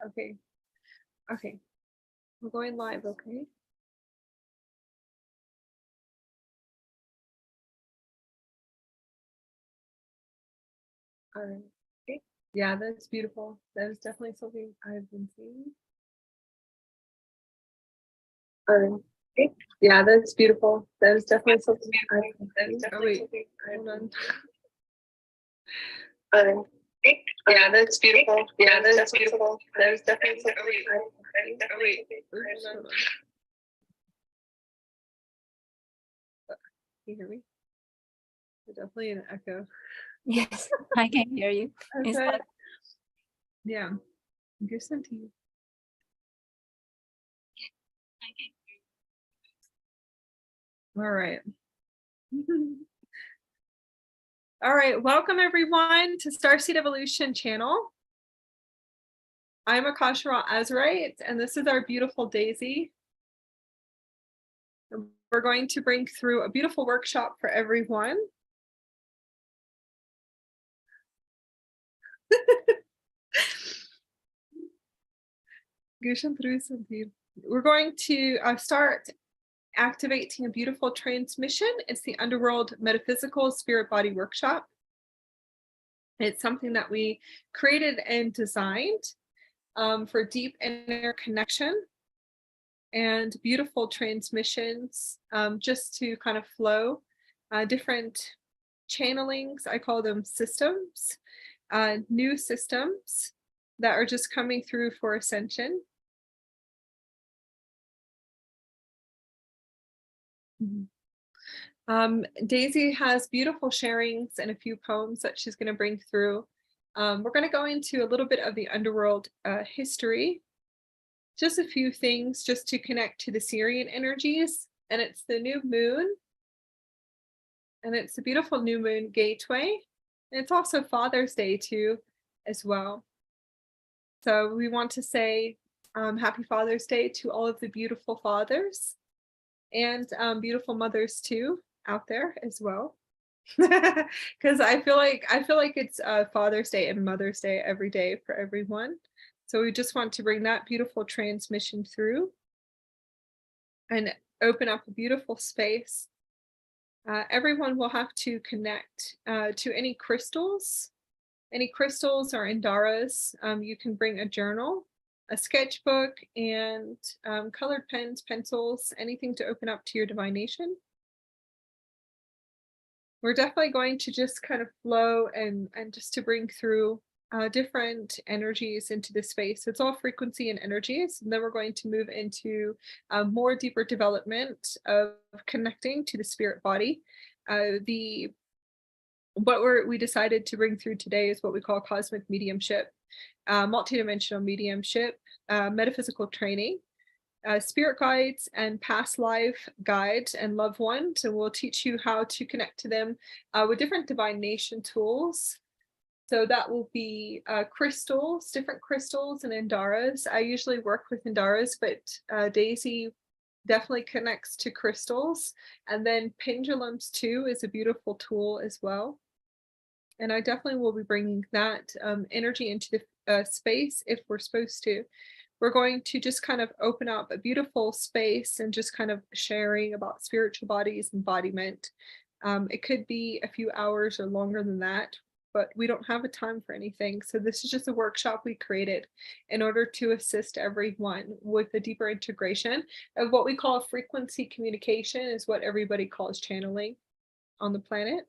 Okay. Okay. We're going live, okay? All right. Okay. Yeah, that's beautiful. That is definitely something I've been seeing. All right. Okay. Yeah, that's beautiful. That is definitely something I've been seeing. Oh wait, hold on. Okay. Yeah, that's beautiful. Yeah, that's beautiful. That is definitely something I've been seeing. Oh wait. Oops, hold on. Can you hear me? There's definitely an echo. Yes, I can hear you. It's Okay. like, Yeah. Give some to you. All right. All right. Welcome everyone to Starseed Evolution channel. I'm Akasha Azurite, and this is our beautiful Daisy. We're going to bring through a beautiful workshop for everyone. We're going to start activating a beautiful transmission. It's the Underworld Metaphysical Spirit Body Workshop. It's something that we created and designed for deep inner connection and beautiful transmissions, just to kind of flow different channelings. I call them systems, new systems that are just coming through for Ascension. Daisy has beautiful sharings and a few poems that she's going to bring through. We're going to go into a little bit of the Underworld history, just a few things just to connect to the Syrian energies. And it's the new moon, and it's a beautiful new moon gateway. And it's also Father's Day too, as well. So we want to say happy Father's Day to all of the beautiful fathers and beautiful mothers too out there as well. Because I feel like it's Father's Day and Mother's Day every day for everyone. So we just want to bring that beautiful transmission through and open up a beautiful space. Everyone will have to connect to any crystals or Indaras. You can bring a journal, a sketchbook, and colored pens, pencils, anything to open up to your divination. We're definitely going to just kind of flow and just to bring through different energies into the space. So it's all frequency and energies. And then we're going to move into more deeper development of connecting to the spirit body. We decided to bring through today is what we call cosmic mediumship, multidimensional mediumship, metaphysical training, spirit guides and past life guides and loved ones, and we'll teach you how to connect to them with different divination tools. So that will be crystals, different crystals and Indaras. I usually work with Indaras, but Daisy definitely connects to crystals. And then pendulums too is a beautiful tool as well. And I definitely will be bringing that energy into the space if we're supposed to. We're going to just kind of open up a beautiful space and just kind of sharing about spiritual bodies, embodiment. It could be a few hours or longer than that, but we don't have a time for anything. So this is just a workshop we created in order to assist everyone with a deeper integration of what we call frequency communication, is what everybody calls channeling on the planet.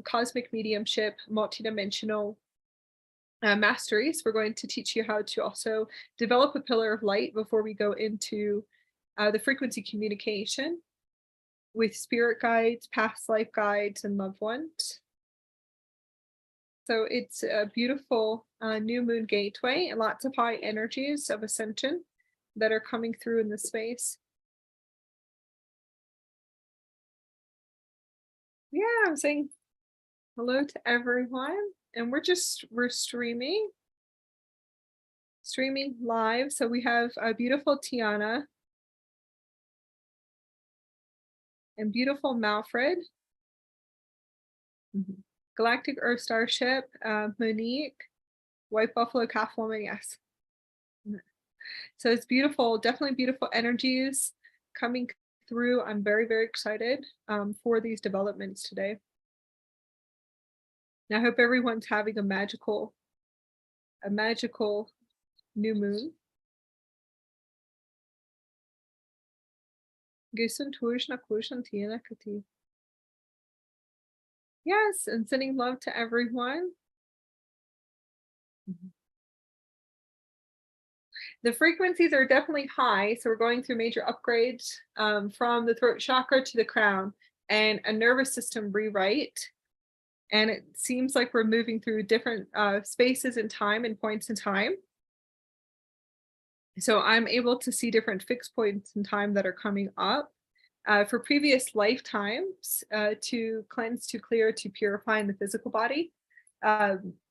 Cosmic mediumship, multidimensional masteries. We're going to teach you how to also develop a pillar of light before we go into the frequency communication with spirit guides, past life guides, and loved ones. So it's a beautiful new moon gateway and lots of high energies of ascension that are coming through in the space. Yeah, I'm saying hello to everyone, and we're streaming live. So we have a beautiful Tiana and beautiful Malfred, Galactic Earth Starship, Monique, White buffalo calf woman, yes. So it's beautiful, definitely beautiful energies coming through. I'm very, very excited for these developments today. And I hope everyone's having a magical new moon. Yes, and sending love to everyone. The frequencies are definitely high, so we're going through major upgrades from the throat chakra to the crown and a nervous system rewrite. And it seems like we're moving through different spaces in time and points in time. So I'm able to see different fixed points in time that are coming up for previous lifetimes to cleanse, to clear, to purify in the physical body.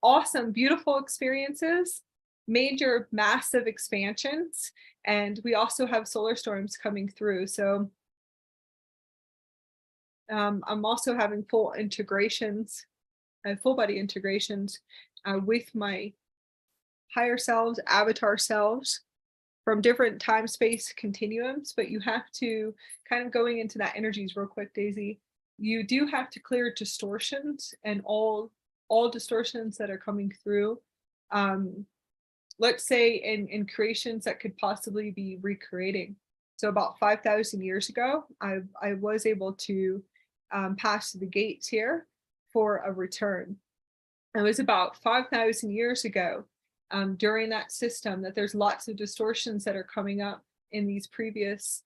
Awesome, beautiful experiences, major, massive expansions. And we also have solar storms coming through. So I'm also having full integrations, full body integrations with my higher selves, avatar selves from different time space continuums, but you have to kind of going into that energies real quick, Daisy. You do have to clear distortions and all distortions that are coming through. Let's say in creations that could possibly be recreating. So about 5,000 years ago, I was able to pass the gates here for a return. It was about 5,000 years ago during that system that there's lots of distortions that are coming up in these previous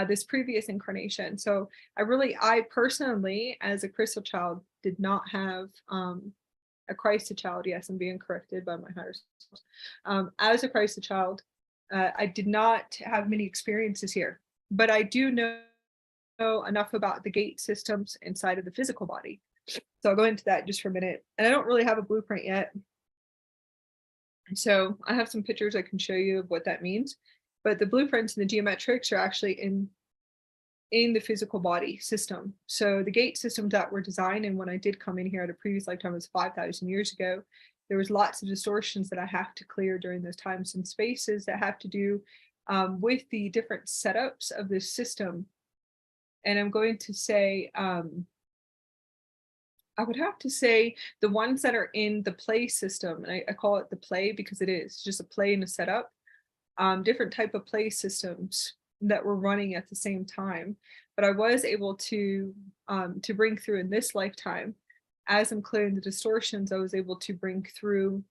this previous incarnation. So I personally, as a crystal child, did not have a Christ child. Yes, I'm being corrected by my higher self. As a Christ child, I did not have many experiences here, but I do know enough about the gate systems inside of the physical body. So I'll go into that just for a minute. And I don't really have a blueprint yet. So I have some pictures I can show you of what that means. But the blueprints and the geometrics are actually in the physical body system. So the gate systems that were designed, and when I did come in here at a previous lifetime, it was 5,000 years ago, there was lots of distortions that I have to clear during those times and spaces that have to do with the different setups of this system. And I'm going to say, I would have to say the ones that are in the play system, and I call it the play because it is just a play and a setup, different type of play systems that were running at the same time. But I was able to bring through in this lifetime, as I'm clearing the distortions, I was able to bring through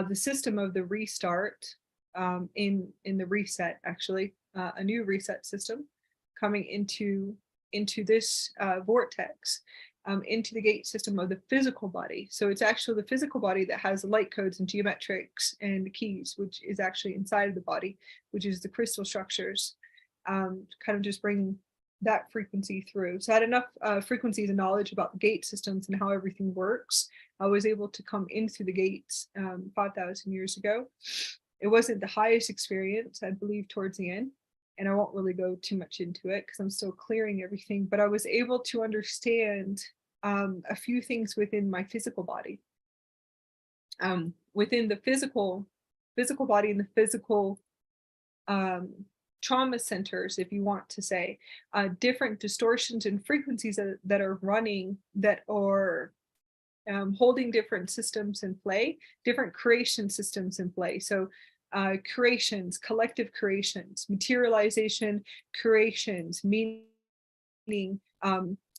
the system of the restart in the reset, actually, a new reset system coming into this vortex. Into the gate system of the physical body. So it's actually the physical body that has the light codes and geometrics and the keys, which is actually inside of the body, which is the crystal structures, kind of just bring that frequency through. So I had enough frequencies and knowledge about the gate systems and how everything works. I was able to come in through the gates 5,000 years ago. It wasn't the highest experience, I believe, towards the end. And I won't really go too much into it because I'm still clearing everything, but I was able to understand a few things within my physical body. Within the physical body and the physical trauma centers, if you want to say, different distortions and frequencies that are running, that are holding different systems in play, different creation systems in play. So creations, collective creations, materialization creations, meaning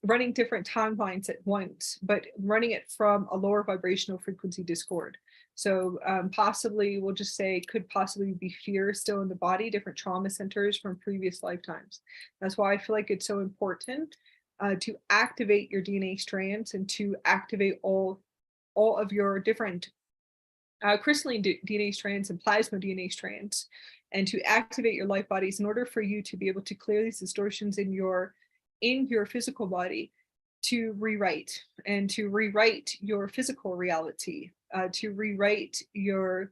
running different timelines at once, but running it from a lower vibrational frequency discord. So possibly, we'll just say, could possibly be fear still in the body, different trauma centers from previous lifetimes. That's why I feel like it's so important to activate your DNA strands and to activate all of your different crystalline DNA strands and plasma DNA strands, and to activate your light bodies in order for you to be able to clear these distortions in your physical body, to rewrite your physical reality, to rewrite your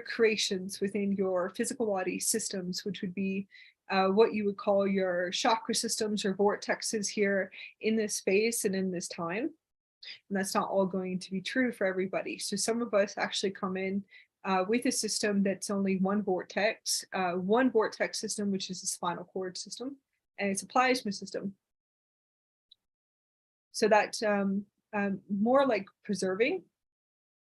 creations within your physical body systems, which would be what you would call your chakra systems or vortexes here in this space and in this time. And that's not all going to be true for everybody. So some of us actually come in with a system that's only one vortex system, which is a spinal cord system, and it's a plasma system. So that's more like preserving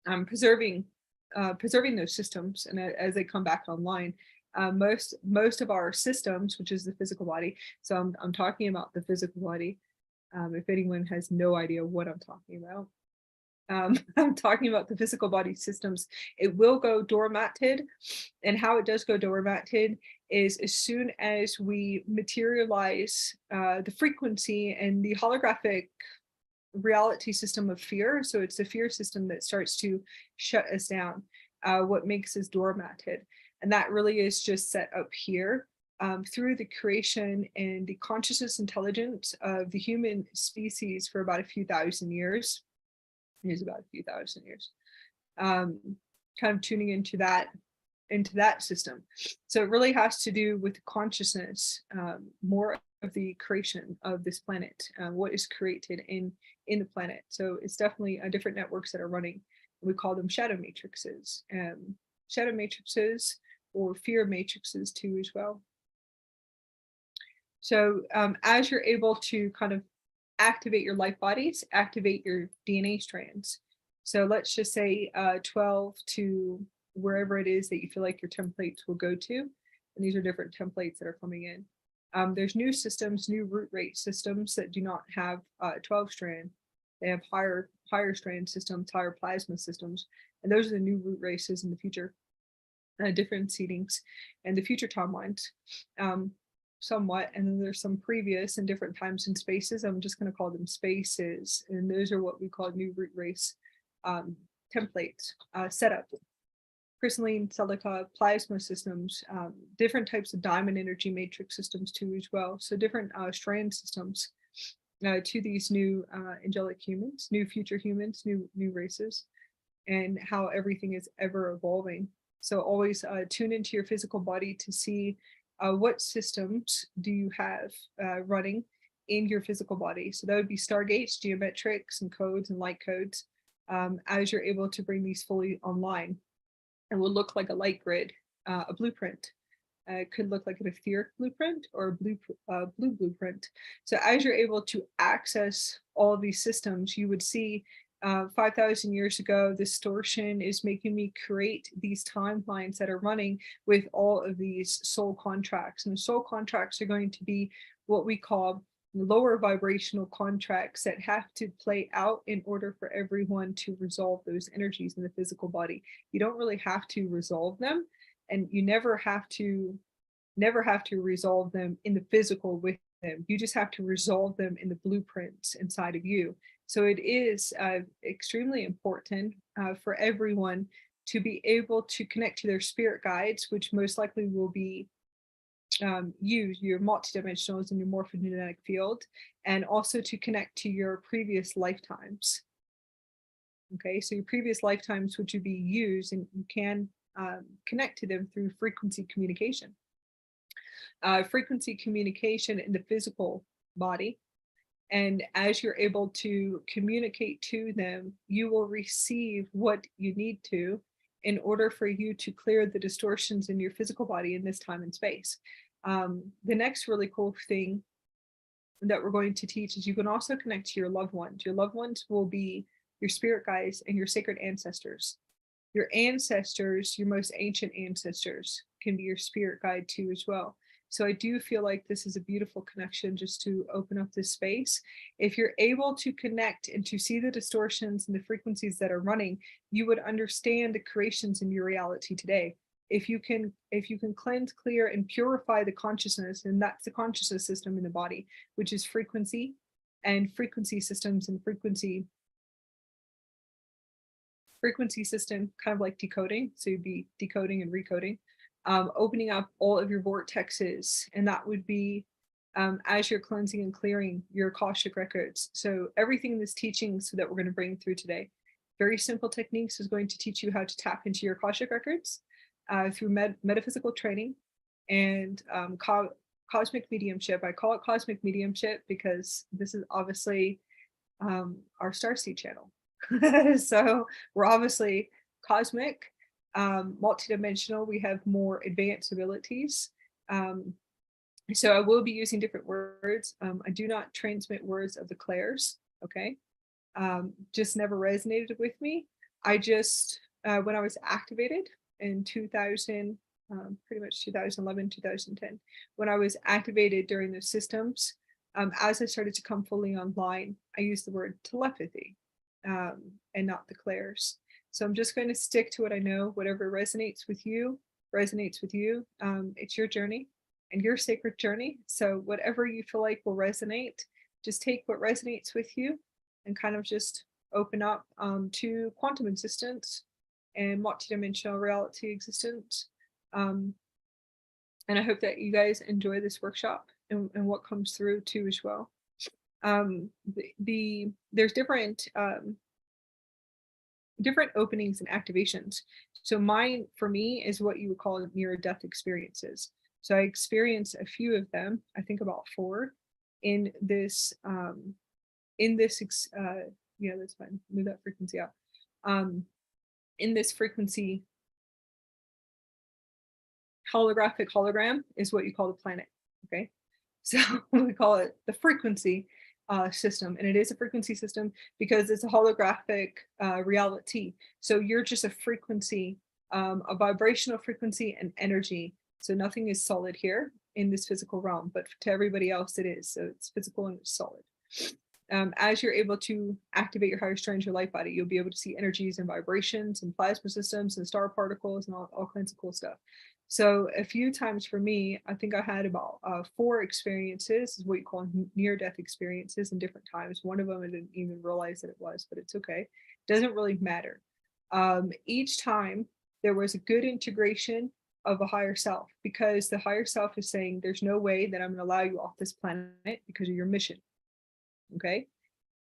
those systems, and as they come back online. Most of our systems, which is the physical body, so I'm talking about the physical body, if anyone has no idea what I'm talking about. I'm talking about the physical body systems. It will go doormatted, and how it does go doormatted is as soon as we materialize the frequency and the holographic reality system of fear. So it's the fear system that starts to shut us down, what makes us doormatted. And that really is just set up here through the creation and the consciousness intelligence of the human species for about a few thousand years. It is about a few thousand years. Kind of tuning into that system. So it really has to do with consciousness, more of the creation of this planet, what is created in the planet. So it's definitely different networks that are running. We call them shadow matrices, or fear matrices too as well. So as you're able to kind of activate your life bodies, activate your DNA strands. So let's just say 12 to wherever it is that you feel like your templates will go to. And these are different templates that are coming in. There's new systems, new root rate systems that do not have 12 strand. They have higher strand systems, higher plasma systems. And those are the new root races in the future, different seedings and the future timelines. Somewhat, and then there's some previous and different times and spaces. I'm just going to call them spaces, and those are what we call new root race templates, setup. Crystalline, silica, plasma systems, different types of diamond energy matrix systems too as well. So different strand systems to these new angelic humans, new future humans, new races, and how everything is ever evolving. So always tune into your physical body to see what systems do you have running in your physical body. So that would be stargates, geometrics, and codes and light codes, as you're able to bring these fully online. It will look like a light grid, a blueprint. It could look like an etheric blueprint or a blue blueprint. So as you're able to access all of these systems, you would see 5,000 years ago, distortion is making me create these timelines that are running with all of these soul contracts. And the soul contracts are going to be what we call lower vibrational contracts that have to play out in order for everyone to resolve those energies in the physical body. You don't really have to resolve them, and you never have to resolve them in the physical with them. You just have to resolve them in the blueprints inside of you. So it is extremely important for everyone to be able to connect to their spirit guides, which most likely will be your multidimensionals in your morphogenetic field, and also to connect to your previous lifetimes. Okay, so your previous lifetimes, which would be used, and you can connect to them through frequency communication. Frequency communication in the physical body. And as you're able to communicate to them, you will receive what you need to in order for you to clear the distortions in your physical body in this time and space. The next really cool thing that we're going to teach is you can also connect to your loved ones. Your loved ones will be your spirit guides and your sacred ancestors. Your ancestors, your most ancient ancestors, can be your spirit guide too as well. So I do feel like this is a beautiful connection just to open up this space. If you're able to connect and to see the distortions and the frequencies that are running, you would understand the creations in your reality today. If you can cleanse, clear, and purify the consciousness, and that's the consciousness system in the body, which is frequency and frequency systems and frequency system, kind of like decoding. So you'd be decoding and recoding. Opening up all of your vortexes, and that would be as you're cleansing and clearing your Akashic records. So everything in this teaching so that we're going to bring through today, very simple techniques, is going to teach you how to tap into your Akashic records through metaphysical training and cosmic mediumship. I call it cosmic mediumship because this is obviously our starseed channel. So we're obviously cosmic, multidimensional. We have more advanced abilities. So I will be using different words. I do not transmit words of the clairs. Okay. Just never resonated with me. I just, when I was activated in 2000, pretty much 2011, 2010, when I was activated during those systems, as I started to come fully online, I used the word telepathy and not the clairs. So I'm just going to stick to what I know. Whatever resonates with you, resonates with you. It's your journey and your sacred journey. So whatever you feel like will resonate, just take what resonates with you and kind of just open up to quantum existence and multidimensional reality existence. And I hope that you guys enjoy this workshop and what comes through too as well. There's different openings and activations. So mine, for me, is what you would call near-death experiences. So I experienced a few of them, I think about 4, in this, yeah, that's fine, move that frequency out. In this frequency, holographic hologram is what you call the planet, okay? So we call it the frequency system, and it is a frequency system because it's a holographic reality. So you're just a frequency, a vibrational frequency and energy. So nothing is solid here in this physical realm, but to everybody else it is. So it's physical and it's solid. As you're able to activate your higher strands, your light body, you'll be able to see energies and vibrations and plasma systems and star particles and all kinds of cool stuff. So a few times for me, I think I had about 4 experiences, is what you call near-death experiences in different times. One of them I didn't even realize that it was, but it's okay. Doesn't really matter. Each time there was a good integration of a higher self, because the higher self is saying, there's no way that I'm going to allow you off this planet because of your mission. Okay,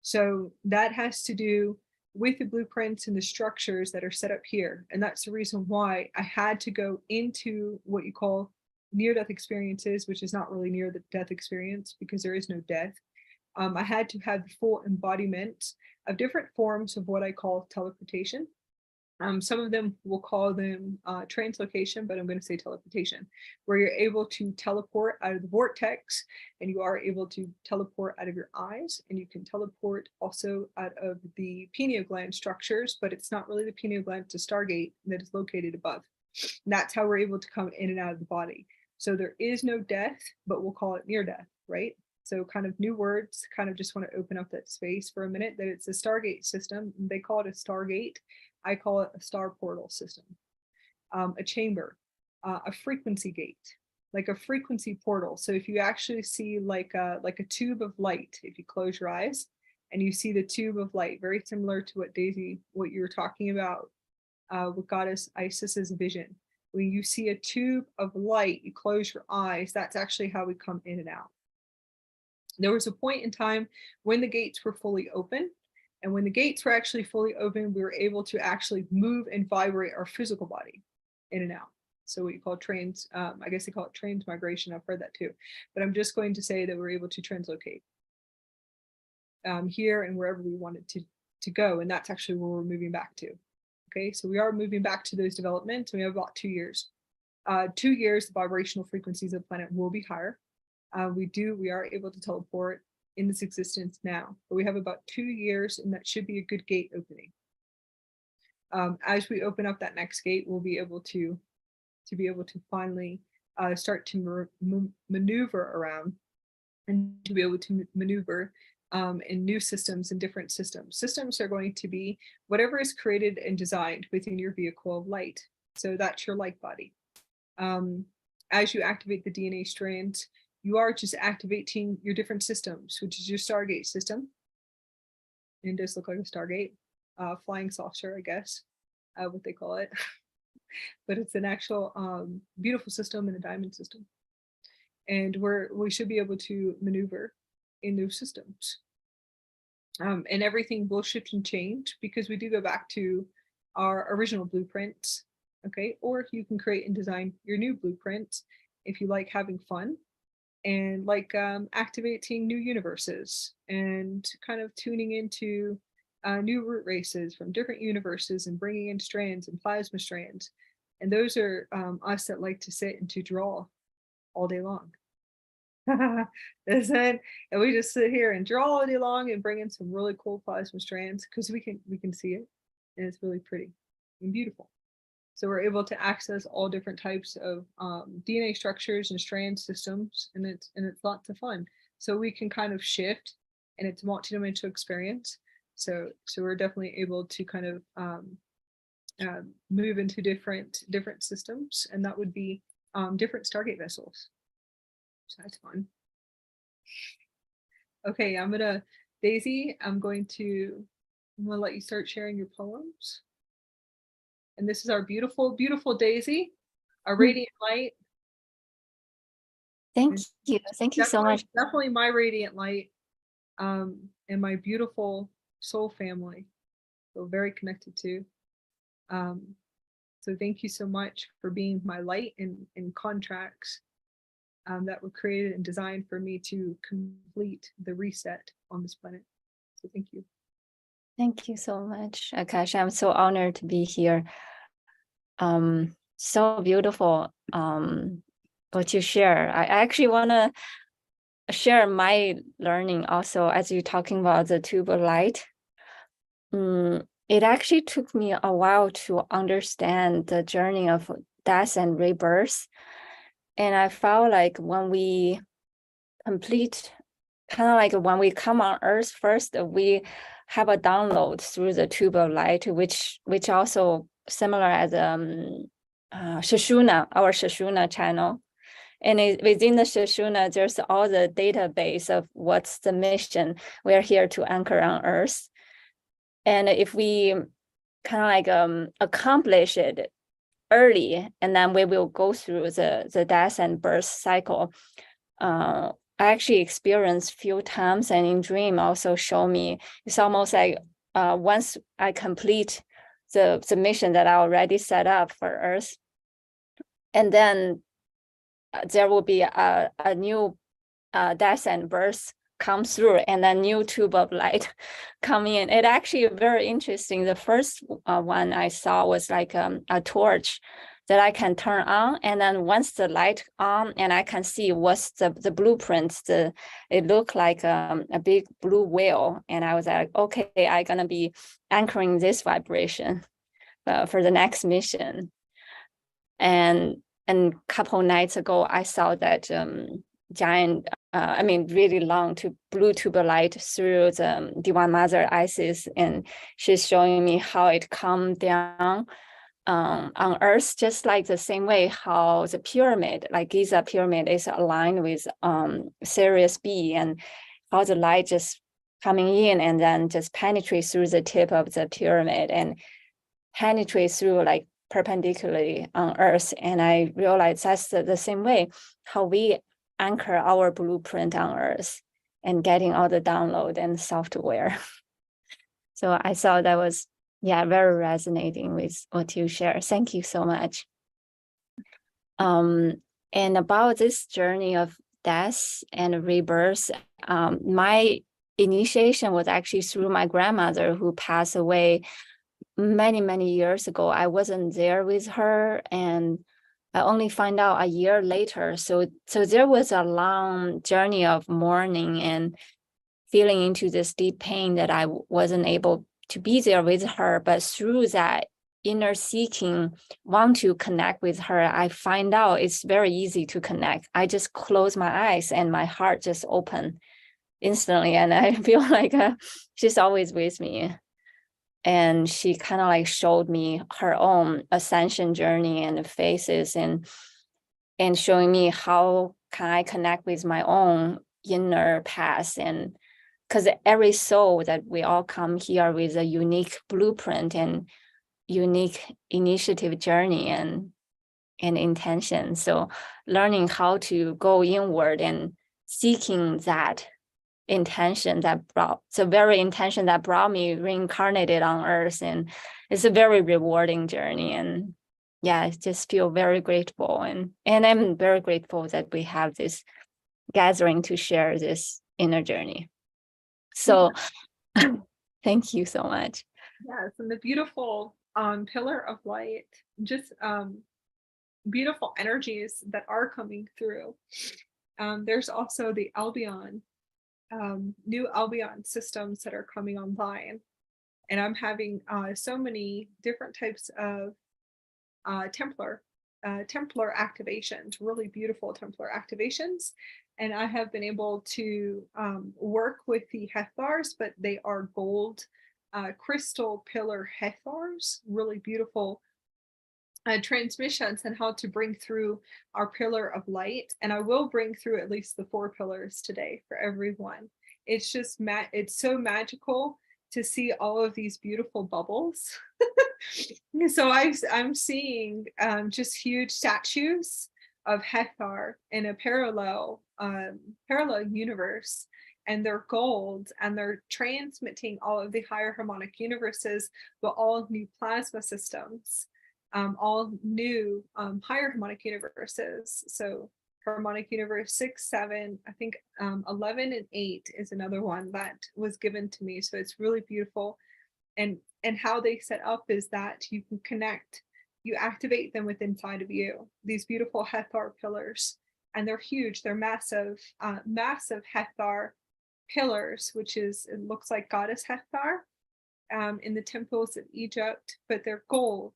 so that has to do with the blueprints and the structures that are set up here. And that's the reason why I had to go into what you call near-death experiences, which is not really near the death experience because there is no death. I had to have the full embodiment of different forms of what I call teleportation. Some of them will call them translocation, but I'm going to say teleportation, where you're able to teleport out of the vortex, and you are able to teleport out of your eyes, and you can teleport also out of the pineal gland structures, but it's not really the pineal gland, it's a stargate that is located above. And that's how we're able to come in and out of the body. So there is no death, but we'll call it near death, right? So kind of new words, kind of just want to open up that space for a minute, that it's a stargate system. They call it a stargate. I call it a star portal system, a chamber, a frequency gate, like a frequency portal. So if you actually see like a tube of light, if you close your eyes and you see the tube of light, very similar to what Daisy, what you were talking about with Goddess Isis's vision. When you see a tube of light, you close your eyes, that's actually how we come in and out. There was a point in time when the gates were fully open. And when the gates were actually fully open, we were able to actually move and vibrate our physical body in and out. So what you call I guess they call it transmigration. I've heard that too. But I'm just going to say that we're able to translocate here and wherever we wanted to go. And that's actually where we're moving back to. Okay, so we are moving back to those developments. We have about 2 years. 2 years, the vibrational frequencies of the planet will be higher. We are able to teleport in this existence now, but we have about 2 years, and that should be a good gate opening. As we open up that next gate, we'll be able to finally start to maneuver around and to be able to maneuver in new systems and different systems. Systems are going to be whatever is created and designed within your vehicle of light. So that's your light body. As you activate the DNA strands, you are just activating your different systems, which is your Stargate system. It does look like a Stargate, flying saucer, I guess, what they call it. But it's an actual beautiful system and a diamond system. And we should be able to maneuver in those systems. And everything will shift and change because we do go back to our original blueprints, okay? Or you can create and design your new blueprints if you like having fun and like activating new universes and kind of tuning into new root races from different universes and bringing in strands and plasma strands. And those are us that like to sit and to draw all day long. And we just sit here and draw all day long and bring in some really cool plasma strands because we can see it, and it's really pretty and beautiful. So we're able to access all different types of DNA structures and strand systems, and it's lots of fun. So we can kind of shift, and it's a multidimensional experience. So we're definitely able to kind of move into different systems, and that would be different Stargate vessels. So that's fun. Okay, Daisy, I'm gonna let you start sharing your poems. And this is our beautiful, beautiful Daisy, our radiant light. Thank you. Thank you so much. Definitely my radiant light, and my beautiful soul family. So very connected to. So thank you so much for being my light in contracts that were created and designed for me to complete the reset on this planet. So thank you. Thank you so much, Akasha. I'm so honored to be here. So beautiful what you share. I actually want to share my learning also as you're talking about the tube of light. It actually took me a while to understand the journey of death and rebirth. And I felt like when we complete, kind of like when we come on Earth first, we have a download through the tube of light, which also similar as Shoshuna, our Shoshuna channel. And within the Shoshuna, there's all the database of what's the mission. We're here to anchor on Earth. And if we kind of like accomplish it early, and then we will go through the death and birth cycle. I actually experienced a few times, and in dream also show me, it's almost like once I complete the mission that I already set up for Earth, and then there will be a new death and birth come through, and then new tube of light come in. It actually very interesting. The first one I saw was like a torch that I can turn on, and then once the light on, and I can see what's the blueprints. It looked like a big blue whale, and I was like, okay, I'm gonna be anchoring this vibration for the next mission. And a couple nights ago, I saw that giant, really long blue tube of light through the Divine Mother Isis, and she's showing me how it come down on Earth, just like the same way how the pyramid, like Giza pyramid, is aligned with Sirius B, and how the light just coming in and then just penetrates through the tip of the pyramid and penetrates through like perpendicularly on Earth. And I realized that's the same way how we anchor our blueprint on Earth and getting all the download and software. So I thought that was, very resonating with what you share. Thank you so much. And about this journey of death and rebirth, my initiation was actually through my grandmother, who passed away many, many years ago. I wasn't there with her, and I only find out a year later. So there was a long journey of mourning and feeling into this deep pain that I wasn't able to be there with her. But through that inner seeking, want to connect with her, I find out it's very easy to connect. I just close my eyes and my heart just open instantly. And I feel like she's always with me. And she kind of like showed me her own ascension journey and phases, and showing me how can I connect with my own inner past. And because every soul that we all come here with a unique blueprint and unique initiative journey and intention. So learning how to go inward and seeking that intention that brought the very intention that brought me reincarnated on Earth. And it's a very rewarding journey. And I just feel very grateful. And I'm very grateful that we have this gathering to share this inner journey. So thank you so much. Yes, and the beautiful pillar of light, just beautiful energies that are coming through. There's also the Albion, new Albion systems that are coming online. And I'm having so many different types of Templar activations, really beautiful Templar activations. And I have been able to work with the Hethars, but they are gold crystal pillar Hethars, really beautiful transmissions and how to bring through our pillar of light. And I will bring through at least the 4 pillars today for everyone. It's just it's so magical to see all of these beautiful bubbles. So I'm seeing just huge statues of Hethar in a parallel universe, and they're gold, and they're transmitting all of the higher harmonic universes, but all new plasma systems, all new higher harmonic universes. So harmonic universe 6, 7, I think 11 and 8 is another one that was given to me. So it's really beautiful. And how they set up is that you can connect, you activate them with inside of you, these beautiful Hethar pillars, and they're huge. They're massive, massive Hethar pillars, which is, it looks like goddess Hethar in the temples of Egypt, but they're gold,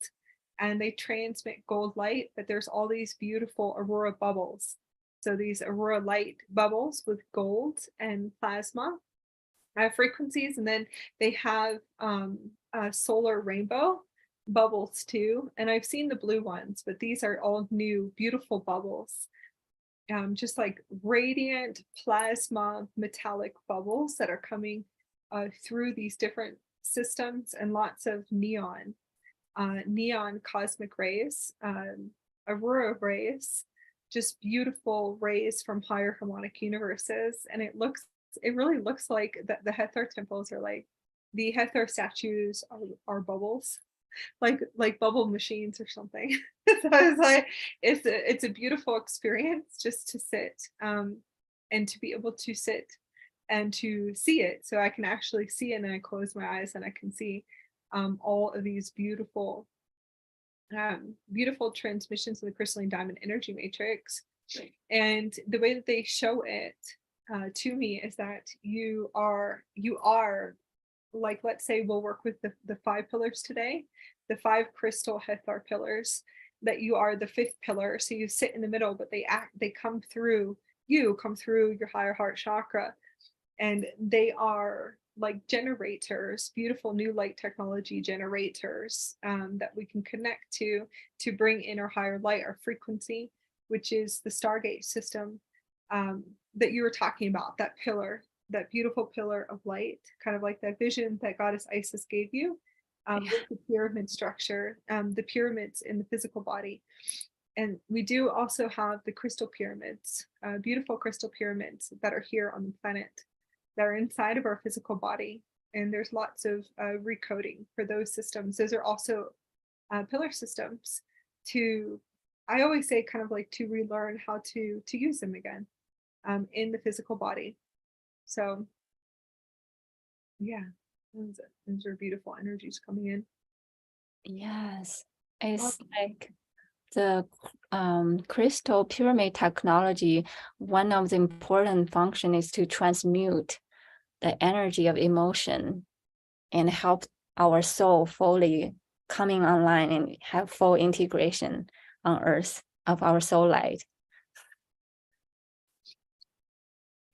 and they transmit gold light, but there's all these beautiful aurora bubbles. So these aurora light bubbles with gold and plasma frequencies, and then they have solar rainbow bubbles too. And I've seen the blue ones, but these are all new, beautiful bubbles. Just like radiant plasma metallic bubbles that are coming through these different systems, and lots of neon cosmic rays, aurora rays, just beautiful rays from higher harmonic universes. And it really looks like the Hethar temples are like, the Hethar statues are bubbles, like bubble machines or something. So I was like, it's a beautiful experience just to sit and to be able to sit and to see it. So I can actually see it, and I close my eyes and I can see all of these beautiful beautiful transmissions of the crystalline diamond energy matrix. And the way that they show it to me is that you are like, let's say we'll work with the 5 pillars today, the 5 crystal Hethar pillars, that you are the 5th pillar. So you sit in the middle, but they come through your higher heart chakra, and they are like generators, beautiful new light technology generators that we can connect to bring in our higher light, our frequency, which is the Stargate system that you were talking about, that pillar, that beautiful pillar of light, kind of like that vision that goddess Isis gave you with the pyramid structure, the pyramids in the physical body. And we do also have the crystal pyramids, beautiful crystal pyramids that are here on the planet, that are inside of our physical body. And there's lots of recoding for those systems. Those are also pillar systems to, I always say, kind of like to relearn how to use them again in the physical body. So yeah, those are beautiful energies coming in. Yes, it's like the crystal pyramid technology. One of the important function is to transmute the energy of emotion and help our soul fully coming online and have full integration on earth of our soul light.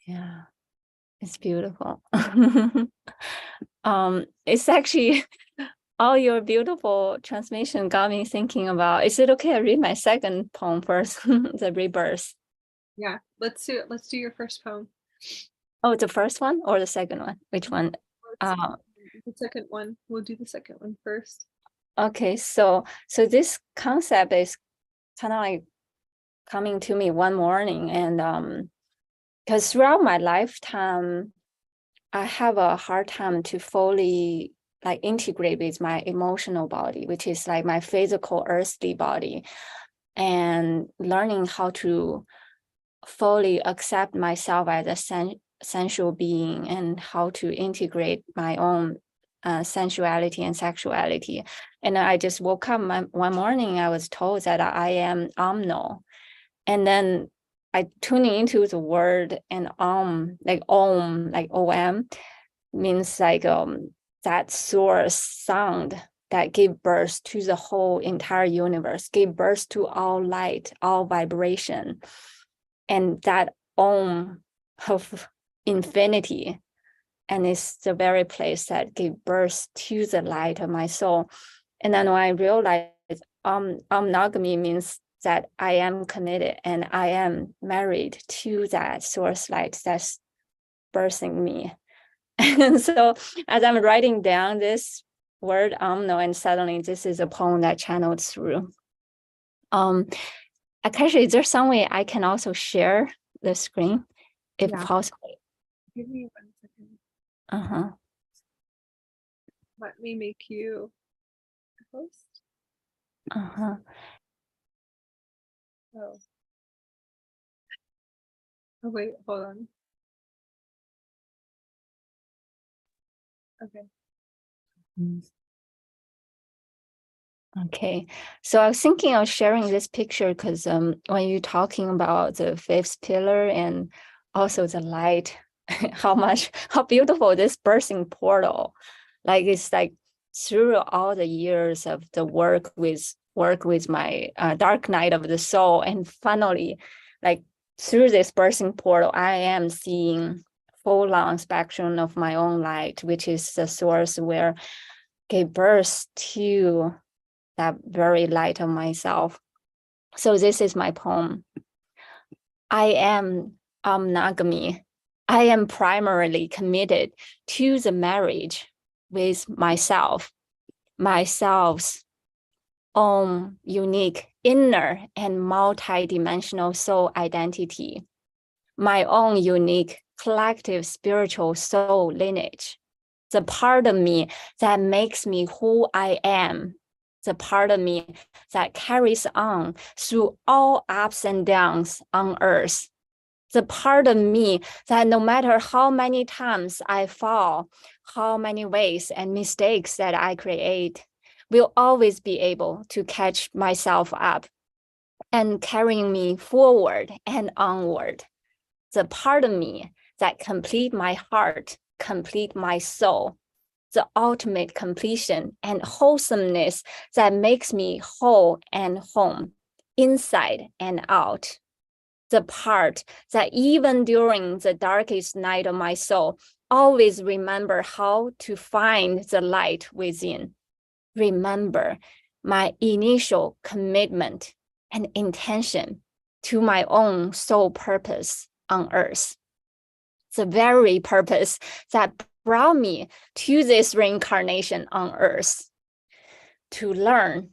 Yeah, it's beautiful. It's actually all your beautiful transmission got me thinking about, is it okay I read my second poem first? The rebirth. Yeah, let's do it. Let's do your first poem. Oh, the first one or the second one? Which one? The second one. We'll do the second one first. Okay, so this concept is kind of like coming to me one morning, and because throughout my lifetime, I have a hard time to fully like integrate with my emotional body, which is like my physical earthly body, and learning how to fully accept myself as a sensual being and how to integrate my own sensuality and sexuality. And I just woke up one morning, I was told that I am omno. And then I tuning into the word, and like om, like om, means like that source sound that gave birth to the whole entire universe, gave birth to all light, all vibration. And that om of infinity, and it's the very place that gave birth to the light of my soul. And then when I realized monogamy means that I am committed and I am married to that source light that's birthing me. And so as I'm writing down this word omno, and suddenly this is a poem that channeled through. Akasha, is there some way I can also share the screen if possible? Give me 1 second. Uh-huh. Let me make you a host. Uh-huh. Oh, wait, hold on. Okay. Okay, so I was thinking of sharing this picture because when you're talking about the fifth pillar and also the light, how beautiful this birthing portal, like it's like through all the years of the work with my dark night of the soul, and finally, like through this birthing portal, I am seeing full-on spectrum of my own light, which is the source where gave birth to that very light of myself. So this is my poem. I am monogamy. I am primarily committed to the marriage with myself, myself's own unique inner and multi-dimensional soul identity, my own unique collective spiritual soul lineage, the part of me that makes me who I am, the part of me that carries on through all ups and downs on earth, the part of me that no matter how many times I fall, how many ways and mistakes that I create, will always be able to catch myself up and carrying me forward and onward, the part of me that complete my heart, complete my soul, the ultimate completion and wholesomeness that makes me whole and home, inside and out. The part that even during the darkest night of my soul, always remember how to find the light within. Remember my initial commitment and intention to my own soul purpose on earth. The very purpose that brought me to this reincarnation on earth, to learn,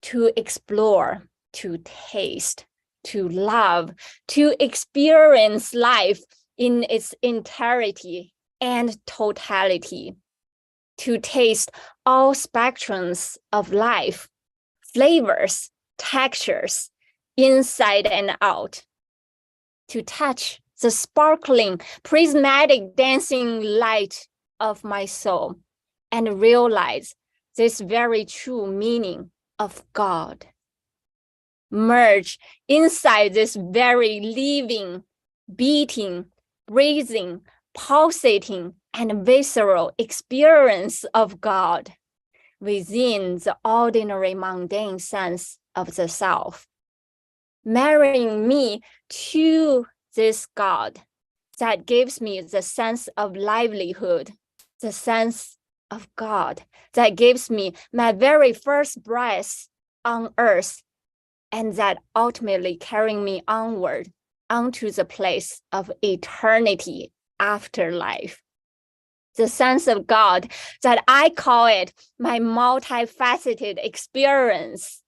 to explore, to taste, to love, to experience life in its entirety and totality, to taste all spectrums of life, flavors, textures, inside and out, to touch the sparkling, prismatic dancing light of my soul and realize this very true meaning of God. Merge inside this very living, beating, breathing, pulsating, and visceral experience of God within the ordinary mundane sense of the self, marrying me to this God that gives me the sense of livelihood, the sense of God that gives me my very first breath on earth, and that ultimately carrying me onward onto the place of eternity after life. The sense of God that I call it my multifaceted experience,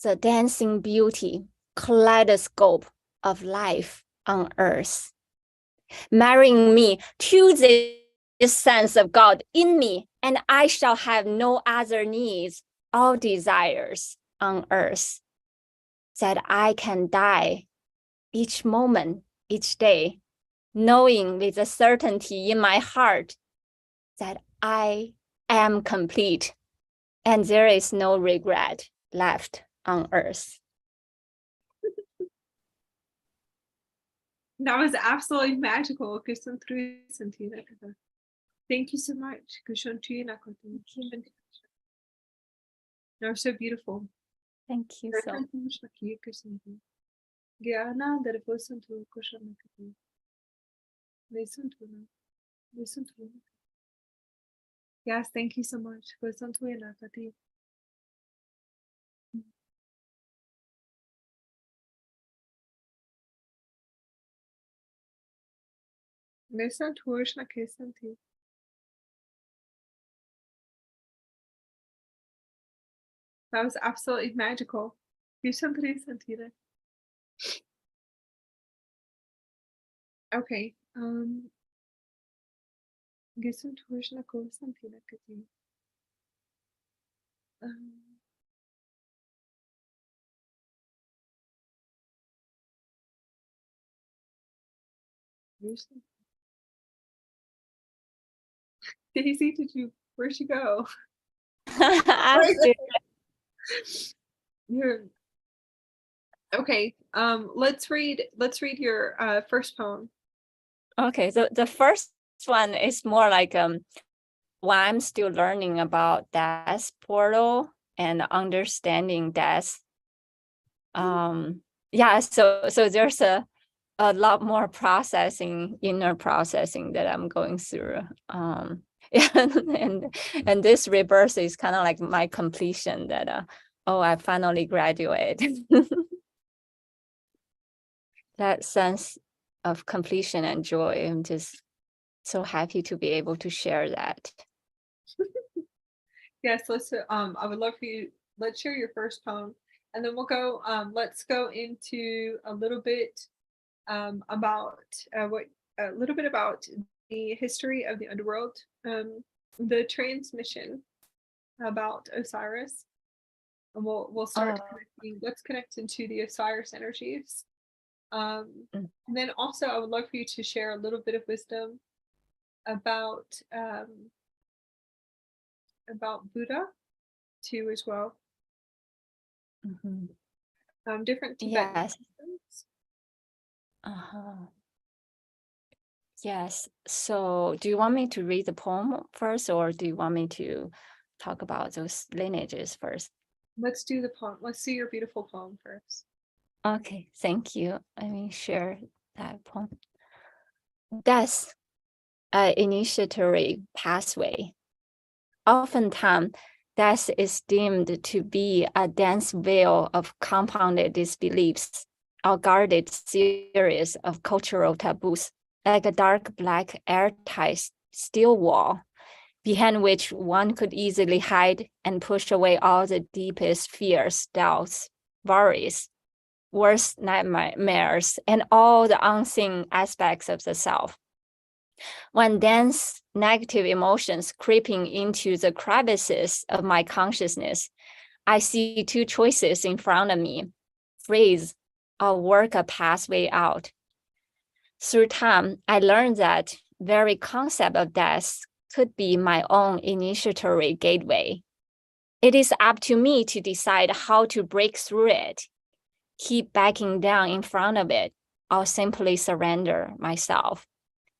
the dancing beauty, kaleidoscope of life on earth, marrying me to this sense of God in me, and I shall have no other needs or desires on earth, that I can die each moment, each day, knowing with a certainty in my heart that I am complete and there is no regret left on earth. That was absolutely magical. Thank you so much. That was so beautiful. Thank you so much. Yes, thank you so much. That was absolutely magical. Okay. Daisy, where'd you go? I'm still You're okay. Let's read your first poem. okay. So the first one is more like when I'm still learning about death portal and understanding death. Yeah, so there's a lot more inner processing that I'm going through. Yeah, and this rebirth is kind of like my completion that oh, I finally graduated. That sense of completion and joy. I'm just so happy to be able to share that. Yes, I would love for you, let's share your first poem, and then we'll go, let's go into a little bit about a little bit about the history of the underworld, the transmission about Osiris, and we'll start connecting. Let's connect into the Osiris energies. And then also I would love for you to share a little bit of wisdom about Buddha too as well. Different Tibetan systems. Yes. So do you want me to read the poem first, or do you want me to talk about those lineages first? Let's do the poem. Let's see your beautiful poem first. Okay, thank you. Let me share that poem. Death, an initiatory pathway. Oftentimes, death is deemed to be a dense veil of compounded disbeliefs, a guarded series of cultural taboos, like a dark black airtight steel wall, behind which one could easily hide and push away all the deepest fears, doubts, worries, worst nightmares, and all the unseen aspects of the self. When dense negative emotions creeping into the crevices of my consciousness, I see two choices in front of me: freeze or work a pathway out. Through time, I learned that very concept of death could be my own initiatory gateway. It is up to me to decide how to break through it, keep backing down in front of it, or simply surrender myself.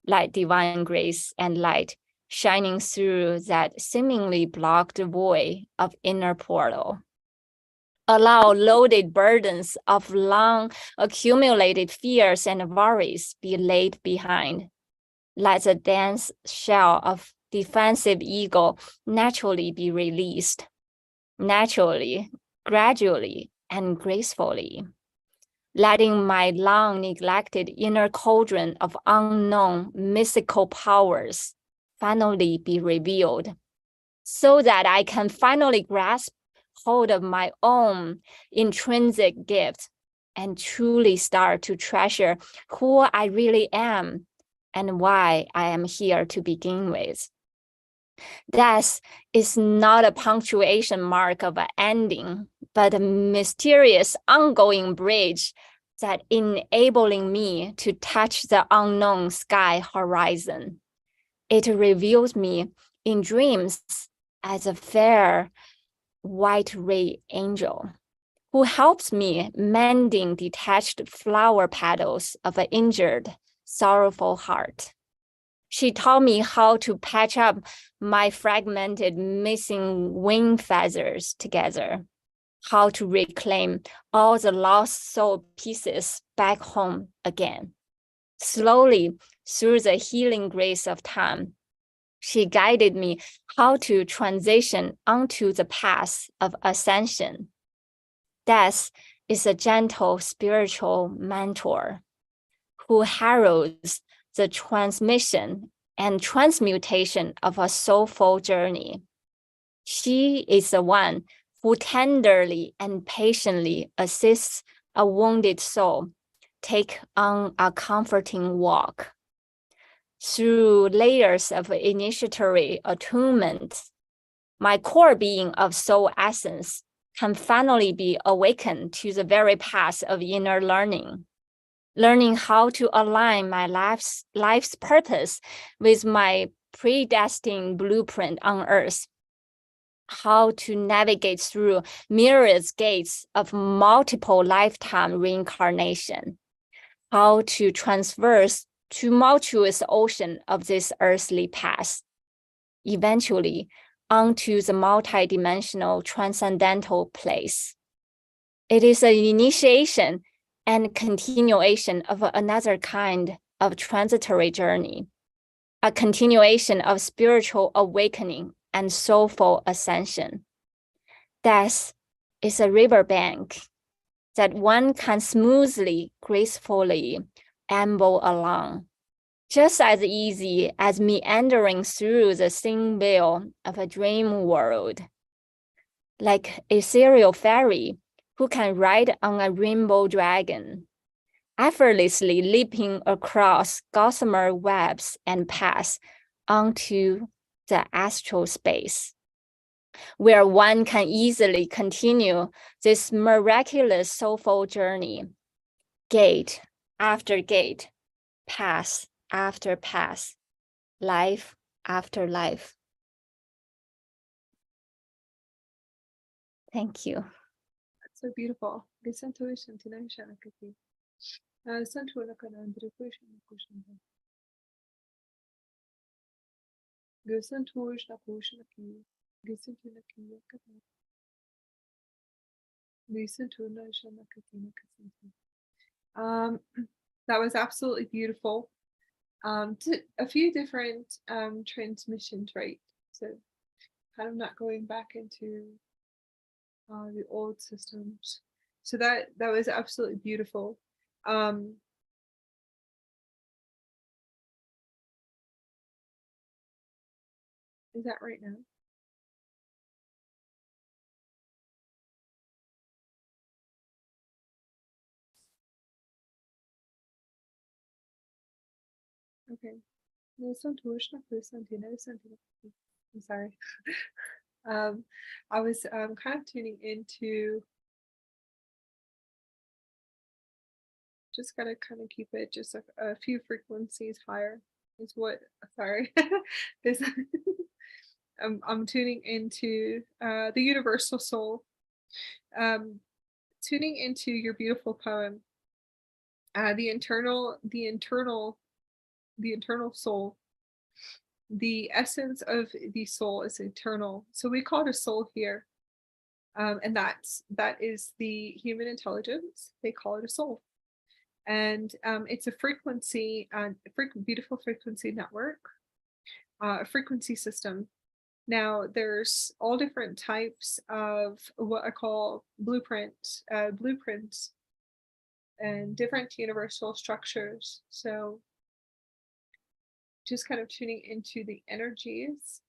Like divine grace and light shining through that seemingly blocked void of inner portal. Allow loaded burdens of long accumulated fears and worries be laid behind. Let the dense shell of defensive ego naturally be released. Naturally, gradually, and gracefully. Letting my long neglected inner cauldron of unknown mystical powers finally be revealed, so that I can finally grasp hold of my own intrinsic gift and truly start to treasure who I really am and why I am here to begin with. Death is not a punctuation mark of an ending, but a mysterious ongoing bridge that enabling me to touch the unknown sky horizon. It reveals me in dreams as a fair white ray angel who helps me mending detached flower petals of an injured, sorrowful heart. She taught me how to patch up my fragmented, missing wing feathers together, how to reclaim all the lost soul pieces back home again. Slowly, through the healing grace of time, she guided me how to transition onto the path of ascension. Death is a gentle spiritual mentor who heralds the transmission and transmutation of a soulful journey. She is the one who tenderly and patiently assists a wounded soul take on a comforting walk. Through layers of initiatory attunement, my core being of soul essence can finally be awakened to the very path of inner learning how to align my life's purpose with my predestined blueprint on Earth, how to navigate through myriad gates of multiple lifetime reincarnation, how to traverse tumultuous ocean of this earthly path, eventually onto the multidimensional transcendental place. It is an initiation and continuation of another kind of transitory journey, a continuation of spiritual awakening and soulful ascension. Death is a riverbank that one can smoothly, gracefully amble along, just as easy as meandering through the thin veil of a dream world. Like a ethereal fairy who can ride on a rainbow dragon, effortlessly leaping across gossamer webs and paths onto the astral space, where one can easily continue this miraculous soulful journey, gate after gate, path after path, life after life. Thank you. That's so beautiful. That was absolutely beautiful. A few different transmissions, right? So kind of not going back into the old systems. So that was absolutely beautiful. Is that right now? Okay. I'm sorry. I was kind of tuning into, just gotta kind of keep it just a few frequencies higher is what, sorry. This I'm tuning into the universal soul, tuning into your beautiful poem, the internal soul. The essence of the soul is eternal, so we call it a soul here, and that is the human intelligence. They call it a soul, and it's a frequency, beautiful frequency network, a frequency system. Now there's all different types of what I call blueprints and different universal structures. So just kind of tuning into the energies.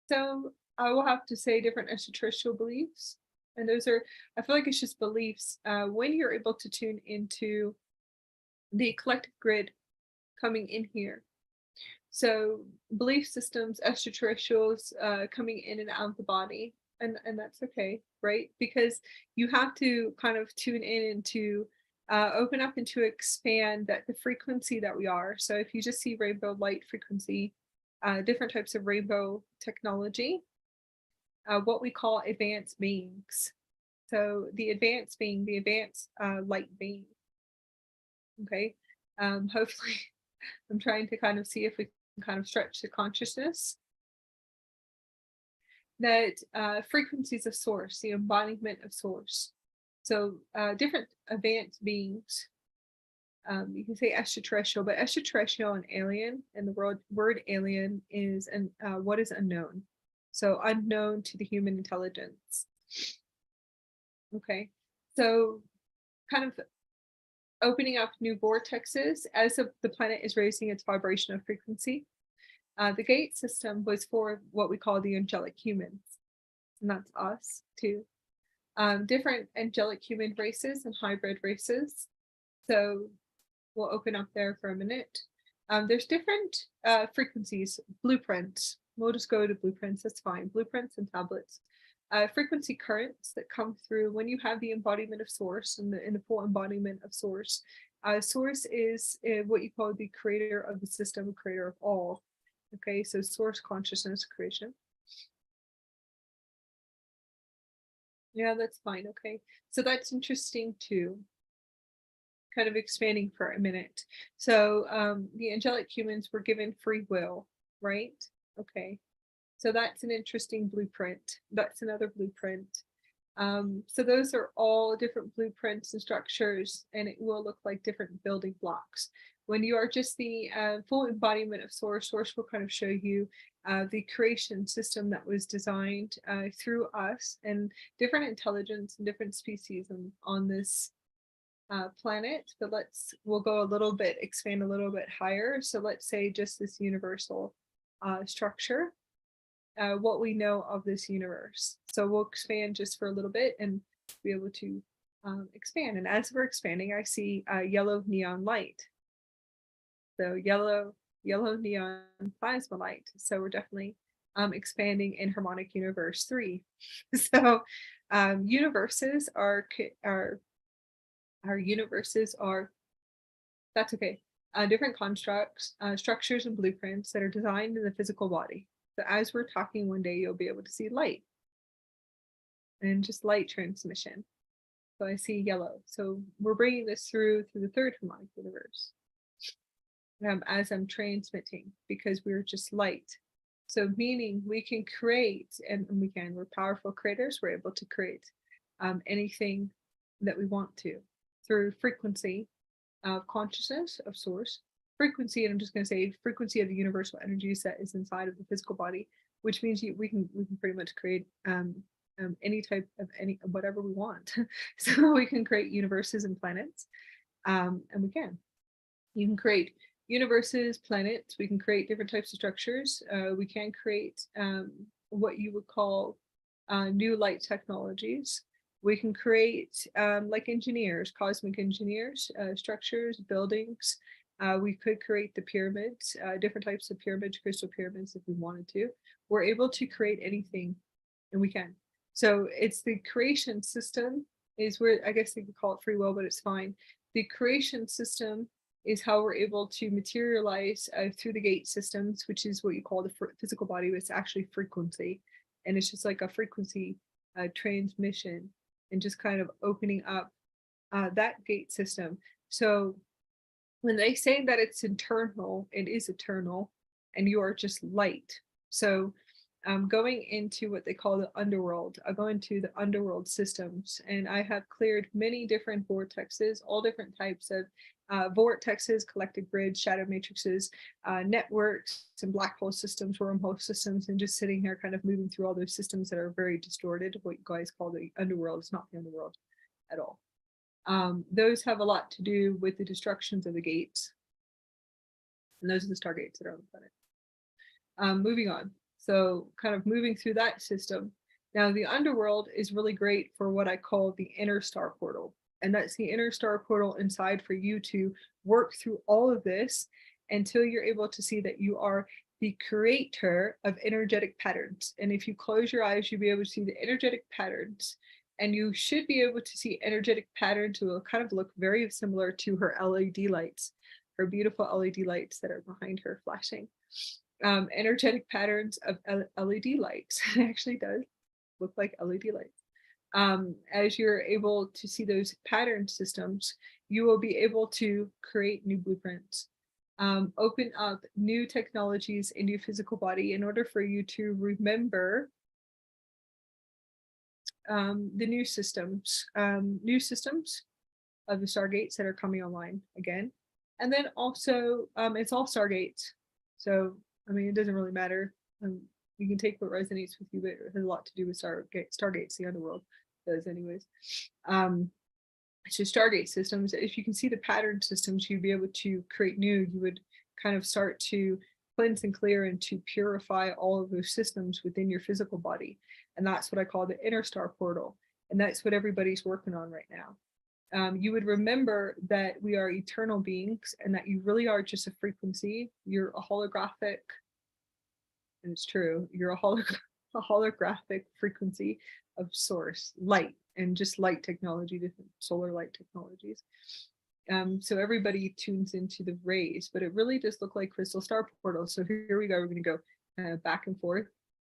So I will have to say different extraterrestrial beliefs. And those are, I feel like it's just beliefs. When you're able to tune into the collective grid coming in here. So belief systems, extraterrestrials coming in and out of the body. And that's okay, right? Because you have to kind of tune in into open up and to expand that the frequency that we are. So if you just see rainbow light frequency, different types of rainbow technology, what we call advanced beings. So the advanced being, the advanced light being. Okay. Hopefully I'm trying to kind of see if we can kind of stretch the consciousness. That frequencies of source, the embodiment of source. So different advanced beings, you can say extraterrestrial, but extraterrestrial and alien, and the word alien is what is unknown. So unknown to the human intelligence. Okay, so kind of opening up new vortexes as the planet is raising its vibrational frequency. The gate system was for what we call the angelic humans, and that's us too. Different angelic human races and hybrid races. So we'll open up there for a minute. There's different frequencies, blueprints. We'll just go to blueprints, that's fine. Blueprints and tablets. Frequency currents that come through when you have the embodiment of source and the full embodiment of source. Source is what you call the creator of the system, creator of all. Okay, so source consciousness creation. Yeah, that's fine. Okay, so that's interesting too. Kind of expanding for a minute. So the angelic humans were given free will, right? Okay, so that's an interesting blueprint. That's another blueprint. So those are all different blueprints and structures, and it will look like different building blocks. When you are just the full embodiment of source, source will kind of show you the creation system that was designed through us and different intelligence and different species on this planet. But we'll go a little bit, expand a little bit higher. So let's say just this universal structure, what we know of this universe. So we'll expand just for a little bit and be able to expand. And as we're expanding, I see yellow neon light. So yellow neon plasma light. So we're definitely expanding in harmonic universe 3. So universes are that's okay. Different constructs, structures and blueprints that are designed in the physical body. So as we're talking one day, you'll be able to see light and just light transmission. So I see yellow. So we're bringing this through the third harmonic universe. As I'm transmitting, because we're just light. So meaning we can create, and we're powerful creators. We're able to create anything that we want to through frequency of consciousness of source, frequency, and I'm just going to say frequency of the universal energies that is inside of the physical body, which means we can pretty much create any type of whatever we want. So we can create universes and planets, and you can create universes, planets. We can create different types of structures. We can create what you would call new light technologies. We can create like engineers, cosmic engineers, structures, buildings. We could create the pyramids, different types of pyramids, crystal pyramids if we wanted to. We're able to create anything, and we can. So it's the creation system is where, I guess they could call it free will, but it's fine. The creation system is how we're able to materialize through the gate systems, which is what you call the physical body, but it's actually frequency. And it's just like a frequency transmission and just kind of opening up that gate system. So when they say that it's eternal, it is eternal, and you are just light. So going into what they call the underworld, I go into the underworld systems, and I have cleared many different vortexes, all different types of vortexes, collective grids, shadow matrices, networks, and black hole systems, wormhole systems, and just sitting here kind of moving through all those systems that are very distorted. What you guys call the underworld is not the underworld at all. Those have a lot to do with the destructions of the gates. And those are the stargates that are on the planet. Moving on. So kind of moving through that system. Now the underworld is really great for what I call the inner star portal. And that's the inner star portal inside for you to work through all of this until you're able to see that you are the creator of energetic patterns. And if you close your eyes, you'll be able to see the energetic patterns And you should be able to see energetic patterns. It will kind of look very similar to her LED lights, her beautiful LED lights that are behind her flashing. Energetic patterns of LED lights. It actually does look like LED lights. As you're able to see those pattern systems, you will be able to create new blueprints, open up new technologies in your physical body in order for you to remember the new systems of the Stargates that are coming online again. And then also, it's all Stargates. So, I mean, it doesn't really matter. You can take what resonates with you, but it has a lot to do with Stargates, the Underworld does anyways. So Stargate systems, if you can see the pattern systems, you'd be able to create new, you would kind of start to cleanse and clear and to purify all of those systems within your physical body. And that's what I call the inner star portal. And that's what everybody's working on right now. You would remember that we are eternal beings and that you really are just a frequency. You're a holographic, and it's true, you're a holographic frequency of source, light, and just light technology, different solar light technologies. So everybody tunes into the rays, but it really does look like crystal star portals. So here we go, we're going to go back and forth.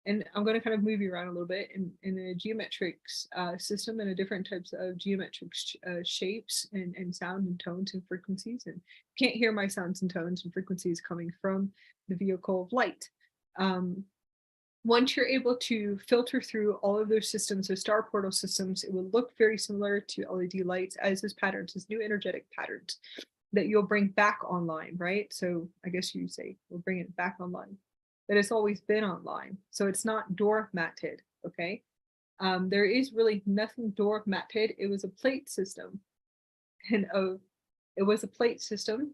And I'm going to kind of move you around a little bit in a geometric system and a different types of geometric shapes and sound and tones and frequencies. And you can't hear my sounds and tones and frequencies coming from the vehicle of light. Once you're able to filter through all of those systems, those star portal systems, it will look very similar to LED lights as those patterns, as new energetic patterns that you'll bring back online, right? So I guess you say we'll bring it back online. That it's always been online. So it's not doormatted, okay? There is really nothing doormatted. It was a plate system. And it was a plate system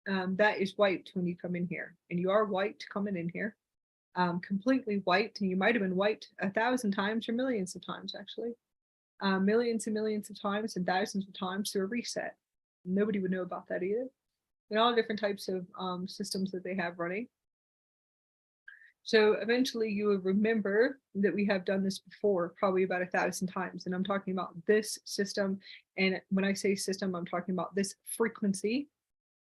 that is wiped when you come in here. And you are wiped coming in here. Completely wiped, and you might have been wiped 1,000 times or millions of times, actually. Millions and millions of times and thousands of times through a reset. Nobody would know about that either. And all different types of systems that they have running. So eventually you will remember that we have done this before, probably about 1,000 times. And I'm talking about this system. And when I say system, I'm talking about this frequency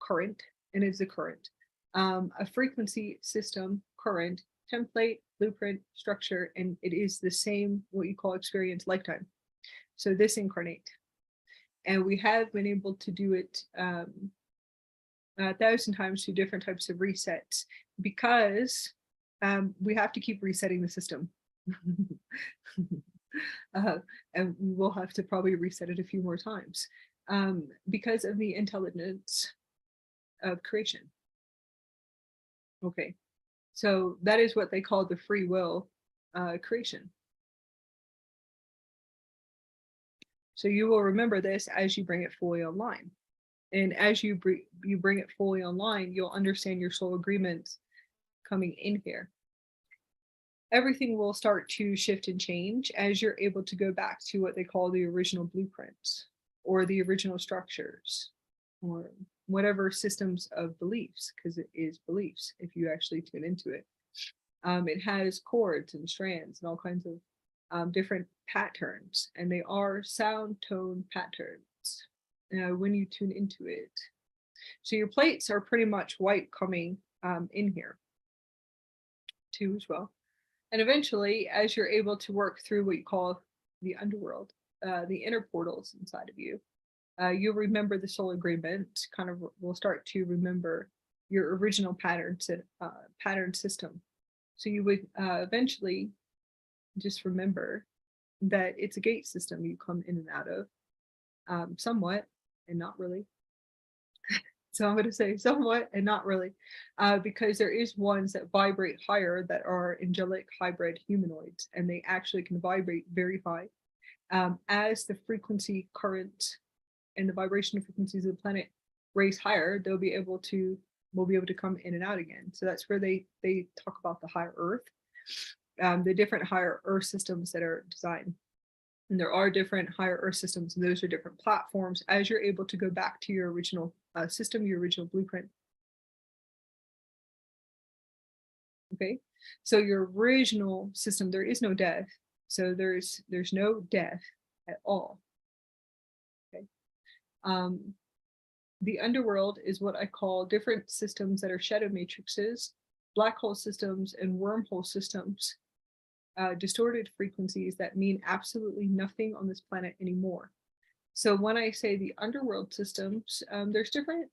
current, and it's a current. A frequency system current, template, blueprint, structure, and it is the same, what you call experience lifetime. So this incarnate. And we have been able to do it 1,000 times through different types of resets because we have to keep resetting the system. And we will have to probably reset it a few more times because of the intelligence of creation. Okay, so that is what they call the free will creation. So you will remember this as you bring it fully online. And as you bring it fully online, you'll understand your soul agreements coming in here. Everything will start to shift and change as you're able to go back to what they call the original blueprints or the original structures or whatever systems of beliefs, because it is beliefs if you actually tune into it. It has chords and strands and all kinds of different patterns, and they are sound tone patterns when you tune into it. So your plates are pretty much white coming in here too as well. And eventually, as you're able to work through what you call the underworld, the inner portals inside of you, you'll remember the soul agreement, kind of will start to remember your original patterns and pattern system. So you would eventually just remember that it's a gate system you come in and out of, somewhat and not really. So I'm going to say somewhat and not really, because there is ones that vibrate higher that are angelic hybrid humanoids, and they actually can vibrate very high. As the frequency current and the vibrational frequencies of the planet raise higher, we'll be able to come in and out again. So that's where they talk about the higher earth, the different higher earth systems that are designed. And there are different higher earth systems, and those are different platforms as you're able to go back to your original system, your original blueprint. Okay, so your original system, there is no death. So there's no death. at all. Okay. The underworld is what I call different systems that are shadow matrices, black hole systems, and wormhole systems, distorted frequencies that mean absolutely nothing on this planet anymore. So when I say the underworld systems, there's different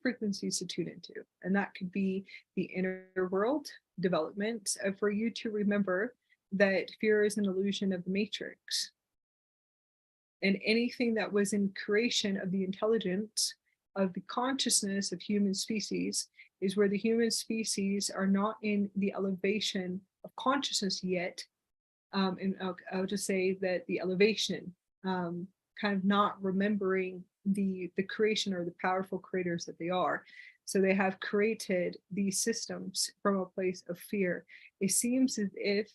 frequencies to tune into, and that could be the inner world development, for you to remember that fear is an illusion of the matrix. And anything that was in creation of the intelligence, of the consciousness of human species, is where the human species are not in the elevation of consciousness yet. And I'll just say that the elevation, kind of not remembering the creation or the powerful creators that they are. So they have created these systems from a place of fear. It seems as if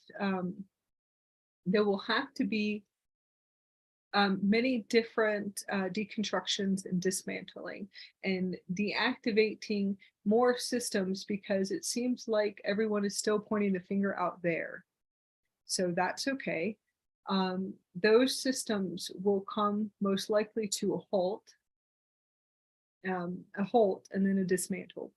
there will have to be many different deconstructions and dismantling and deactivating more systems, because it seems like everyone is still pointing the finger out there. So that's okay. Those systems will come most likely to a halt and then a dismantle.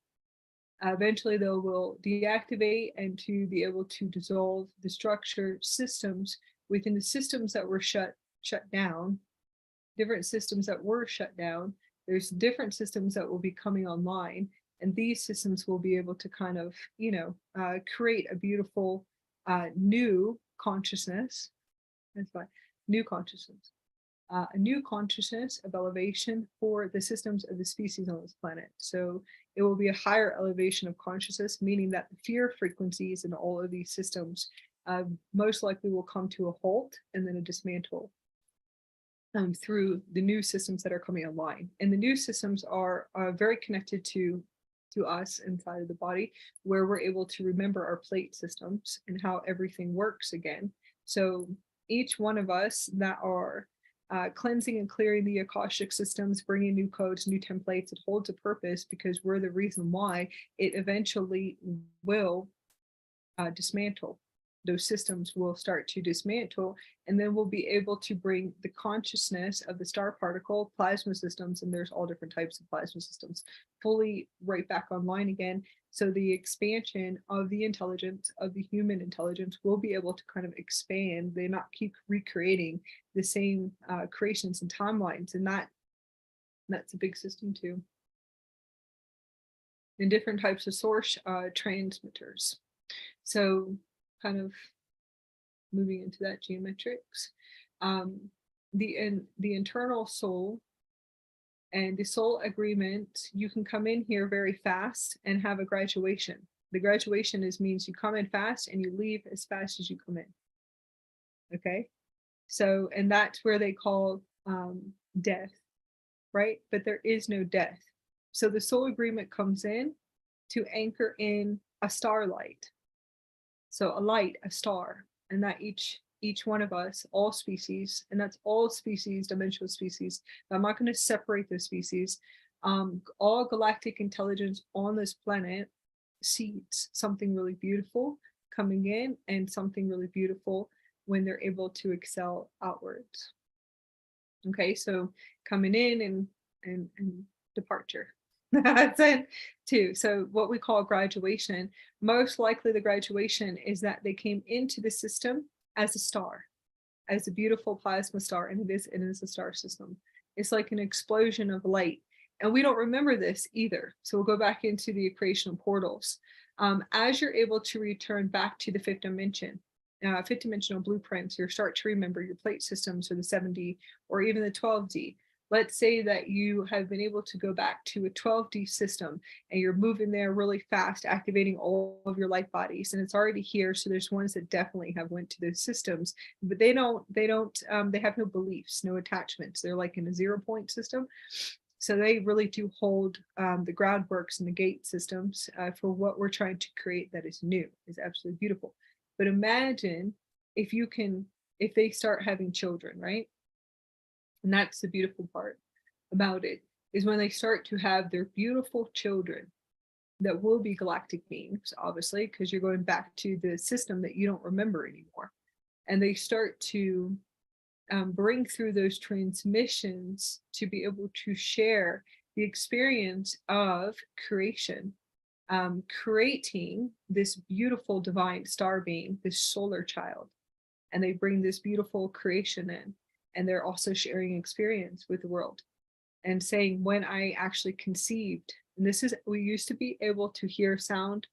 Eventually they will deactivate and to be able to dissolve the structure systems within the systems that were shut down, different systems that were shut down. There's different systems that will be coming online, and these systems will be able to kind of, create a beautiful new consciousness. That's fine. New consciousness. A new consciousness of elevation for the systems of the species on this planet. So it will be a higher elevation of consciousness, meaning that the fear frequencies in all of these systems most likely will come to a halt and then a dismantle through the new systems that are coming online. And the new systems are very connected to us inside of the body, where we're able to remember our plate systems and how everything works again. So each one of us that are cleansing and clearing the Akashic systems, bringing new codes, new templates, it holds a purpose, because we're the reason why it eventually will dismantle. Those systems will start to dismantle, and then we'll be able to bring the consciousness of the star particle plasma systems, and there's all different types of plasma systems, fully right back online again. So the expansion of the intelligence, of the human intelligence, will be able to kind of expand. They not keep recreating the same creations and timelines, and that's a big system too. And different types of source transmitters. So kind of moving into that geometrics, the internal soul and the soul agreement, you can come in here very fast and have a graduation. The graduation means you come in fast and you leave as fast as you come in. Okay, so, and that's where they call death, right? But there is no death. So the soul agreement comes in to anchor in a starlight. So a light, a star, and that each one of us, all species, and that's all species, dimensional species. I'm not going to separate those species. All galactic intelligence on this planet sees something really beautiful coming in, and something really beautiful when they're able to excel outwards. Okay, so coming in and departure. That's it too. So what we call graduation, most likely the graduation is that they came into the system as a star, as a beautiful plasma star, and it is a star system. It's like an explosion of light, and we don't remember this either. So we'll go back into the creational portals. As you're able to return back to the fifth dimensional blueprints, you start to remember your plate systems, or the 7D or even the 12D. Let's say that you have been able to go back to a 12D system, and you're moving there really fast, activating all of your light bodies, and it's already here. So there's ones that definitely have went to those systems, but they have no beliefs, no attachments. They're like in a 0-point system. So they really do hold the groundworks and the gate systems for what we're trying to create that is new, is absolutely beautiful. But imagine if they start having children, right? And that's the beautiful part about it, is when they start to have their beautiful children that will be galactic beings, obviously, because you're going back to the system that you don't remember anymore. And they start to bring through those transmissions to be able to share the experience of creation, creating this beautiful divine star being, this solar child. And they bring this beautiful creation in, and they're also sharing experience with the world and saying, when I actually conceived, and this is, we used to be able to hear sound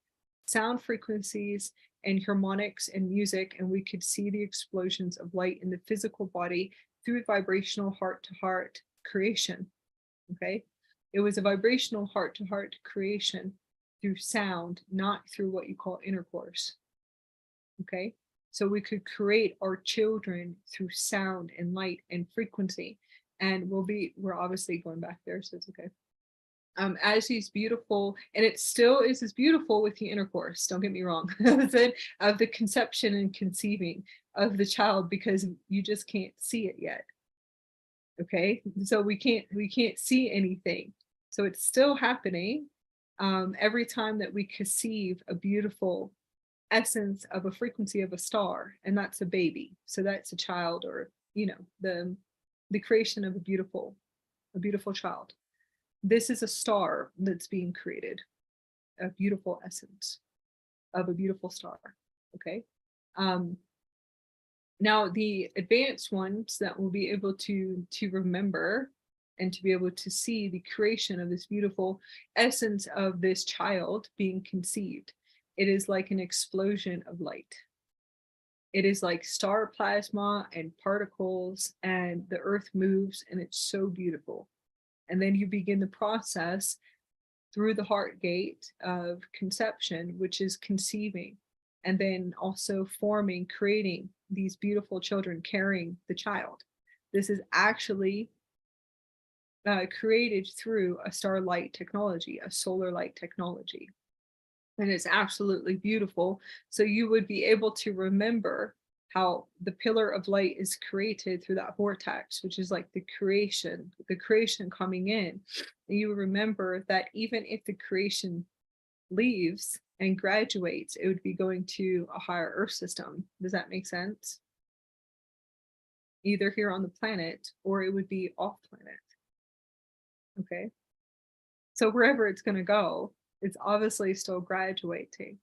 frequencies and harmonics and music, and we could see the explosions of light in the physical body through vibrational heart-to-heart creation. Okay, it was a vibrational heart-to-heart creation through sound, not through what you call intercourse. Okay, so we could create our children through sound and light and frequency, and we're obviously going back there, so it's okay. As these beautiful, and it still is as beautiful with the intercourse, don't get me wrong, of the conception and conceiving of the child, because you just can't see it yet. Okay, so we can't see anything, so it's still happening. Every time that we conceive a beautiful essence of a frequency of a star, and that's a baby, so that's a child, or the creation of a beautiful child. This is a star that's being created, a beautiful essence of a beautiful star. Okay. Now the advanced ones that will be able to remember and to be able to see the creation of this beautiful essence of this child being conceived. It is like an explosion of light. It is like star plasma and particles, and the earth moves, and it's so beautiful. And then you begin the process through the heart gate of conception, which is conceiving, and then also forming, creating these beautiful children, carrying the child. This is actually created through a starlight technology, a solar light technology. And it's absolutely beautiful. So you would be able to remember how the pillar of light is created through that vortex, which is like the creation coming in. And you remember that even if the creation leaves and graduates, it would be going to a higher Earth system. Does that make sense? Either here on the planet, or it would be off planet. Okay. So wherever it's going to go, it's obviously still graduating.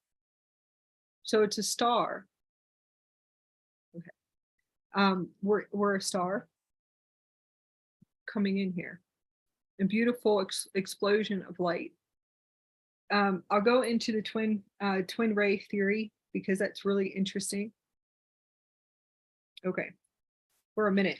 So it's a star. Okay. We're a star coming in here. A beautiful explosion of light. I'll go into the twin ray theory because that's really interesting. Okay, for a minute.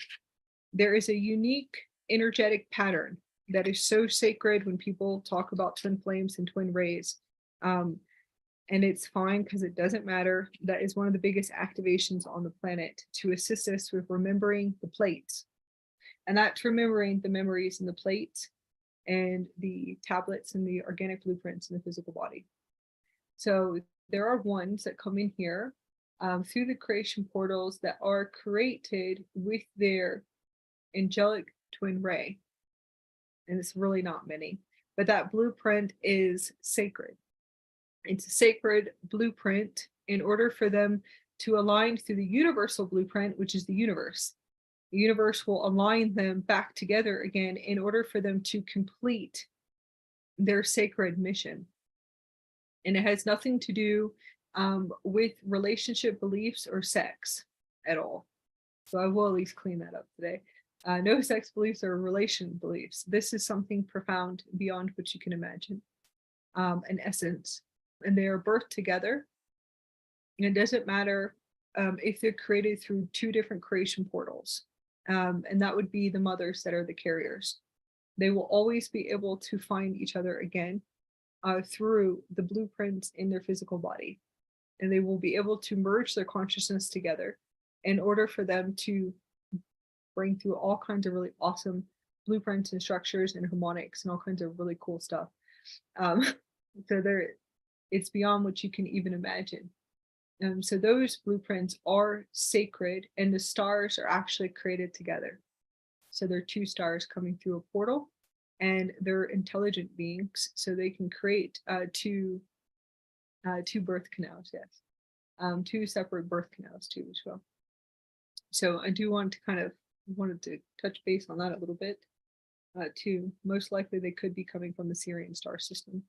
There is a unique energetic pattern that is so sacred when people talk about twin flames and twin rays. And it's fine because it doesn't matter. That is one of the biggest activations on the planet to assist us with remembering the plates. And that's remembering the memories in the plates and the tablets and the organic blueprints in the physical body. So there are ones that come in here through the creation portals that are created with their angelic twin ray. And it's really not many, but that blueprint is sacred. It's a sacred blueprint in order for them to align through the universal blueprint, which is the universe. The universe will align them back together again in order for them to complete their sacred mission. And it has nothing to do with relationship beliefs or sex at all. So I will at least clean that up today. No sex beliefs or relation beliefs. This is something profound beyond what you can imagine, an essence. And they are birthed together. And it doesn't matter if they're created through two different creation portals. And that would be the mothers that are the carriers. They will always be able to find each other again through the blueprints in their physical body. And they will be able to merge their consciousness together in order for them to bring through all kinds of really awesome blueprints and structures and harmonics and all kinds of really cool stuff. So it's beyond what you can even imagine. So those blueprints are sacred, and the stars are actually created together. So they're two stars coming through a portal, and they're intelligent beings, so they can create two birth canals. Yes, two separate birth canals too as well. So I do want to wanted to touch base on that a little bit too. Most likely they could be coming from the Sirian star system.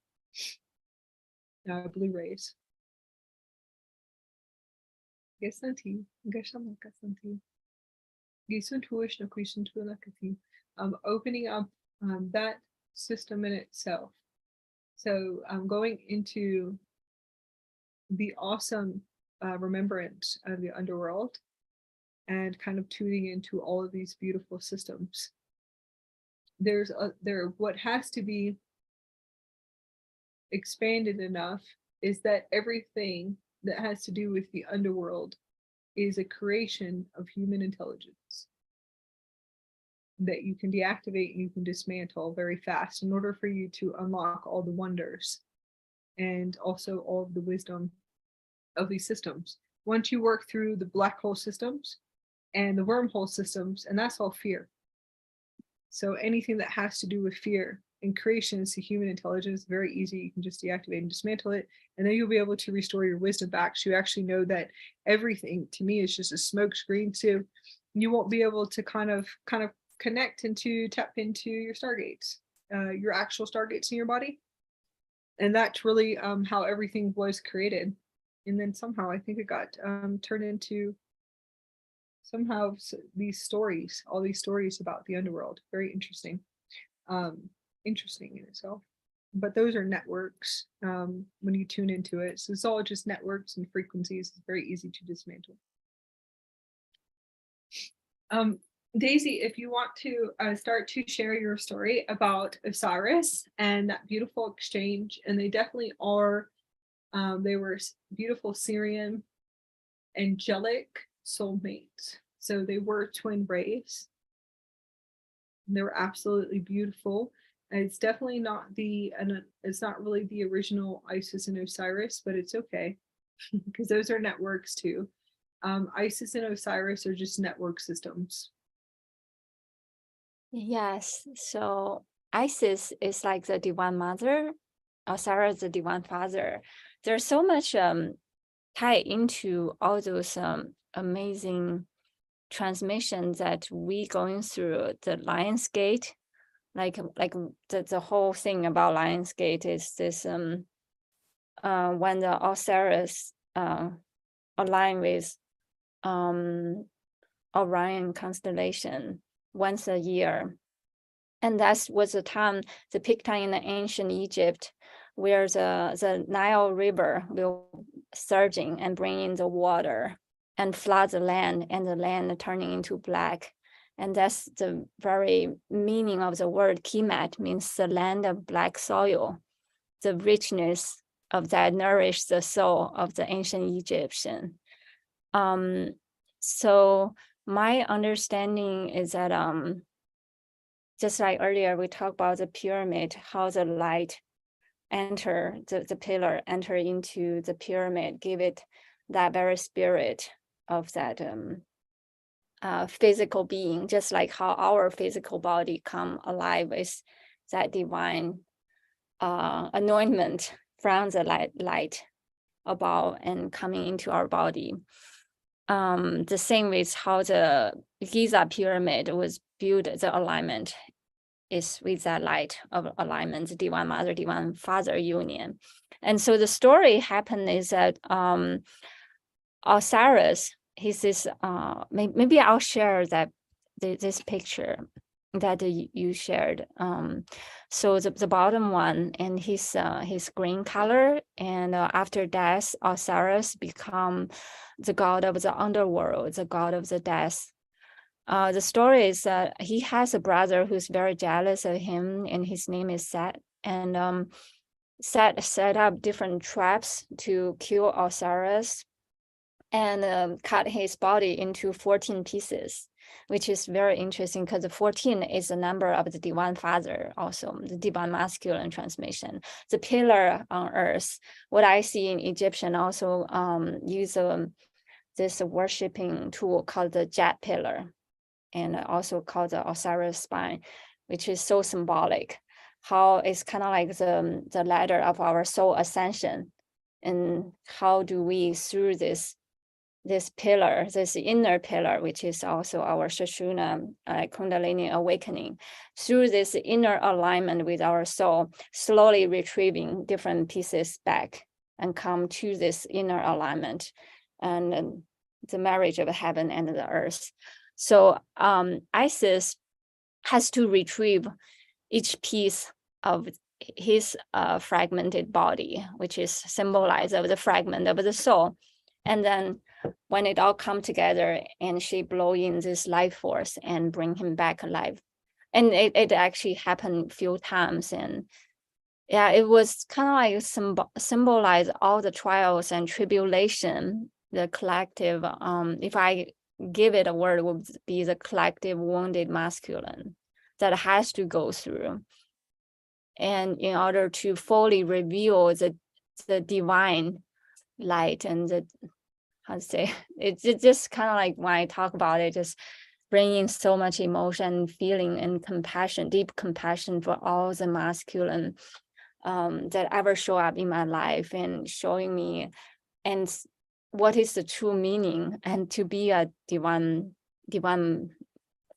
Blue rays. Opening up that system in itself. So going into the awesome remembrance of the underworld and kind of tuning into all of these beautiful systems. What has to be expanded enough is that everything that has to do with the underworld is a creation of human intelligence that you can deactivate and you can dismantle very fast in order for you to unlock all the wonders and also all of the wisdom of these systems. Once you work through the black hole systems and the wormhole systems, and that's all fear. So anything that has to do with fear and creation is human intelligence, very easy. You can just deactivate and dismantle it, and then you'll be able to restore your wisdom back. So you actually know that everything to me is just a smoke screen. So you won't be able to kind of connect into, tap into your stargates, your actual stargates in your body. And that's really how everything was created. And then somehow I think it got turned into somehow these stories, all these stories about the underworld. Very interesting. Interesting in itself. But those are networks when you tune into it. So it's all just networks and frequencies. It's very easy to dismantle. Daisy, if you want to start to share your story about Osiris and that beautiful exchange, and they definitely are, they were beautiful Sirian angelic soulmates. So they were twin rays. They were absolutely beautiful. And it's definitely not it's not really the original Isis and Osiris, but it's okay because those are networks too. Isis and Osiris are just network systems. Yes, so Isis is like the divine mother, Osiris the divine father. There's so much tied into all those amazing transmissions that we going through the Lionsgate. Like the whole thing about Lionsgate is this when the Osiris align with Orion constellation once a year. And that was the time, the peak time in the ancient Egypt, where the Nile River will surging and bringing the water and flood the land, and the land turning into black. And that's the very meaning of the word Kemet, means the land of black soil. The richness of that nourished the soul of the ancient Egyptian. So my understanding is that just like earlier, we talked about the pyramid, how the light enter the pillar, enter into the pyramid, give it that very spirit of that physical being, just like how our physical body come alive with that divine anointment from the light above and coming into our body. The same with how the Giza pyramid was built, the alignment is with that light of alignment, the divine mother, divine father union. And so the story happened is that Osiris, he's this, maybe I'll share that this picture that you shared. So the bottom one, and his green color, and after death, Osiris become the god of the underworld, the god of the death. The story is that he has a brother who's very jealous of him, and his name is Set. And Set set up different traps to kill Osiris and cut his body into 14 pieces, which is very interesting because the 14 is the number of the divine father, also the divine masculine transmission. The pillar on earth, what I see in Egyptian also use this worshiping tool called the jet pillar, and also called the Osiris spine, which is so symbolic. How it's kind of like the ladder of our soul ascension, and how do we through this this pillar, this inner pillar, which is also our Sushumna Kundalini awakening, through this inner alignment with our soul, slowly retrieving different pieces back and come to this inner alignment and the marriage of heaven and the earth. So Isis has to retrieve each piece of his fragmented body, which is symbolized of the fragment of the soul. And then when it all come together and she blow in this life force and bring him back alive. And it actually happened a few times. And yeah, it was kind of like symbolize all the trials and tribulation, the collective, if I give it a word, it would be the collective wounded masculine that has to go through. And in order to fully reveal the divine light and the, how to say, it's just kind of like when I talk about it, just bringing so much emotion, feeling, and compassion, deep compassion for all the masculine that ever show up in my life, and showing me and what is the true meaning, and to be a divine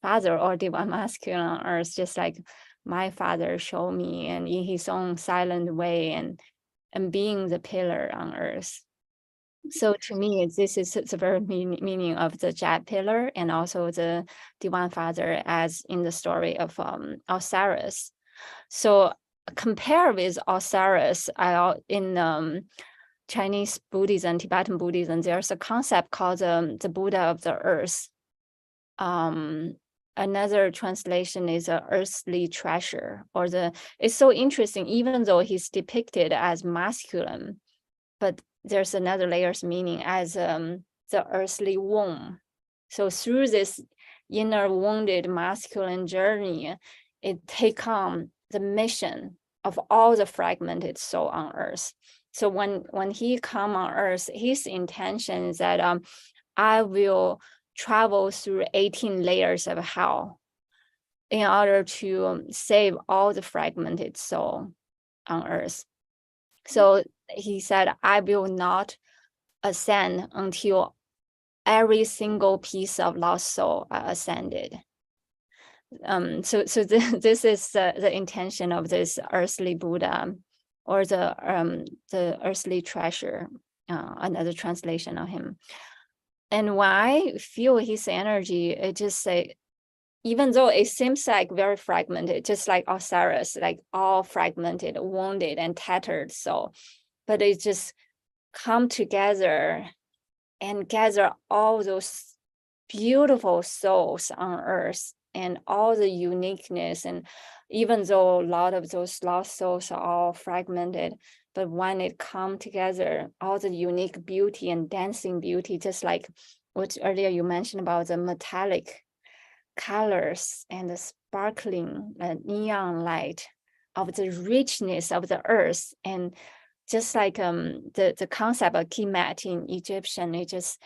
father or divine masculine on earth, just like my father showed me, and in his own silent way, and being the pillar on earth. So to me, this is the very meaning of the Jade pillar, and also the divine father as in the story of Osiris. So compare with Osiris, in Chinese Buddhism, Tibetan Buddhism, there's a concept called the Buddha of the earth. Another translation is an earthly treasure, or it's so interesting, even though he's depicted as masculine, but there's another layer's meaning as the earthly womb. So through this inner wounded masculine journey, it take on the mission of all the fragmented soul on earth. So when he come on earth, his intention is that I will travel through 18 layers of hell in order to save all the fragmented soul on earth. So he said, I will not ascend until every single piece of lost soul are ascended. So this is the intention of this earthly Buddha, or the earthly treasure, another translation of him. And when I feel his energy, it just say, even though it seems like very fragmented, just like Osiris, like all fragmented, wounded, and tattered soul, but it just come together and gather all those beautiful souls on earth and all the uniqueness. And even though a lot of those lost souls are all fragmented, but when it come together, all the unique beauty and dancing beauty, just like what earlier you mentioned about the metallic colors and the sparkling neon light of the richness of the earth. And just like the concept of Kemet in Egyptian, it just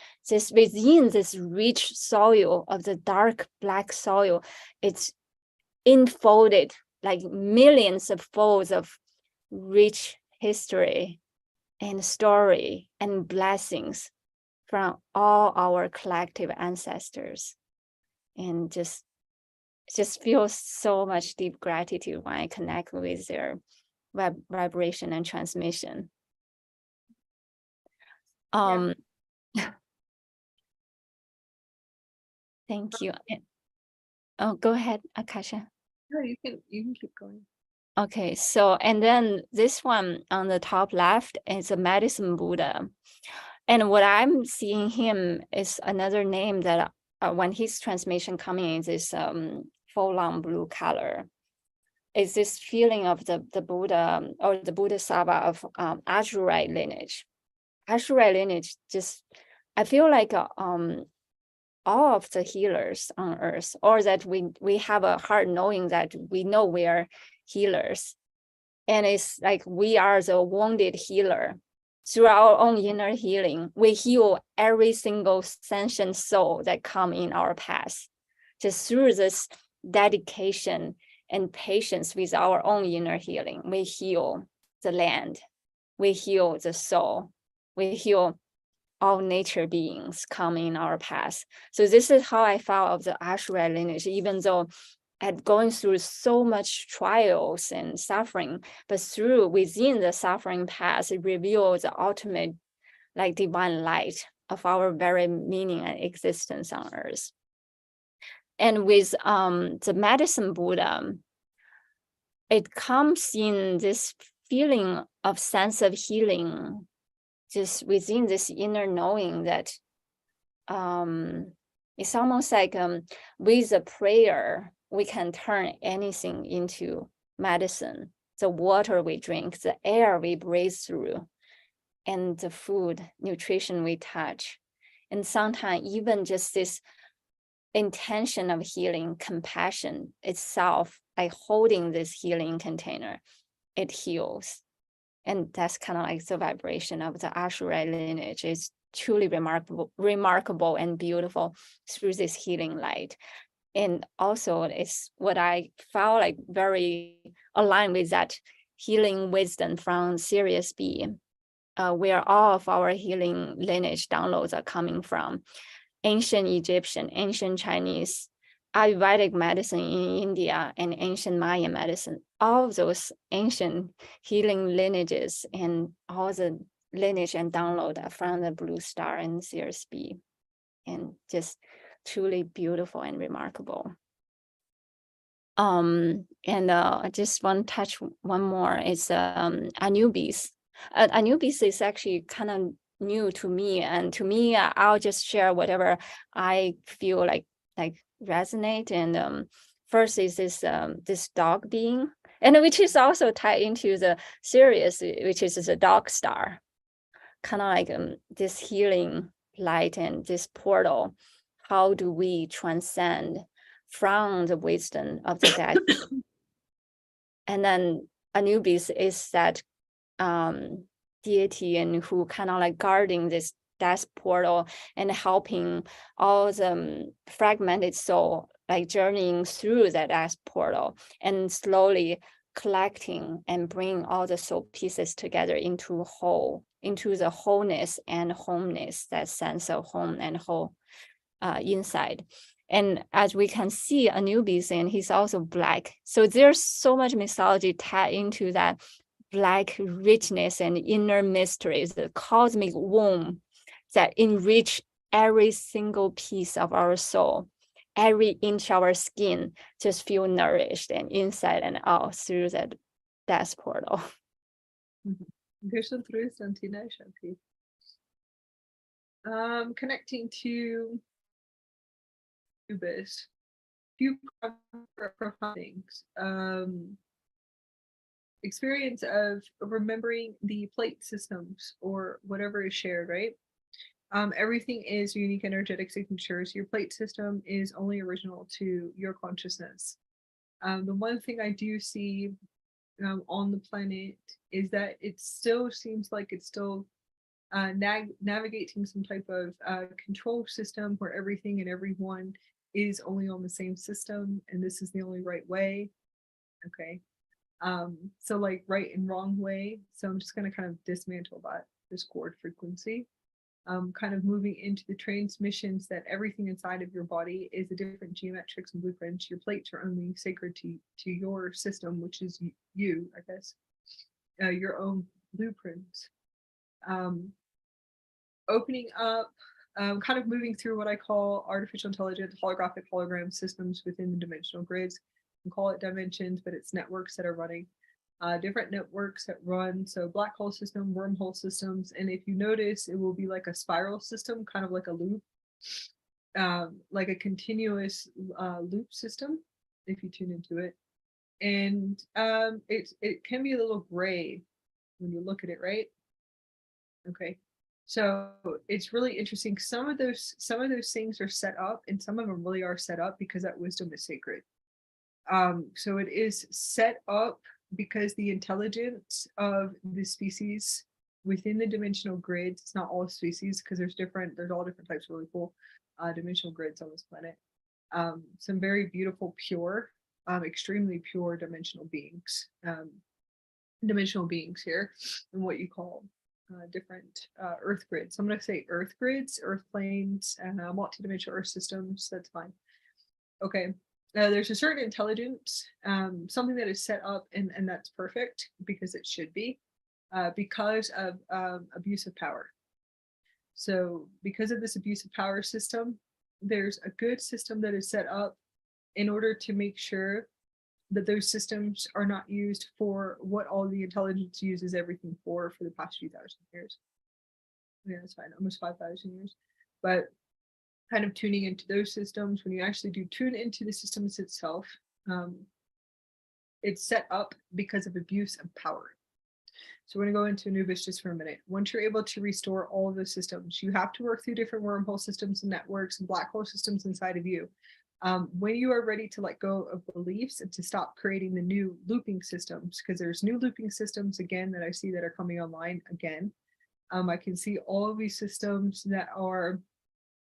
within this rich soil of the dark black soil, it's enfolded like millions of folds of rich history and story and blessings from all our collective ancestors. And just feel so much deep gratitude when I connect with their vibration and transmission. Thank you. Oh, go ahead, Akasha. No, you can keep going. Okay, so and then this one on the top left is a medicine Buddha. And what I'm seeing him is another name that when his transmission coming in this full long blue color, is this feeling of the Buddha or the Bodhisattva of Azurite lineage. Azurite lineage, just I feel like all of the healers on earth, or that we have a heart knowing that we know we are healers, and it's like we are the wounded healer. Through our own inner healing, we heal every single sentient soul that come in our path. Just through this dedication and patience with our own inner healing, we heal the land, we heal the soul, we heal all nature beings come in our path. So this is how I felt of the Azurite lineage, even though at going through so much trials and suffering, but through within the suffering path, it reveals the ultimate like divine light of our very meaning and existence on earth. And with the medicine Buddha, it comes in this feeling of sense of healing, just within this inner knowing that it's almost like with a prayer, we can turn anything into medicine. The water we drink, the air we breathe through, and the food, nutrition we touch. And sometimes even just this intention of healing, compassion itself, by holding this healing container, it heals. And that's kind of like the vibration of the Azurite lineage. It's truly remarkable and beautiful through this healing light. And also it's what I felt like very aligned with that healing wisdom from Sirius B, where all of our healing lineage downloads are coming from. Ancient Egyptian, ancient Chinese, Ayurvedic medicine in India, and ancient Mayan medicine. All of those ancient healing lineages and all the lineage and download are from the Blue Star and Sirius B, and just truly beautiful and remarkable. I just want to touch one more. It's Anubis. Anubis is actually kind of new to me, and to me, I'll just share whatever I feel like resonate. And first is this dog being, and which is also tied into the Sirius, which is the dog star, kind of like this healing light and this portal. How do we transcend from the wisdom of the dead? And then Anubis is that deity and who kind of like guarding this death portal and helping all the fragmented soul like journeying through that death portal and slowly collecting and bring all the soul pieces together into the wholeness and homeness, that sense of home and whole inside. And as we can see, Anubis, and he's also black. So there's so much mythology tied into that black richness and inner mysteries, the cosmic womb that enrich every single piece of our soul. Every inch of our skin just feel nourished and inside and out through that death portal. There's some truth on Tina Shanti. Connecting to Ubis, few profound things. Experience of remembering the plate systems or whatever is shared, right? Everything is unique energetic signatures. Your plate system is only original to your consciousness. The one thing I do see on the planet is that it still seems like it's still navigating some type of control system where everything and everyone is only on the same system, and this is the only right way. Okay. So like right and wrong way. So I'm just going to kind of dismantle that discord frequency. Kind of moving into the transmissions that everything inside of your body is a different geometrics and blueprints. Your plates are only sacred to your system, which is you, I guess, your own blueprints. Opening up, kind of moving through what I call artificial intelligence, holographic hologram systems within the dimensional grids. You can call it dimensions, but it's networks that are running. Different networks that run, so black hole system, wormhole systems, and if you notice, it will be like a spiral system, kind of like a loop, like a continuous loop system, if you tune into it. And it can be a little gray when you look at it, right? Okay, so it's really interesting. Some of those things are set up, and some of them really are set up because that wisdom is sacred. So it is set up because the intelligence of the species within the dimensional grids, it's not all species because there's all different types of really cool dimensional grids on this planet. Some very beautiful, pure, extremely pure dimensional beings here, and what you call different Earth grids. So I'm going to say Earth grids, Earth planes, and multidimensional Earth systems. That's fine. Okay. There's a certain intelligence, something that is set up, and that's perfect because it should be, because of abuse of power. So because of this abuse of power system, there's a good system that is set up in order to make sure that those systems are not used for what all the intelligence uses everything for the past few thousand years. Yeah, that's fine, almost 5,000 years. But kind of tuning into those systems, when you actually do tune into the systems itself, it's set up because of abuse of power. So we're going to go into Anubis just for a minute. Once you're able to restore all of the systems, you have to work through different wormhole systems and networks and black hole systems inside of you. When you are ready to let go of beliefs and to stop creating the new looping systems, because there's new looping systems again that I see that are coming online again. I can see all of these systems that are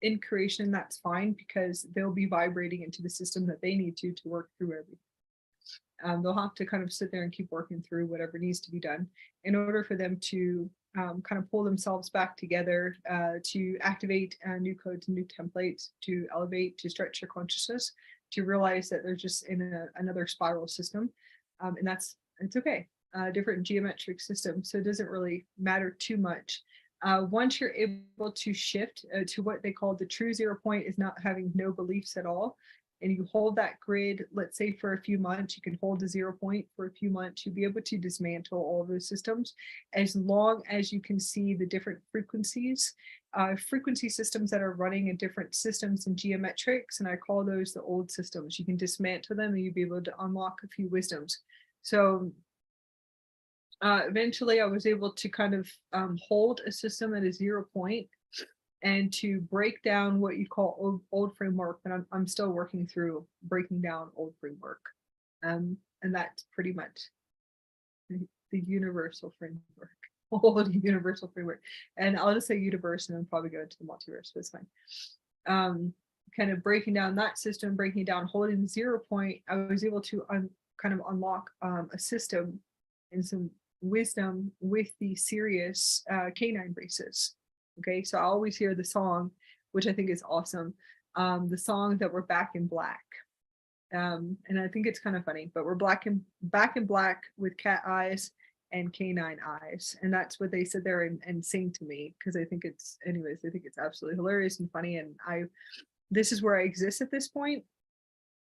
in creation. That's fine, because they'll be vibrating into the system that they need to work through everything. They'll have to kind of sit there and keep working through whatever needs to be done in order for them to kind of pull themselves back together, to activate new codes and new templates, to elevate, to stretch their consciousness, to realize that they're just in another spiral system. And it's okay. Different geometric systems, so it doesn't really matter too much. Once you're able to shift to what they call the true 0 point, is not having no beliefs at all, and you hold that grid, let's say for a few months, you can hold the 0 point for a few months, you'll be able to dismantle all of those systems, as long as you can see the different frequencies, frequency systems that are running in different systems and geometrics, and I call those the old systems. You can dismantle them and you'll be able to unlock a few wisdoms. So eventually I was able to kind of hold a system at a 0 point and to break down what you call old framework. And I'm still working through breaking down old framework. And that's pretty much the universal framework, old universal framework. And I'll just say universe and then probably go into the multiverse, but it's fine. Kind of breaking down that system, breaking down, holding the 0 point, I was able to kind of unlock a system and some wisdom with the serious canine races. Okay, so I always hear the song, which I think is awesome. The song that we're back in black. And I think it's kind of funny, but we're back in black with cat eyes and canine eyes. And that's what they sit there and sing to me, because I think it's, anyways, I think it's absolutely hilarious and funny. And this is where I exist at this point,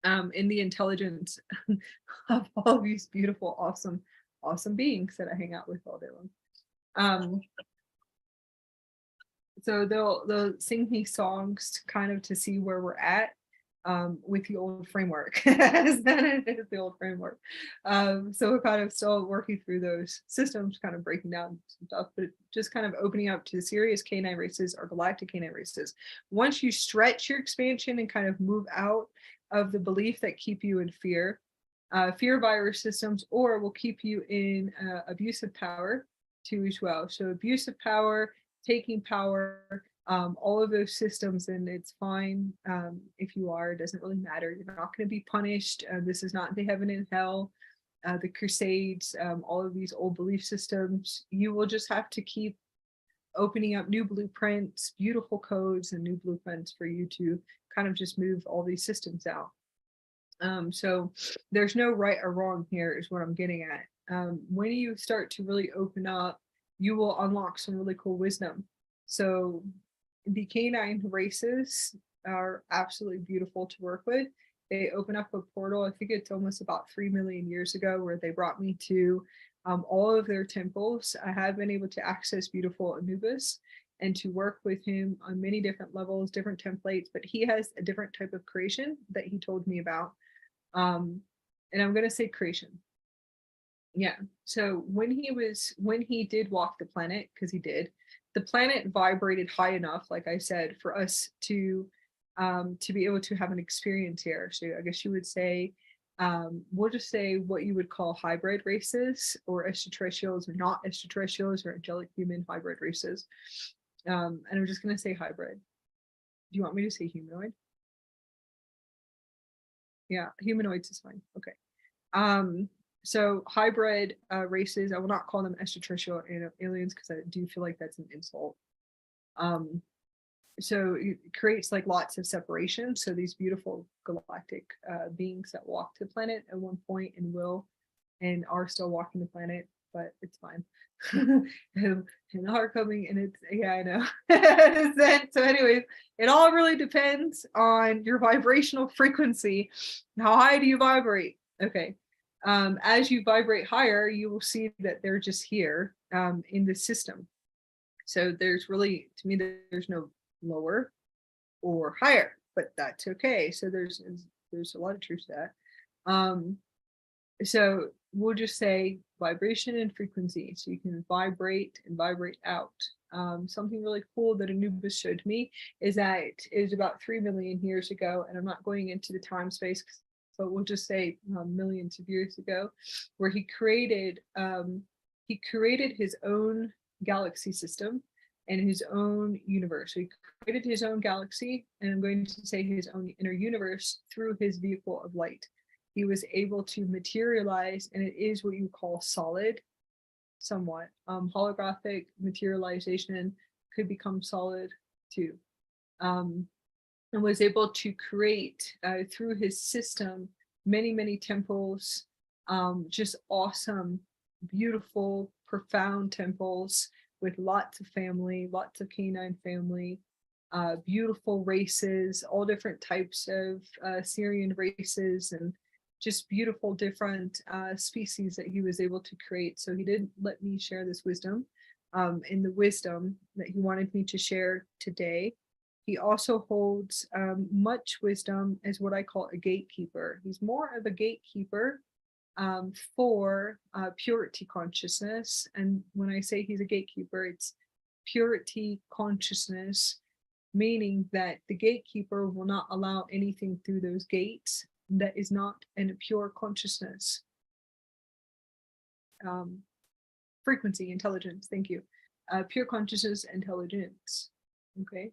in the intelligence of all these beautiful, awesome beings that I hang out with all day long. So they'll sing me songs to kind of to see where we're at with the old framework. The old framework. So we're kind of still working through those systems, kind of breaking down some stuff, but just kind of opening up to the serious canine races or galactic canine races. Once you stretch your expansion and kind of move out of the belief that keep you in fear, fear virus systems, or will keep you in abusive power too as well. So abusive power, taking power, all of those systems, and it's fine if you are, it doesn't really matter. You're not going to be punished. This is not the heaven and hell, the crusades, all of these old belief systems. You will just have to keep opening up new blueprints, beautiful codes and new blueprints for you to kind of just move all these systems out. So there's no right or wrong here is what I'm getting at. When you start to really open up, you will unlock some really cool wisdom. So the canine races are absolutely beautiful to work with. They open up a portal, I think it's almost about 3 million years ago, where they brought me to all of their temples. I have been able to access beautiful Anubis and to work with him on many different levels, different templates, but he has a different type of creation that he told me about. And I'm going to say creation. Yeah. So when he did walk the planet, because he did, the planet vibrated high enough, like I said, for us to be able to have an experience here. So I guess you would say, we'll just say what you would call hybrid races, or extraterrestrials or not extraterrestrials, or angelic human hybrid races. And I'm just going to say hybrid. Do you want me to say humanoid? Yeah, humanoids is fine. Okay. So hybrid races, I will not call them extraterrestrial aliens because I do feel like that's an insult. So it creates like lots of separation. So these beautiful galactic beings that walked the planet at one point and will and are still walking the planet, but it's fine. and are coming, and it's, yeah, I know. So anyways, it all really depends on your vibrational frequency. How high do you vibrate? Okay. As you vibrate higher, you will see that they're just here in the system. So there's really, to me, there's no lower or higher, but that's okay. So there's a lot of truth to that. So we'll just say vibration and frequency. So you can vibrate and vibrate out. Something really cool that Anubis showed me is that it was about 3 million years ago, and I'm not going into the time space, but we'll just say millions of years ago, where he created his own galaxy system and his own universe. So he created his own galaxy, and I'm going to say his own inner universe through his vehicle of light. He was able to materialize, and it is what you call solid, somewhat. Holographic materialization could become solid too. And was able to create through his system many, many temples, just awesome, beautiful, profound temples with lots of family, lots of canine family, beautiful races, all different types of Syrian races, and just beautiful different species that he was able to create. So he did let me share this wisdom, and the wisdom that he wanted me to share today. He also holds much wisdom as what I call a gatekeeper. He's more of a gatekeeper for purity consciousness. And when I say he's a gatekeeper, it's purity consciousness, meaning that the gatekeeper will not allow anything through those gates that is not in a pure consciousness. Frequency, intelligence, thank you. Pure consciousness, intelligence. Okay.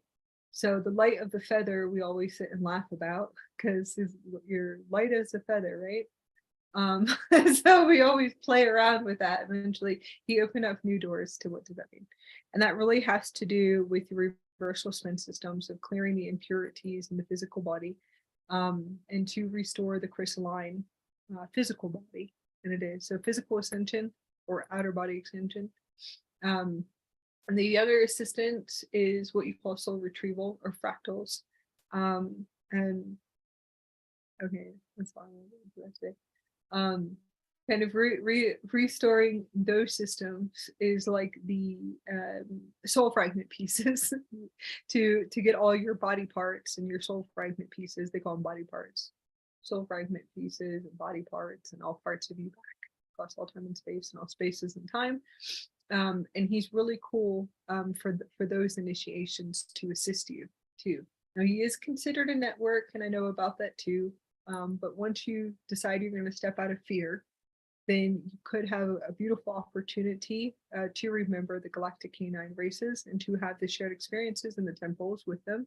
So the light of the feather, we always sit and laugh about because you're light as a feather, right? So we always play around with that. Eventually, he opened up new doors to what does that mean? And that really has to do with the reversal spin systems of clearing the impurities in the physical body, and to restore the crystalline physical body. And it is so physical ascension or outer body extension. And the other assistant is what you call soul retrieval or fractals. And okay, that's fine. Kind of restoring those systems is like the soul fragment pieces to get all your body parts and your soul fragment pieces. They call them body parts, soul fragment pieces and body parts and all parts of you back across all time and space and all spaces and time. And he's really cool for those initiations to assist you too. Now he is considered a network, and I know about that too. But once you decide you're going to step out of fear, then you could have a beautiful opportunity to remember the galactic canine races and to have the shared experiences in the temples with them.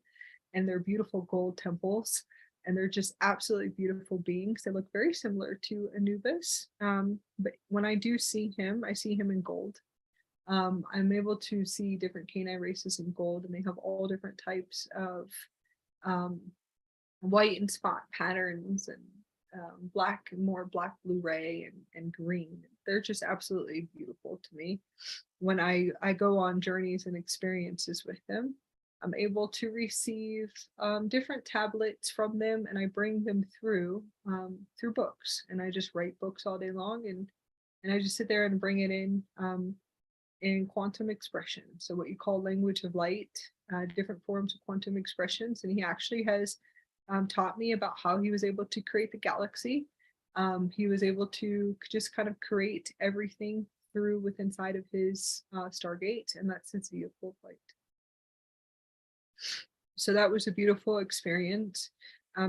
And they're beautiful gold temples, and they're just absolutely beautiful beings. They look very similar to Anubis. But when I do see him, I see him in gold. I'm able to see different canine races in gold, and they have all different types of white and spot patterns and black and more black, blue, ray, and green. They're just absolutely beautiful to me. When I go on journeys and experiences with them, I'm able to receive different tablets from them, and I bring them through books, and I just write books all day long, and I just sit there and bring it in quantum expression. So what you call language of light, different forms of quantum expressions. And he actually has taught me about how he was able to create the galaxy. He was able to just kind of create everything through within inside of his Stargate, and that's his vehicle of light. So that was a beautiful experience.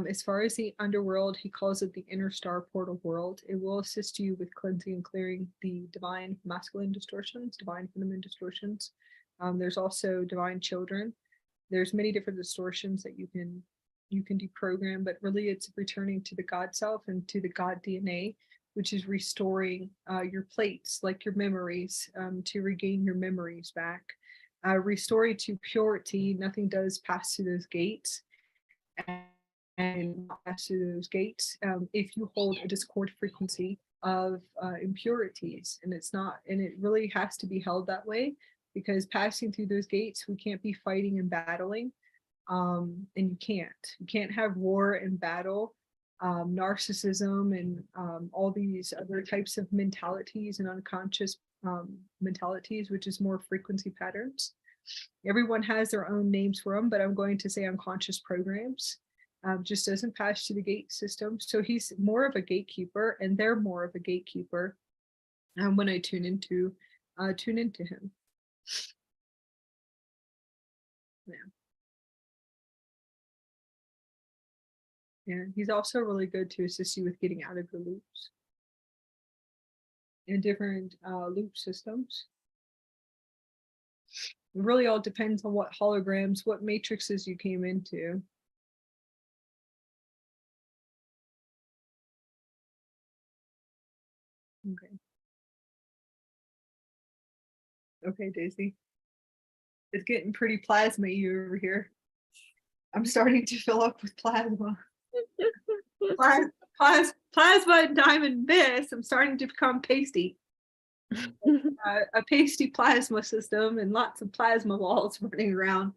As far as the underworld, he calls it the inner star portal world. It will assist you with cleansing and clearing the divine masculine distortions, divine feminine distortions. There's also divine children. There's many different distortions that you can deprogram, but really it's returning to the God self and to the God DNA which is restoring your plates, like your memories, to regain your memories back. Restoring to purity, nothing does pass through those gates. And pass through those gates if you hold a discord frequency of impurities, and it really has to be held that way, because passing through those gates, we can't be fighting and battling, and you can't have war and battle, narcissism, and all these other types of mentalities and unconscious mentalities, which is more frequency patterns. Everyone has their own names for them, but I'm going to say unconscious programs. Just doesn't pass through the gate system. So he's more of a gatekeeper, and they're more of a gatekeeper. And when I tune into him. Yeah, he's also really good to assist you with getting out of your loops in different loop systems. It really all depends on what holograms, what matrices you came into. Okay. Okay, Daisy. It's getting pretty plasma-y over here. I'm starting to fill up with plasma. Plasma and diamond mist. I'm starting to become pasty. A pasty plasma system and lots of plasma walls running around.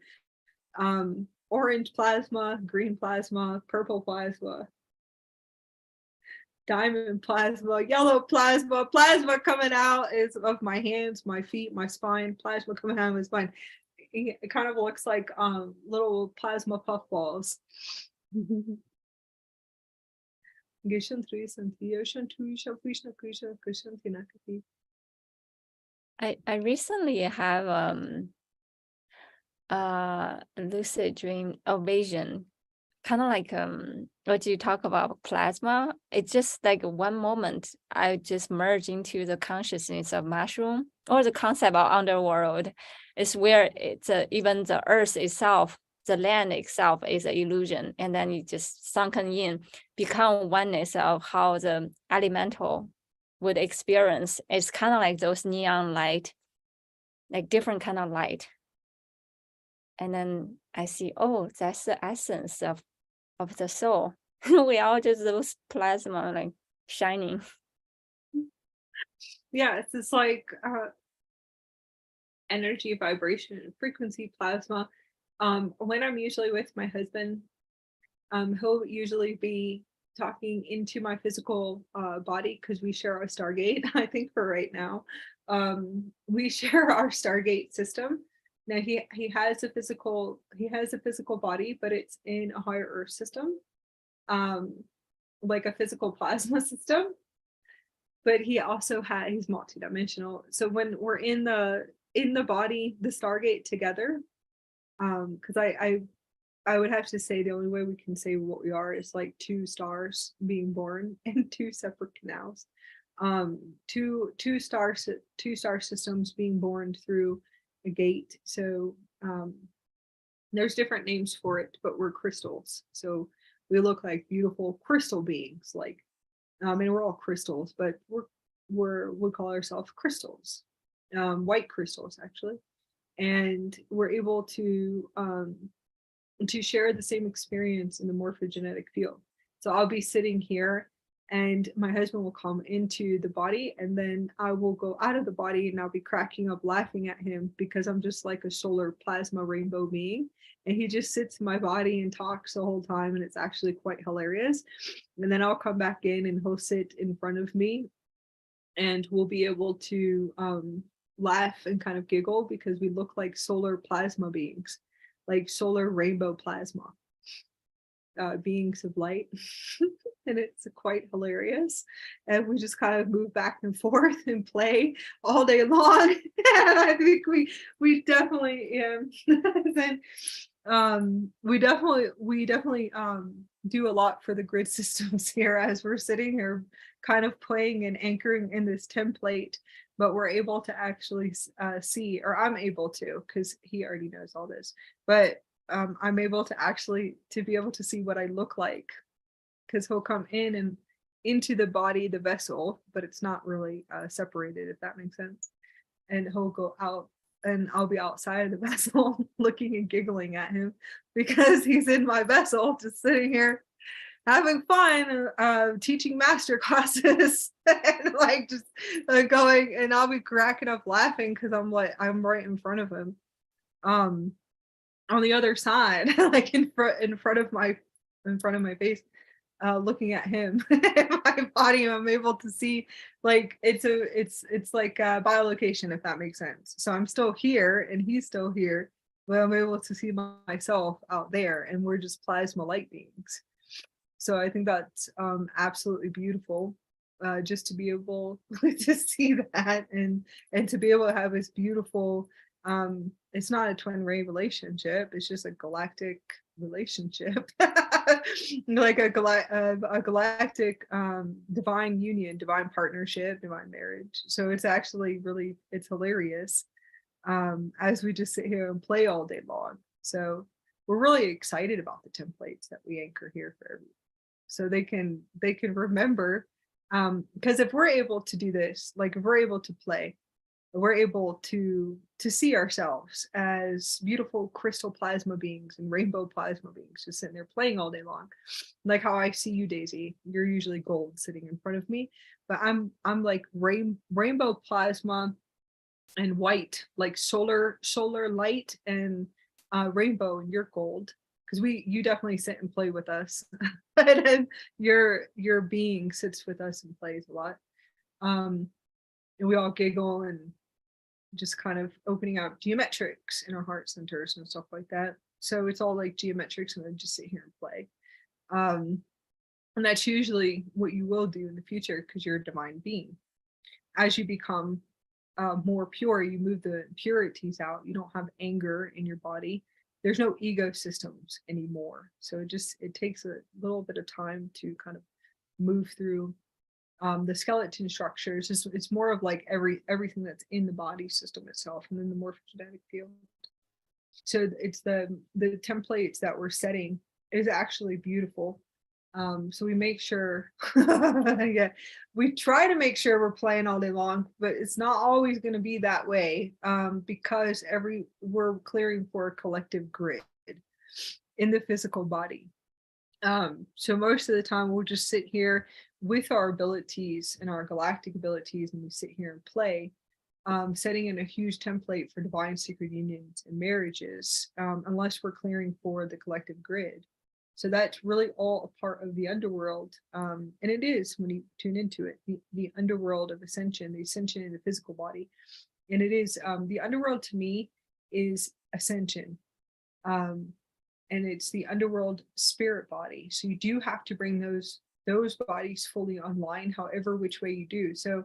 Orange plasma, green plasma, purple plasma, diamond plasma, yellow plasma, plasma coming out is of my hands, my feet, my spine, plasma coming out of my spine. It kind of looks like little plasma puffballs. I recently have lucid dream or vision, kind of like what you talk about plasma. It's just like one moment I just merge into the consciousness of mushroom, or the concept of underworld. It's where it's even the earth itself, the land itself is an illusion, and then you just sunken in, become oneness of how the elemental would experience. It's kind of like those neon light, like different kind of light. And then I see, oh, that's the essence of the soul. We all just those plasma like shining. Yeah, it's like energy, vibration, frequency, plasma. When I'm usually with my husband, he'll usually be talking into my physical body, because we share our Stargate. I think for right now, we share our Stargate system. Now he has a physical body, but it's in a higher Earth system, like a physical plasma system. But he also he's multidimensional. So when we're in the body, the Stargate together, because I would have to say the only way we can say what we are is like two stars being born in two separate canals. Two star systems being born through a gate. So there's different names for it, but we're crystals. So we look like beautiful crystal beings, like and we're all crystals, but we call ourselves crystals, white crystals actually, and we're able to share the same experience in the morphogenetic field. So I'll be sitting here and my husband will come into the body, and then I will go out of the body and I'll be cracking up laughing at him, because I'm just like a solar plasma rainbow being, and he just sits in my body and talks the whole time, and it's actually quite hilarious. And then I'll come back in and he'll sit in front of me, and we'll be able to laugh and kind of giggle, because we look like solar plasma beings, like solar rainbow plasma beings of light. And it's quite hilarious, and we just kind of move back and forth and play all day long. And I think we definitely then we definitely do a lot for the grid systems here, as we're sitting here kind of playing and anchoring in this template, but we're able to actually see, or I'm able to, because he already knows all this, but I'm able to actually be able to see what I look like, because he'll come in and into the body, the vessel, but it's not really separated, if that makes sense. And he'll go out and I'll be outside of the vessel looking and giggling at him because he's in my vessel, just sitting here having fun, teaching master classes and like just going, and I'll be cracking up laughing because I'm right in front of him. On the other side, like in front of my face, looking at him. My body, I'm able to see, like it's like biolocation, if that makes sense. So I'm still here and he's still here, but I'm able to see myself out there, and we're just plasma light beings. So I think that's absolutely beautiful, just to be able to see that, and to be able to have this beautiful, it's not a twin ray relationship, it's just a galactic relationship. Like a galactic divine union, divine partnership, divine marriage. So it's actually really, it's hilarious, as we just sit here and play all day long. So we're really excited about the templates that we anchor here for everyone, so they can remember, because if we're able to do this, like if we're able to play, we're able to see ourselves as beautiful crystal plasma beings and rainbow plasma beings just sitting there playing all day long. Like how I see you, Daisy, you're usually gold sitting in front of me, but I'm like rainbow plasma and white, like solar light and rainbow, and you're gold, because you definitely sit and play with us. And then your being sits with us and plays a lot, and we all giggle and just kind of opening up geometrics in our heart centers and stuff like that. So it's all like geometrics, and then just sit here and play, and that's usually what you will do in the future, because you're a divine being. As you become more pure, you move the impurities out, you don't have anger in your body, there's no ego systems anymore. So it takes a little bit of time to kind of move through the skeleton structures. It's more of like everything that's in the body system itself, and then the morphogenetic field. So it's the templates that we're setting is actually beautiful. So we make sure, yeah, we try to make sure we're playing all day long, but it's not always going to be that way, because we're clearing for a collective grid in the physical body. So most of the time we'll just sit here with our abilities and our galactic abilities, and we sit here and play, setting in a huge template for divine secret unions and marriages, unless we're clearing for the collective grid. So that's really all a part of the underworld. And it is, when you tune into it, the underworld of ascension, the ascension in the physical body. And it is, the underworld to me is ascension. And it's the underworld spirit body. So you do have to bring those bodies fully online, however which way you do. So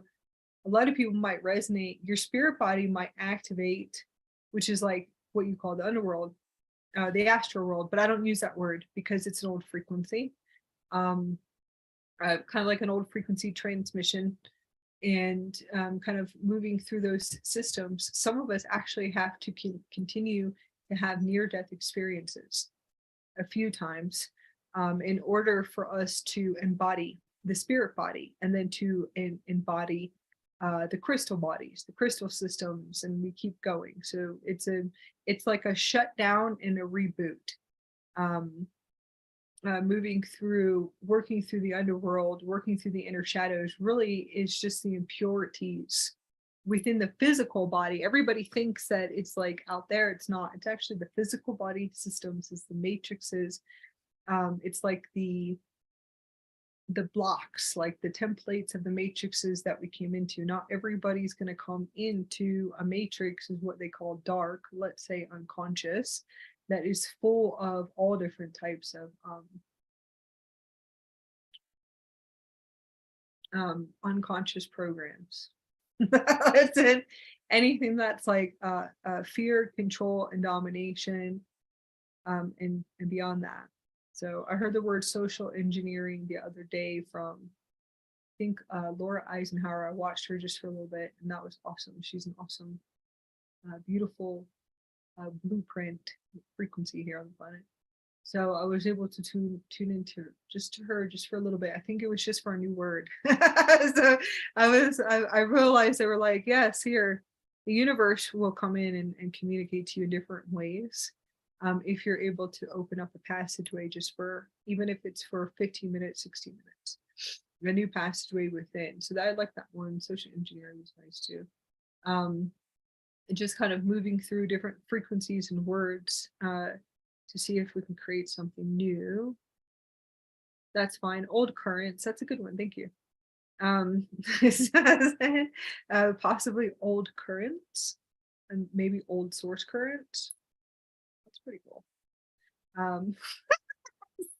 a lot of people might resonate, your spirit body might activate, which is like what you call the underworld, the astral world, but I don't use that word because it's an old frequency, kind of like an old frequency transmission, and kind of moving through those systems. Some of us actually have to continue to have near-death experiences a few times, in order for us to embody the spirit body, and then to embody the crystal bodies, the crystal systems, and we keep going. So it's like a shutdown and a reboot. Moving through, working through the underworld, working through the inner shadows, really is just the impurities within the physical body. Everybody thinks that it's like out there. It's not. It's actually the physical body systems, is the matrices. It's like the blocks, like the templates of the matrices that we came into. Not everybody's going to come into a matrix, is what they call dark, let's say unconscious, that is full of all different types of unconscious programs. It's in anything that's like fear, control, and domination, and beyond that. So I heard the word social engineering the other day from, I think, Laura Eisenhower. I watched her just for a little bit, and that was awesome. She's an awesome, beautiful blueprint frequency here on the planet. So I was able to tune into just to her just for a little bit. I think it was just for a new word. So I realized they were like, yes, here, the universe will come in and communicate to you in different ways. If you're able to open up a passageway just for, even if it's for 15 minutes, 60 minutes, a new passageway within. So that I like that one. Social engineering was nice too. Just kind of moving through different frequencies and words to see if we can create something new. That's fine. Old currents, that's a good one, thank you. Possibly old currents and maybe old source currents. That's pretty cool.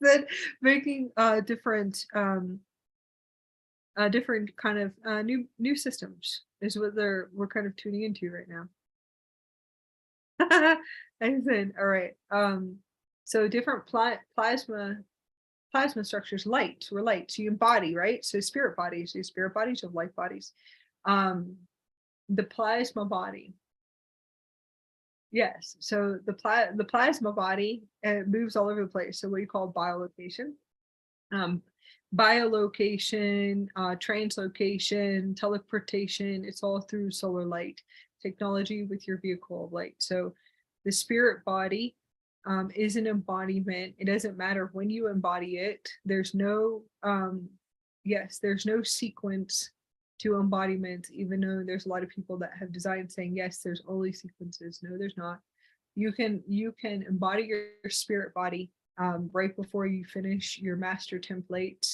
Then making different different kind of new systems is what we're kind of tuning into right now. I said, all right. So different plasma structures, light. We're light. So you embody, right? So spirit bodies, you spirit bodies of light bodies. The plasma body. Yes. So the plasma body moves all over the place. So what you call biolocation. Biolocation, translocation, teleportation, it's all through solar light technology with your vehicle of light. So the spirit body is an embodiment. It doesn't matter when you embody it. There's no there's no sequence to embodiment, even though there's a lot of people that have designed saying yes, there's only sequences. No, there's not. You can embody your spirit body right before you finish your master template,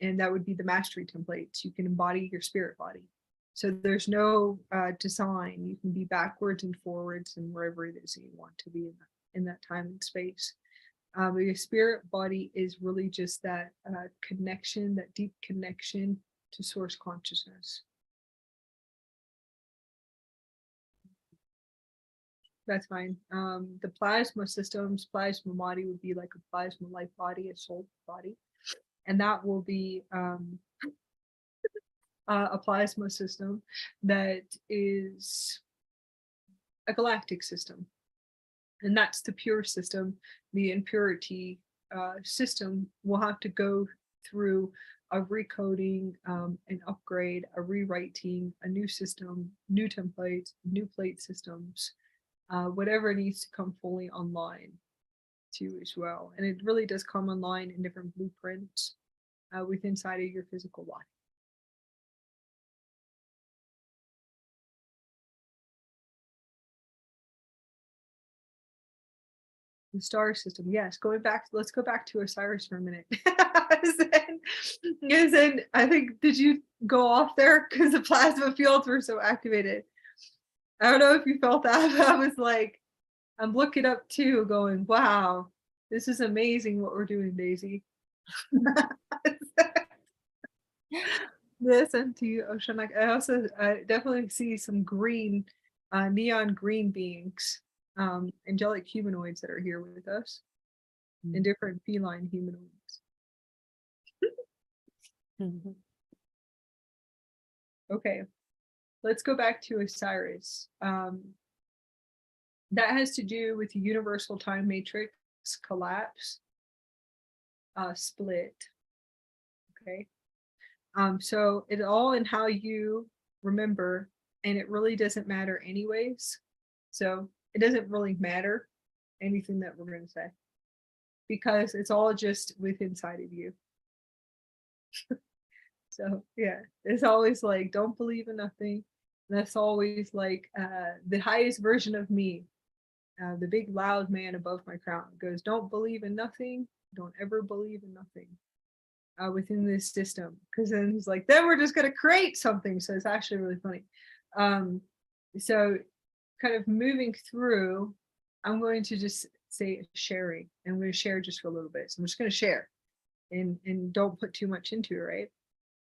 and that would be the mastery templates. You can embody your spirit body. So there's no design. You can be backwards and forwards and wherever it is that you want to be in that time and space. But your spirit body is really just that connection, that deep connection to source consciousness. That's fine. The plasma systems, plasma body would be like a plasma life body, a soul body. And that will be a plasma system that is a galactic system. And that's the pure system. The impurity system will have to go through a recoding, an upgrade, a rewriting, a new system, new templates, new plate systems, whatever needs to come fully online too as well. And it really does come online in different blueprints with inside of your physical body. The star system, yes. Let's go back to Osiris for a minute. And I think, did you go off there because the plasma fields were so activated? I don't know if you felt that, but I was like, I'm looking up too, going, wow, this is amazing what we're doing, Daisy. Listen to you, Ocean. I also definitely see some green, neon green beings, angelic humanoids that are here with us, and different feline humanoids. Okay, let's go back to Osiris. That has to do with the universal time matrix collapse, split. Okay. So it's all in how you remember, and it really doesn't matter anyways. So it doesn't really matter anything that we're going to say, because it's all just within inside of you. So yeah, it's always like, don't believe in nothing. That's always like the highest version of me, the big loud man above my crown goes, don't believe in nothing, don't ever believe in nothing within this system. Because then he's like, then we're just going to create something. So it's actually really funny. So kind of moving through, I'm going to just say sharing. I'm going to share just for a little bit. So I'm just going to share and don't put too much into it, right?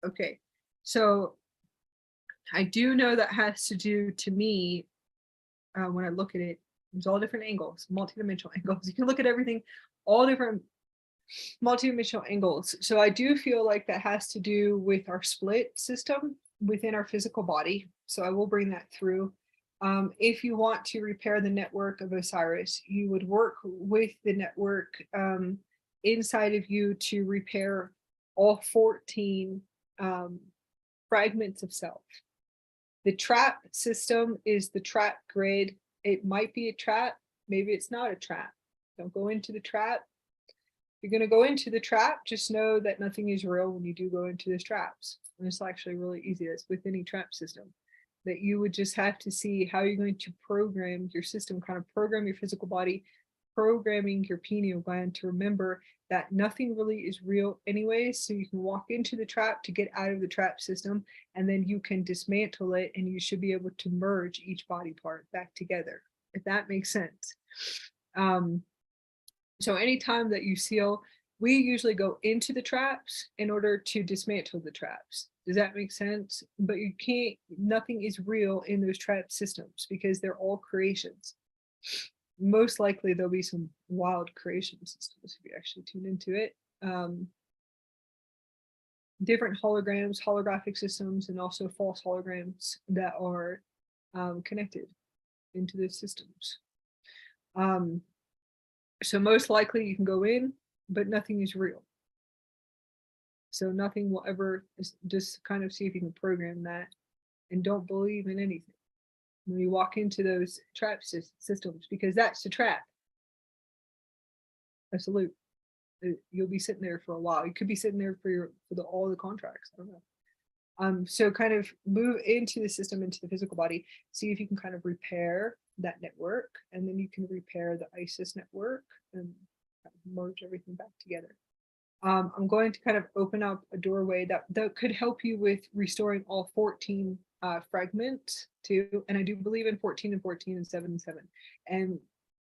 Okay. So I do know that has to do, to me, when I look at it, there's all different angles, multidimensional angles. You can look at everything, all different multidimensional angles. So I do feel like that has to do with our split system within our physical body. So I will bring that through. If you want to repair the network of Osiris, you would work with the network inside of you to repair all 14 fragments of self. The trap system is the trap grid. It might be a trap, maybe it's not a trap. Don't go into the trap. If you're going to go into the trap, just know that nothing is real when you do go into those traps. And it's actually really easy. It's with any trap system, that you would just have to see how you're going to program your system, kind of program your physical body, programming your pineal gland to remember that nothing really is real anyway. So you can walk into the trap to get out of the trap system, and then you can dismantle it, and you should be able to merge each body part back together, if that makes sense. So anytime that you seal, we usually go into the traps in order to dismantle the traps. Does that make sense? But you can't, nothing is real in those trap systems because they're all creations. Most likely there'll be some wild creation systems if you actually tune into it. Different holograms, holographic systems, and also false holograms that are connected into those systems. So most likely you can go in, but nothing is real. So nothing will ever, just kind of see if you can program that, and don't believe in anything when you walk into those trap systems, because that's the trap. A salute. You'll be sitting there for a while. You could be sitting there for all the contracts. I don't know. So kind of move into the system, into the physical body, see if you can kind of repair that network, and then you can repair the ISIS network and merge everything back together. I'm going to kind of open up a doorway that could help you with restoring all 14 fragments too. And I do believe in 14 and 14 and 7 and 7. And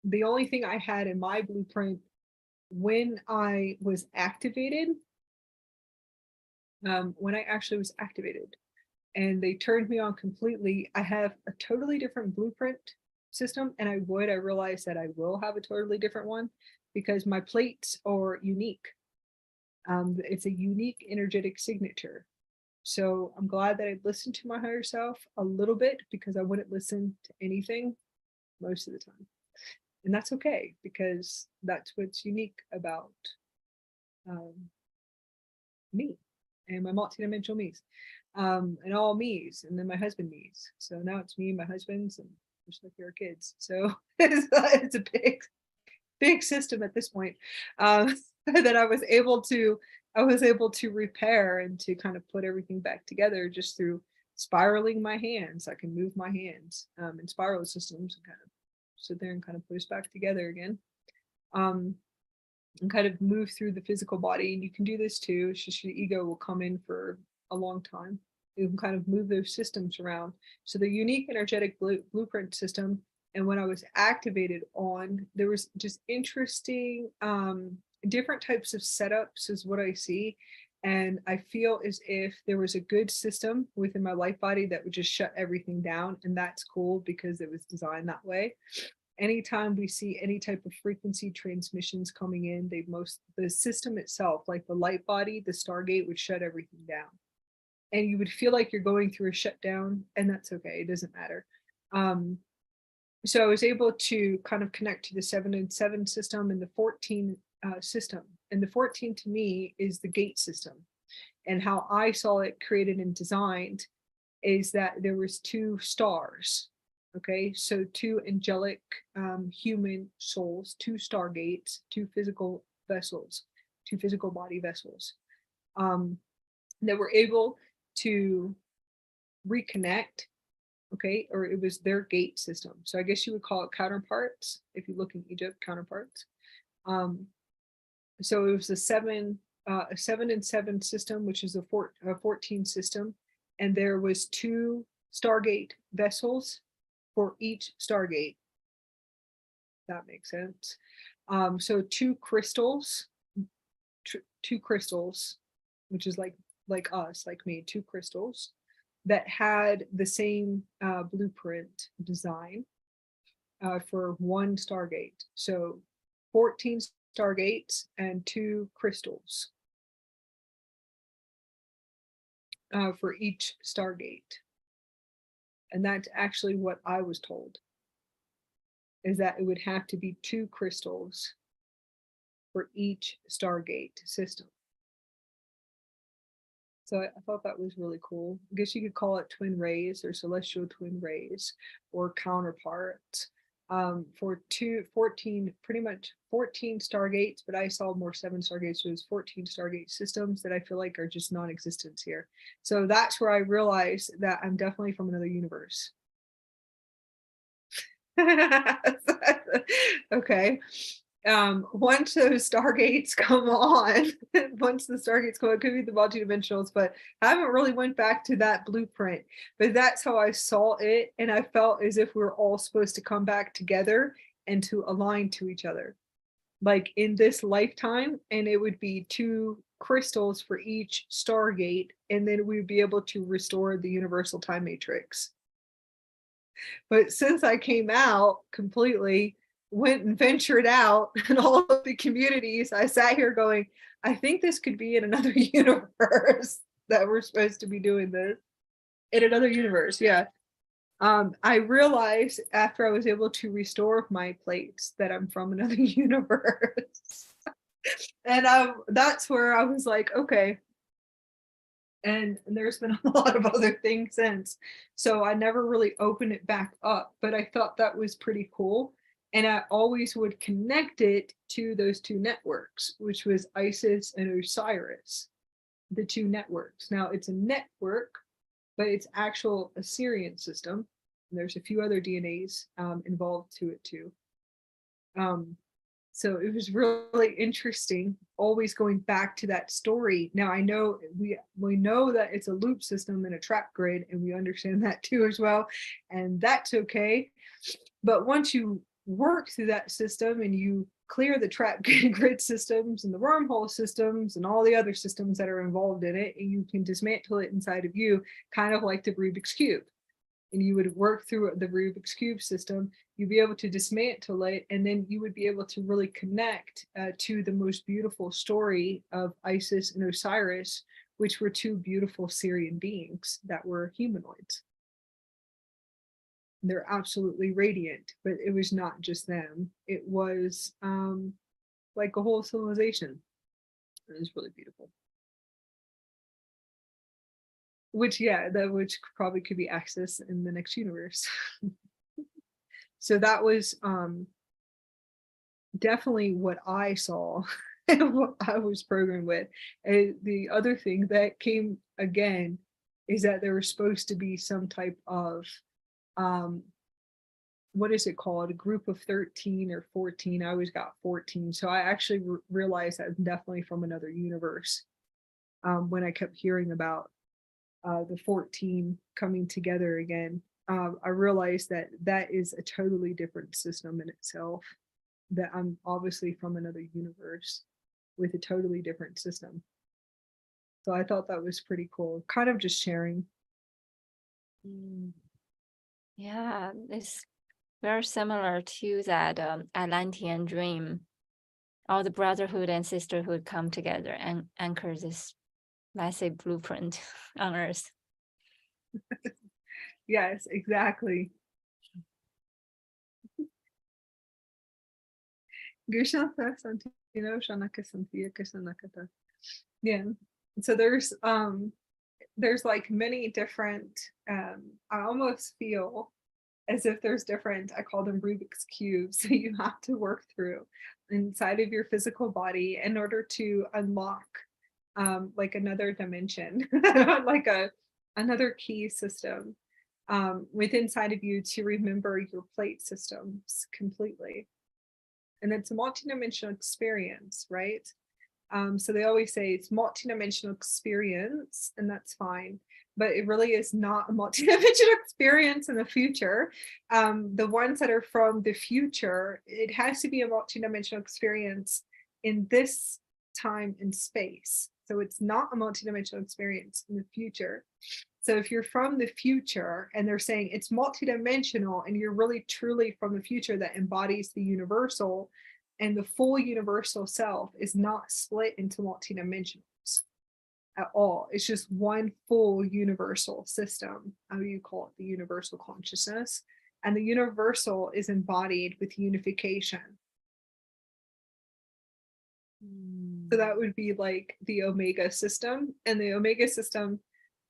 the only thing I had in my blueprint when I was activated, when I actually was activated and they turned me on completely, I have a totally different blueprint system. And I realized that I will have a totally different one because my plates are unique. It's a unique energetic signature. So I'm glad that I listened to my higher self a little bit, because I wouldn't listen to anything most of the time. And that's okay, because that's what's unique about me and my multidimensional me's, and all me's, and then my husband me's. So now it's me and my husband's, and just like your kids. So it's a big system at this point, that I was able to repair and to kind of put everything back together just through spiraling my hands. I can move my hands in spiral systems and kind of sit there and kind of put us back together again, and kind of move through the physical body. And you can do this too. It's just your ego will come in for a long time. You can kind of move those systems around. So the unique energetic blueprint system, and when I was activated on, there was just interesting different types of setups is what I see. And I feel as if there was a good system within my life body that would just shut everything down. And that's cool because it was designed that way. Anytime we see any type of frequency transmissions coming in, the system itself, like the light body, the Stargate, would shut everything down. And you would feel like you're going through a shutdown, and that's okay. It doesn't matter. So I was able to kind of connect to the 7 and 7 system and the 14 system. And the 14 to me is the gate system. And how I saw it created and designed is that there was 2 stars. Okay, so 2 angelic human souls, 2 stargates, 2 physical vessels, 2 physical body vessels, that were able to reconnect. Okay, or it was their gate system. So I guess you would call it counterparts if you look in Egypt, counterparts. So it was a 7 and 7 system, which is a 14 system, and there was 2 Stargate vessels for each Stargate. That makes sense. So 2 crystals, 2 crystals, which is like us, like me, 2 crystals that had the same blueprint design for 1 Stargate. So 14 Stargates and 2 crystals for each Stargate. And that's actually what I was told, is that it would have to be 2 crystals for each Stargate system. So I thought that was really cool. I guess you could call it twin rays or celestial twin rays or counterparts for 14, pretty much 14 Stargates, but I saw more 7 Stargates, so there's 14 Stargate systems that I feel like are just non-existent here. So that's where I realized that I'm definitely from another universe. Okay. Once those stargates come on, once the stargates come on, it could be the multidimensionals, but I haven't really went back to that blueprint. But that's how I saw it, and I felt as if we were all supposed to come back together and to align to each other, like in this lifetime, and it would be 2 crystals for each stargate, and then we'd be able to restore the universal time matrix. But since I came out completely, went and ventured out in all of the communities, I sat here going, I think this could be in another universe that we're supposed to be doing this. In another universe, yeah. I realized after I was able to restore my plates that I'm from another universe. And that's where I was like, okay. And there's been a lot of other things since. So I never really opened it back up, but I thought that was pretty cool. And I always would connect it to those 2 networks, which was Isis and Osiris, the 2 networks. Now it's a network, but it's actual Assyrian system. And there's a few other DNAs involved to it too. So it was really interesting, always going back to that story. Now I know we know that it's a loop system and a trap grid, and we understand that too as well, and that's okay. But once you work through that system and you clear the trap grid systems and the wormhole systems and all the other systems that are involved in it, and you can dismantle it inside of you, kind of like the Rubik's Cube. And you would work through the Rubik's Cube system, you'd be able to dismantle it, and then you would be able to really connect to the most beautiful story of Isis and Osiris, which were 2 beautiful Syrian beings that were humanoids. They're absolutely radiant, but it was not just them. It was like a whole civilization. It was really beautiful. Which, yeah, which probably could be accessed in the next universe. So that was definitely what I saw and what I was programmed with. And the other thing that came again is that there was supposed to be some type of what is it called? A group of 13 or 14. I always got 14. So I actually realized I'm definitely from another universe when I kept hearing about the 14 coming together again. I realized that that is a totally different system in itself, that I'm obviously from another universe with a totally different system. So I thought that was pretty cool, kind of just sharing. Yeah, it's very similar to that Atlantean dream. All the brotherhood and sisterhood come together and anchor this massive blueprint on Earth. Yes, exactly. Yeah. So there's like many different I almost feel as if there's different, I call them Rubik's cubes, that you have to work through inside of your physical body in order to unlock like another dimension, like another key system within inside of you to remember your plate systems completely. And it's a multidimensional experience, right? So they always say it's multidimensional experience, and that's fine, but it really is not a multidimensional experience in the future. The ones that are from the future, it has to be a multidimensional experience in this time and space. So it's not a multidimensional experience in the future. So if you're from the future and they're saying it's multidimensional and you're really truly from the future that embodies the universal, and the full universal self is not split into multidimensionals. at all. It's just one full universal system. You call it the universal consciousness. And the universal is embodied with unification. So that would be like the Omega system. And the Omega system,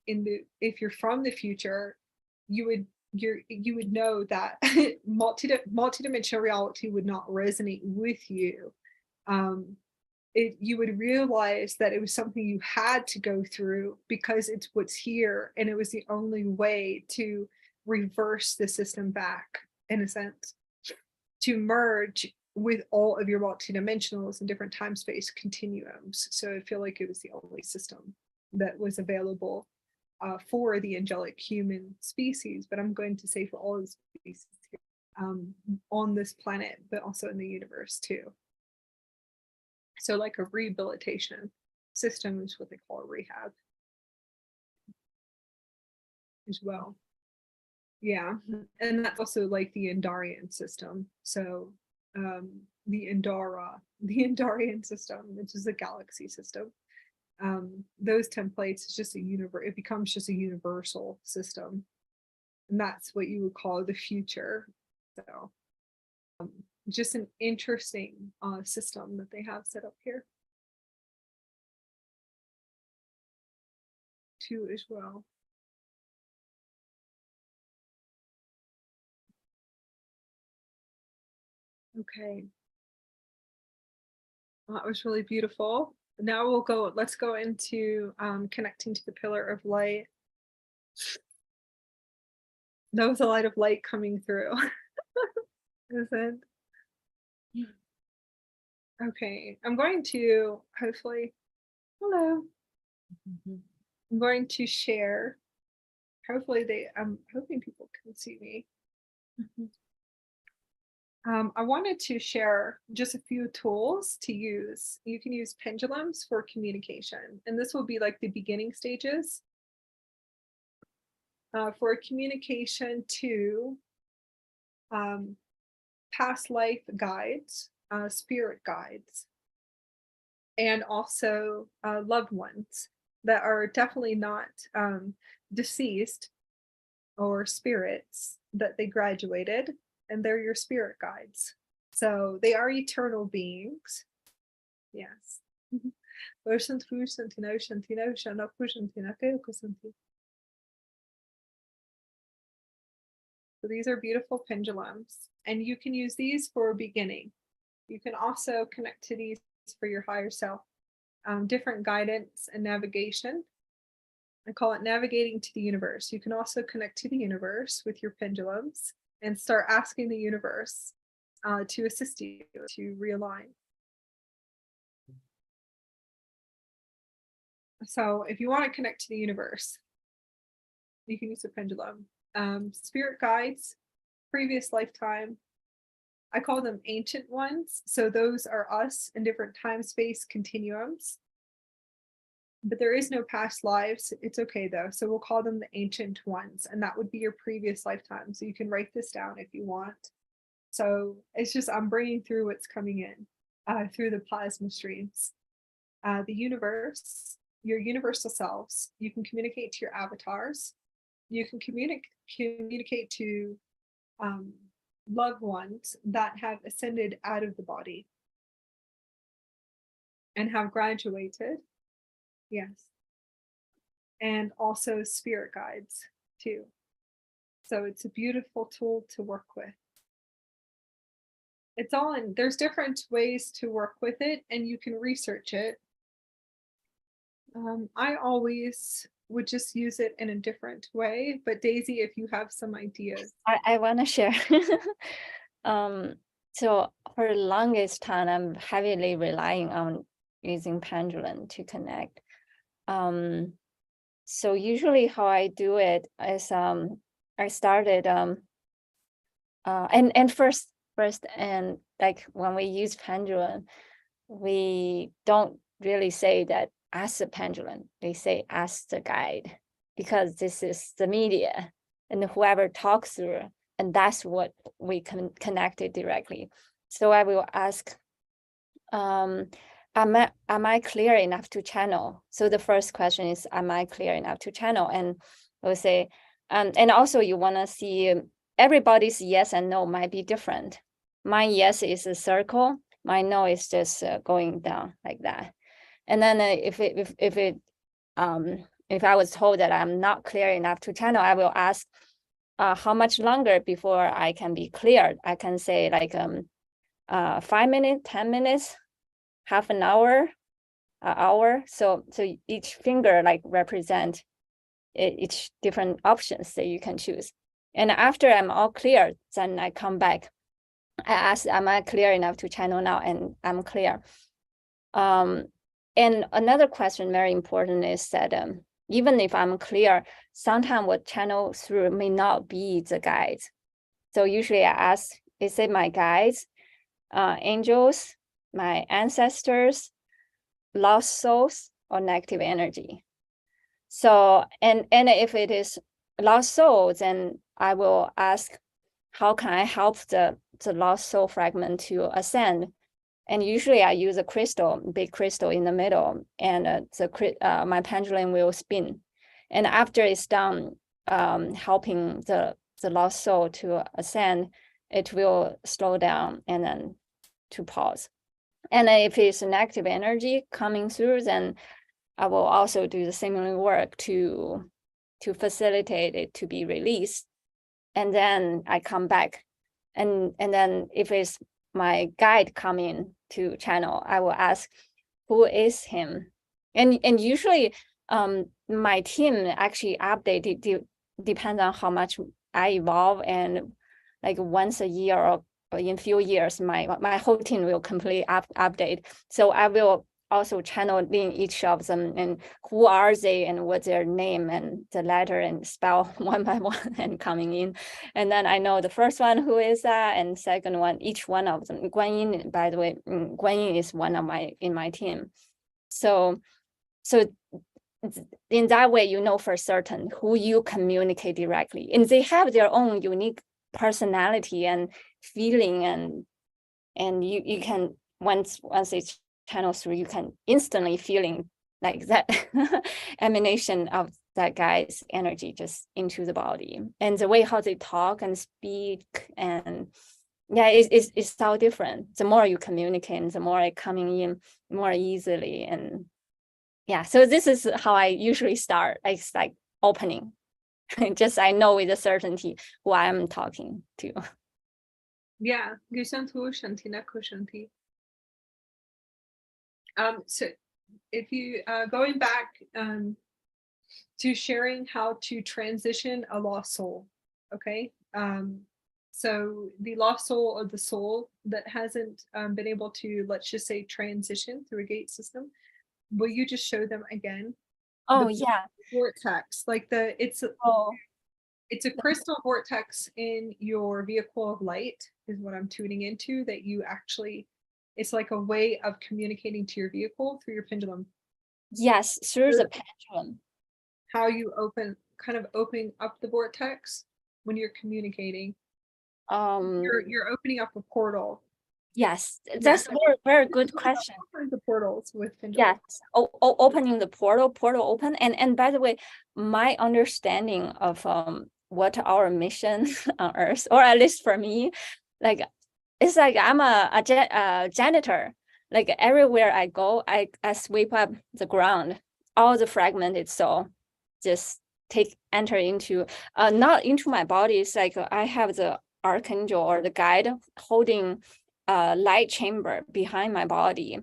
if you're from the future, you would know that multidimensional reality would not resonate with you. You would realize that it was something you had to go through because it's what's here, and it was the only way to reverse the system back, in a sense, to merge with all of your multidimensionals and different time space continuums. So I feel like it was the only system that was available for the angelic human species, but I'm going to say for all the species on this planet, but also in the universe too. So like a rehabilitation system is what they call a rehab as well. Yeah, and that's also like the Andarian system. So the Andarian system, which is a galaxy system. Those templates is just it becomes just a universal system. And that's what you would call the future. So just an interesting system that they have set up here too as well. Okay. Well, that was really beautiful. Now let's go into connecting to the pillar of light. That was a light of light coming through. Is it? Okay, I'm going to hopefully, hello. I'm going to share. Hopefully I'm hoping people can see me. I wanted to share just a few tools to use. You can use pendulums for communication, and this will be like the beginning stages for communication to past life guides, spirit guides, and also loved ones that are definitely not deceased or spirits that they graduated, and they're your spirit guides. So they are eternal beings. Yes. So these are beautiful pendulums, and you can use these for beginning. You can also connect to these for your higher self, different guidance and navigation. I call it navigating to the universe. You can also connect to the universe with your pendulums and start asking the universe to assist you to realign. So if you want to connect to the universe, you can use a pendulum. Spirit guides, previous lifetime, I call them ancient ones. So those are us in different time space continuums. But there is no past lives. It's okay though. So we'll call them the ancient ones, and that would be your previous lifetime. So you can write this down if you want. So it's just, I'm bringing through what's coming in through the plasma streams. The universe, your universal selves, you can communicate to your avatars. You can communicate to loved ones that have ascended out of the body and have graduated. Yes. And also spirit guides too. So it's a beautiful tool to work with. It's all in, there's different ways to work with it, and you can research it. I always would just use it in a different way, but Daisy, if you have some ideas. I want to share. So for the longest time, I'm heavily relying on using pendulum to connect. So usually how I do it is I started and first and like when we use pendulum, we don't really say that as a pendulum, they say as the guide, because this is the media and whoever talks through, and that's what we can connect it directly. So I will ask, am I clear enough to channel? So the first question is, am I clear enough to channel? And we'll say, and also you want to see everybody's yes and no might be different. My yes is a circle, my no is just going down like that. And then if I was told that I'm not clear enough to channel, I will ask how much longer before I can be cleared. I can say like 5 minutes, 10 minutes, half an hour, an hour. So each finger like represent each different options that you can choose. And after I'm all clear, then I come back. I ask, am I clear enough to channel now? And I'm clear. And another question, very important, is that even if I'm clear, sometimes what channel through may not be the guides. So usually I ask, is it my guides, angels, my ancestors, lost souls, or negative energy? So, and if it is lost souls, then I will ask, how can I help the lost soul fragment to ascend? And usually I use a crystal, big crystal in the middle, and my pendulum will spin. And after it's done helping the lost soul to ascend, it will slow down and then to pause. And if it's an active energy coming through, then I will also do the similar work to facilitate it to be released. And then I come back. And then if it's my guide coming to channel, I will ask, who is him? And usually my team actually update it depends on how much I evolve, and like once a year or in few years, my whole team will completely update. So I will also channel in each of them and who are they and what's their name and the letter and spell one by one and coming in. And then I know the first one who is that, and second one, each one of them. Guan Yin, by the way, Guan Yin is one of my team. So in that way, you know for certain who you communicate directly, and they have their own unique personality and feeling, and you can once it's channel through, you can instantly feeling like that emanation of that guy's energy just into the body, and the way how they talk and speak, and yeah, it's all different. The more you communicate, the more it coming in more easily. And yeah, so this is how I usually start. It's like opening. Just I know with a certainty who I am talking to. Yeah, Gusantu Shanti Nako Shanti. So if you going back to sharing how to transition a lost soul, okay? So the lost soul or the soul that hasn't been able to, let's just say, transition through a gate system, will you just show them again? Oh, yeah. Vortex, like it's a crystal vortex in your vehicle of light is what I'm tuning into, that you actually, it's like a way of communicating to your vehicle through your pendulum. Yes, through the pendulum. How you kind of opening up the vortex when you're communicating. You're opening up a portal. Yes, that's a very good question. The portals with pendulum. Yes, opening the portal open. And by the way, my understanding of what our mission on Earth, or at least for me, like it's like I'm a janitor. Like everywhere I go, I sweep up the ground, all the fragmented soul, just enter into not into my body. It's like I have the archangel or the guide holding a light chamber behind my body,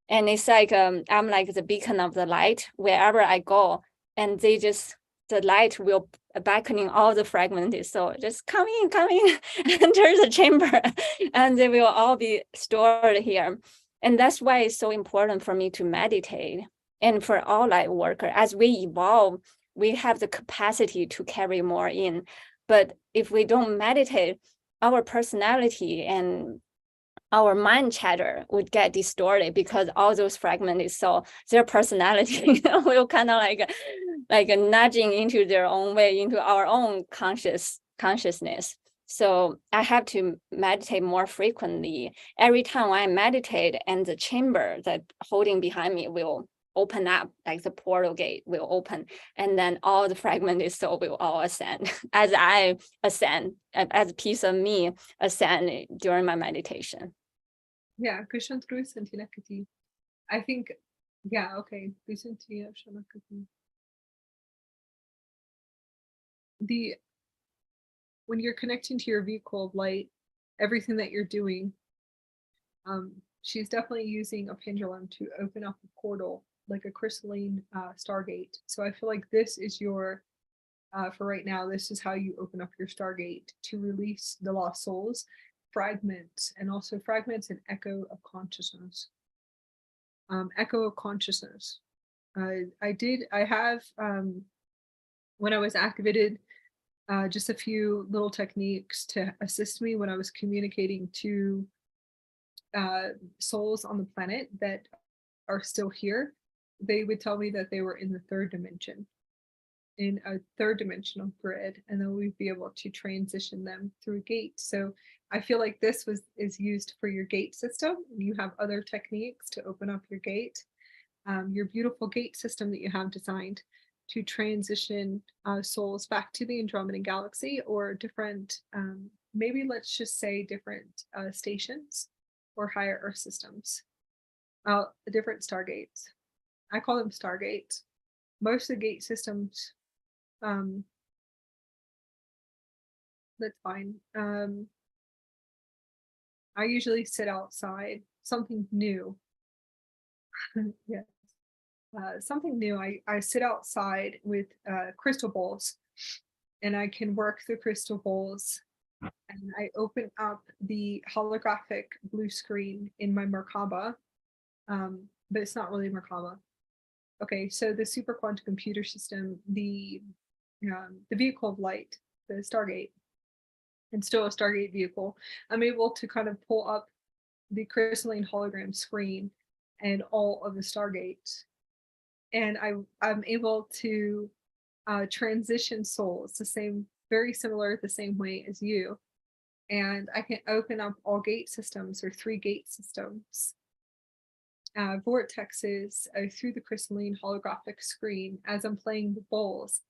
and it's like I'm like the beacon of the light wherever I go, and the light will beckoning all the fragmented soul, just come in, enter the chamber, and they will all be stored here. And that's why it's so important for me to meditate, and for all light worker, as we evolve, we have the capacity to carry more in. But if we don't meditate, our personality and our mind chatter would get distorted, because all those fragmented soul, their personality will kind of like nudging into their own way, into our own consciousness. So I have to meditate more frequently. Every time I meditate, and the chamber that holding behind me will open up, like the portal gate will open, and then all the fragmented soul will all ascend as I ascend, as a piece of me ascend during my meditation. Yeah, I think, yeah, okay. When you're connecting to your vehicle of light, everything that you're doing, she's definitely using a pendulum to open up a portal, like a crystalline stargate. So I feel like this is your, for right now, this is how you open up your stargate to release the lost souls, fragments, and also fragments and echo of consciousness. Echo of consciousness. I have, when I was activated, just a few little techniques to assist me when I was communicating to souls on the planet that are still here. They would tell me that they were in the third dimension, in a third dimensional grid, and then we'd be able to transition them through a gate. So I feel like this is used for your gate system. You have other techniques to open up your gate, your beautiful gate system that you have designed to transition souls back to the Andromedan galaxy, or different, maybe let's just say different stations or higher Earth systems, different stargates. I call them stargates. Most of the gate systems, that's fine. I usually sit outside, something new. Yes. Something new. I sit outside with crystal bowls, and I can work the crystal bowls, and I open up the holographic blue screen in my Merkaba, but it's not really Merkaba. Okay, so the super quantum computer system, the vehicle of light, the Stargate, and still a Stargate vehicle, I'm able to kind of pull up the crystalline hologram screen and all of the Stargates, and I'm able to transition souls very similar, the same way as you. And I can open up all gate systems, or 3 gate systems, vortexes through the crystalline holographic screen as I'm playing the bowls.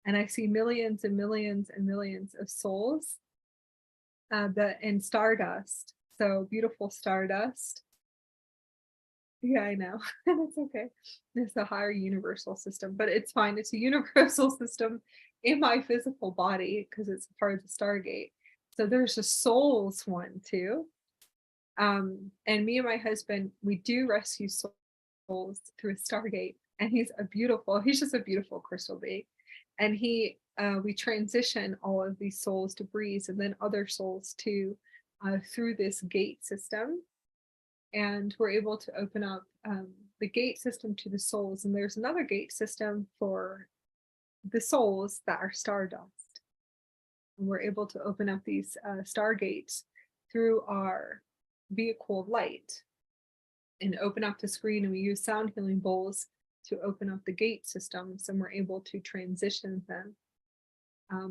And I see millions and millions and millions of souls and stardust. So beautiful stardust. Yeah, I know. It's okay. It's a higher universal system, but it's fine. It's a universal system in my physical body because it's part of the Stargate. So there's a souls one too. And me and my husband, we do rescue souls through a Stargate, and he's just a beautiful crystal being. And we transition all of these souls to Breeze, and then other souls too, through this gate system. And we're able to open up the gate system to the souls. And there's another gate system for the souls that are stardust. And we're able to open up these stargates through our vehicle of light and open up the screen. And we use sound healing bowls to open up the gate systems, and we're able to transition them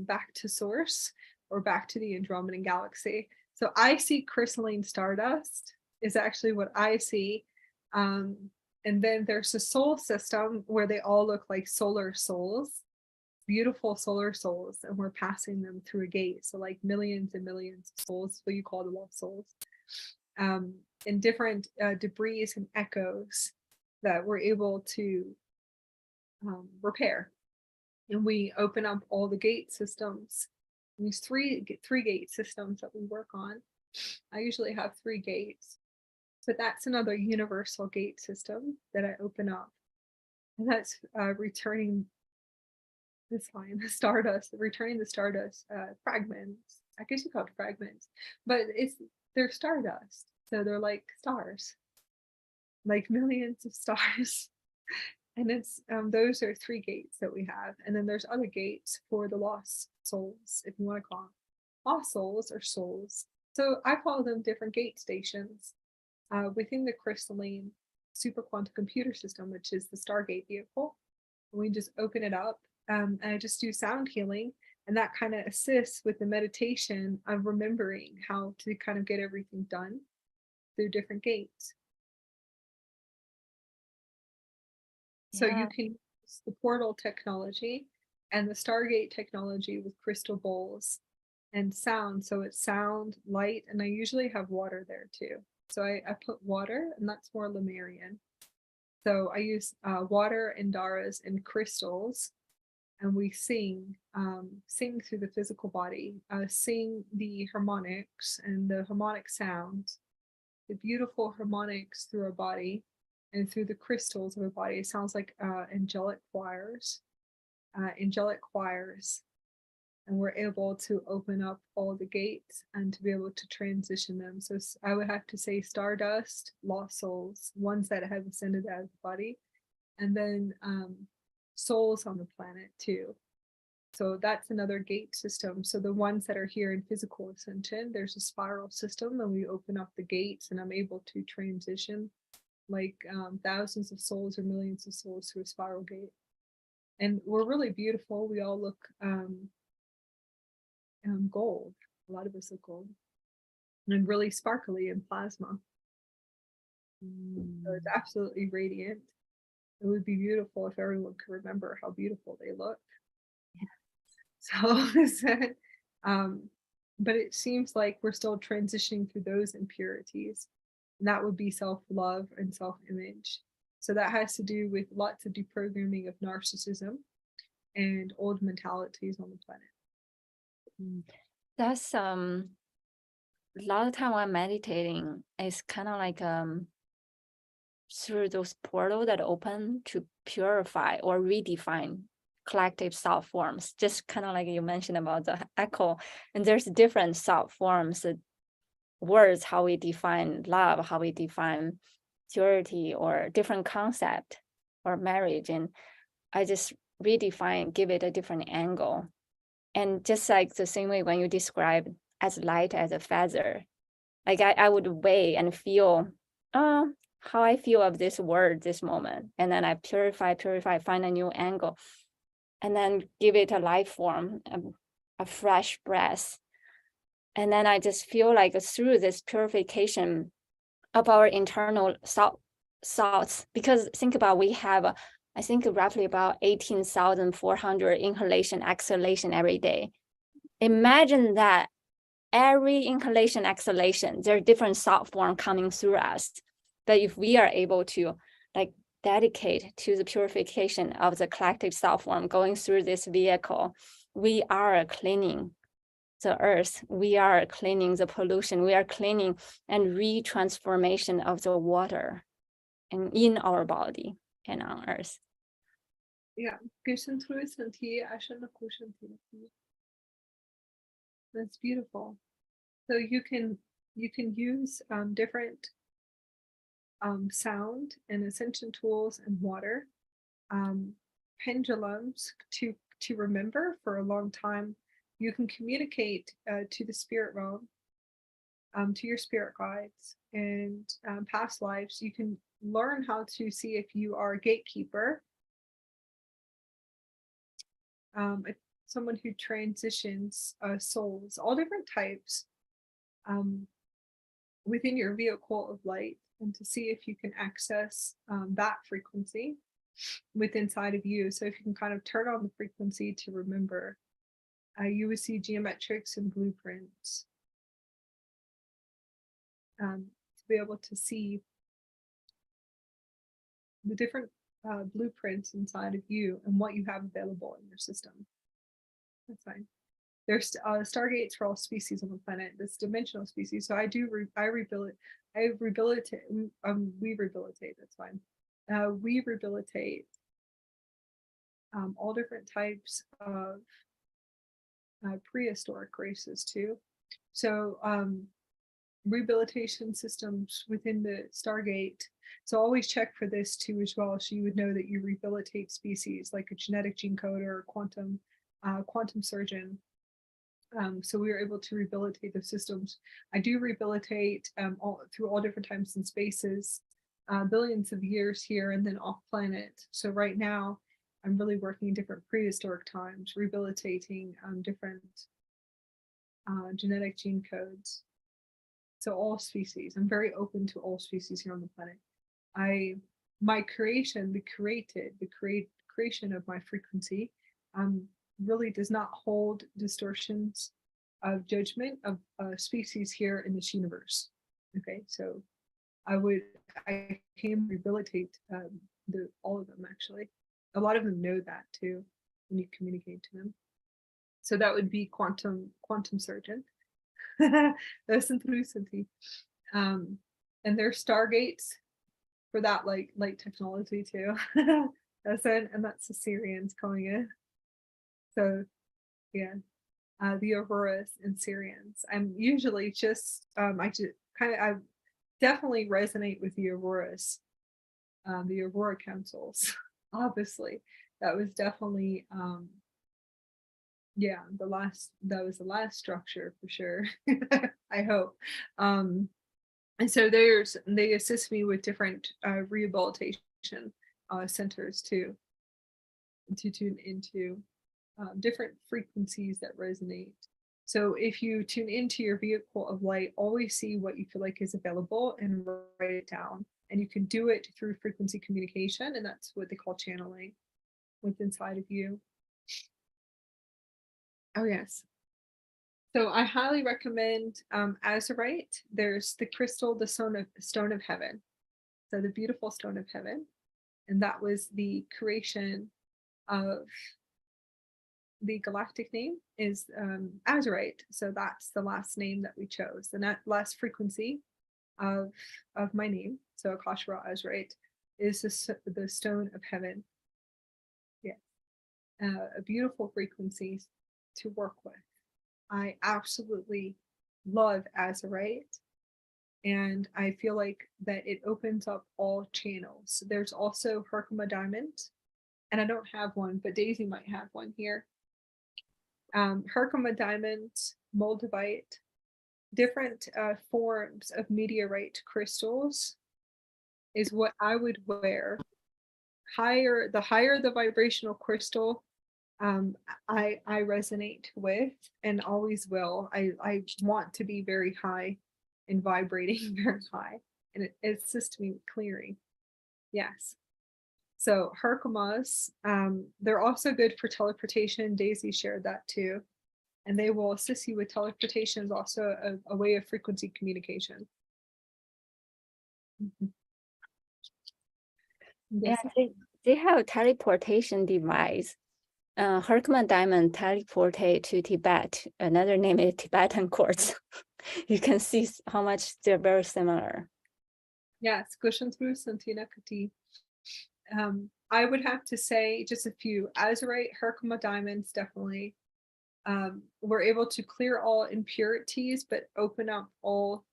back to source, or back to the Andromedan galaxy. So I see crystalline stardust is actually what I see. And then there's a soul system where they all look like solar souls, beautiful solar souls, and we're passing them through a gate. So like millions and millions of souls, what you call the lost souls, and different debris and echoes that we're able to repair. And we open up all the gate systems. These three gate systems that we work on. I usually have 3 gates. So that's another universal gate system that I open up. And that's returning this line, the stardust, returning the stardust fragments. I guess you call it fragments, but they're stardust. So they're like stars, like millions of stars. And it's those are 3 gates that we have. And then there's other gates for the lost souls, if you want to call them lost souls or souls. So I call them different gate stations within the crystalline super quantum computer system, which is the Stargate vehicle. And we just open it up, and I just do sound healing And that kind of assists with the meditation of remembering how to kind of get everything done through different gates. So you can use the portal technology and the Stargate technology with crystal bowls and sound. So it's sound, light, and I usually have water there too. So I put water, and that's more Lemurian. So I use water and Daras and crystals, and we sing through the physical body, sing the harmonics and the harmonic sounds, the beautiful harmonics through our body and through the crystals of our body. It sounds like angelic choirs, and we're able to open up all the gates and to be able to transition them. So I would have to say stardust, lost souls, ones that have ascended out of the body, and then souls on the planet too. So that's another gate system. So the ones that are here in physical ascension, there's a spiral system, and we open up the gates, and I'm able to transition like thousands of souls or millions of souls through a spiral gate. And we're really beautiful. We all look gold. A lot of us look gold, and really sparkly in plasma. So it's absolutely radiant. It would be beautiful if everyone could remember how beautiful they look. So, but it seems like we're still transitioning through those impurities, and that would be self-love and self-image. So that has to do with lots of deprogramming of narcissism and old mentalities on the planet. That's a lot of time when meditating, it's kind of like through those portals that open to purify or redefine collective thought forms, just kind of like you mentioned about the echo. And there's different thought forms, words, how we define love, how we define purity, or different concept or marriage. And I just redefine, give it a different angle. And just like the same way when you describe as light as a feather, like I would weigh and feel how I feel of this word, this moment. And then I purify, find a new angle, and then give it a life form, a fresh breath. And then I just feel like through this purification of our internal thoughts, because think about, we have, I think roughly about 18,400 inhalation, exhalation every day. Imagine that every inhalation, exhalation, there are different thought form coming through us. But if we are able to like dedicate to the purification of the collective thought form going through this vehicle, we are cleaning the earth, we are cleaning the pollution, we are cleaning and re-transformation of the water and in our body and on earth. Yeah, that's beautiful. So you can use different sound and ascension tools and water, pendulums to remember for a long time. You can communicate to the spirit realm, to your spirit guides and past lives. You can learn how to see if you are a gatekeeper, someone who transitions souls, all different types, within your vehicle of light, and to see if you can access that frequency within inside of you. So if you can kind of turn on the frequency to remember, you would see geometrics and blueprints, to be able to see the different blueprints inside of you and what you have available in your system. That's fine. There's stargates for all species on the planet, this dimensional species. So we rehabilitate, that's fine. We rehabilitate all different types of prehistoric races too. So rehabilitation systems within the Stargate. So always check for this too as well, so you would know that you rehabilitate species like a genetic gene coder or quantum surgeon. So we are able to rehabilitate the systems. I do rehabilitate through all different times and spaces, billions of years here and then off planet. So right now I'm really working in different prehistoric times, rehabilitating different genetic gene codes. So all species, I'm very open to all species here on the planet. My creation, the creation of my frequency, really does not hold distortions of judgment of species here in this universe. Okay, so I can rehabilitate all of them actually. A lot of them know that too when you communicate to them. So that would be quantum surgeon. That's interesting. And there's stargates for that like light technology too. That's it, and that's the Syrians coming in. So yeah, the Auroras and Syrians. I'm usually just I definitely resonate with the Auroras, the Aurora councils. Obviously, that was definitely yeah, that was the last structure for sure. I hope. And so they assist me with different rehabilitation centers to tune into different frequencies that resonate. So if you tune into your vehicle of light, always see what you feel like is available and write it down. And you can do it through frequency communication, and that's what they call channeling what's inside of you. Oh yes. So I highly recommend Azurite. There's the crystal, the stone of heaven. So the beautiful stone of heaven. And that was the creation of the galactic name is Azurite. So that's the last name that we chose. The last frequency of my name. So Akasha Azurite is the stone of heaven. Yeah. A beautiful frequency to work with. I absolutely love Azurite, and I feel like that it opens up all channels. There's also Herkimer Diamond, and I don't have one, but Daisy might have one here. Herkimer Diamond, Moldavite, different forms of meteorite crystals is what I would wear. The higher the vibrational crystal, I resonate with and always will. I want to be very high and vibrating very high, and it assists me with clearing. Yes. So Herkimas, they're also good for teleportation. Daisy shared that too. And they will assist you with teleportation, is also a way of frequency communication. Mm-hmm. Yes. Yeah, they have a teleportation device. Herkimer Diamond teleported to Tibet. Another name is Tibetan quartz. You can see how much they're very similar. Yes, I would have to say just a few. Azurite, Herkimer diamonds, definitely. We're able to clear all impurities, but open up all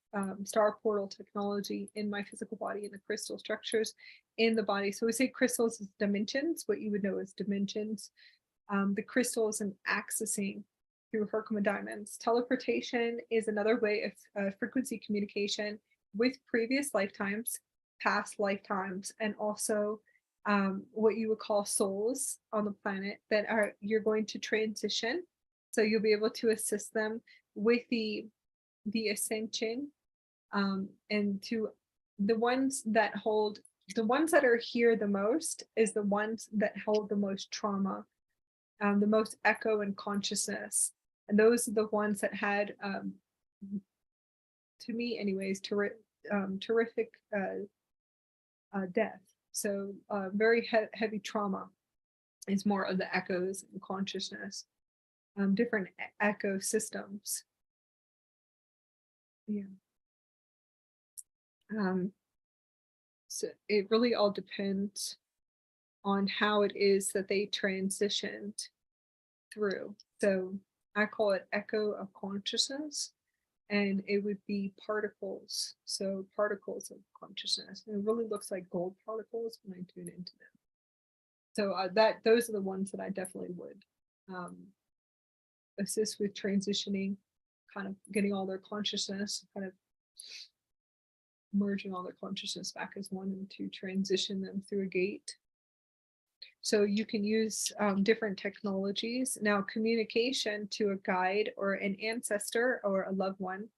star portal technology in my physical body and the crystal structures in the body. So we say crystals as dimensions, what you would know as dimensions. The crystals and accessing through Herkimer diamonds. Teleportation is another way of frequency communication with previous lifetimes, past lifetimes, and also what you would call souls on the planet that you're going to transition. So you'll be able to assist them with the ascension, and to the ones that are here the most is the ones that hold the most trauma, the most echo and consciousness. And those are the ones that had, to me anyways, terrific death. So very heavy trauma is more of the echoes and consciousness, different ecosystems. Yeah. So it really all depends on how it is that they transitioned through. So I call it echo of consciousness, and it would be particles. So particles of consciousness. And it really looks like gold particles when I tune into them. So those are the ones that I definitely would assist with transitioning, kind of getting all their consciousness, kind of merging all their consciousness back as one, and to transition them through a gate. So you can use different technologies. Now, communication to a guide or an ancestor or a loved one,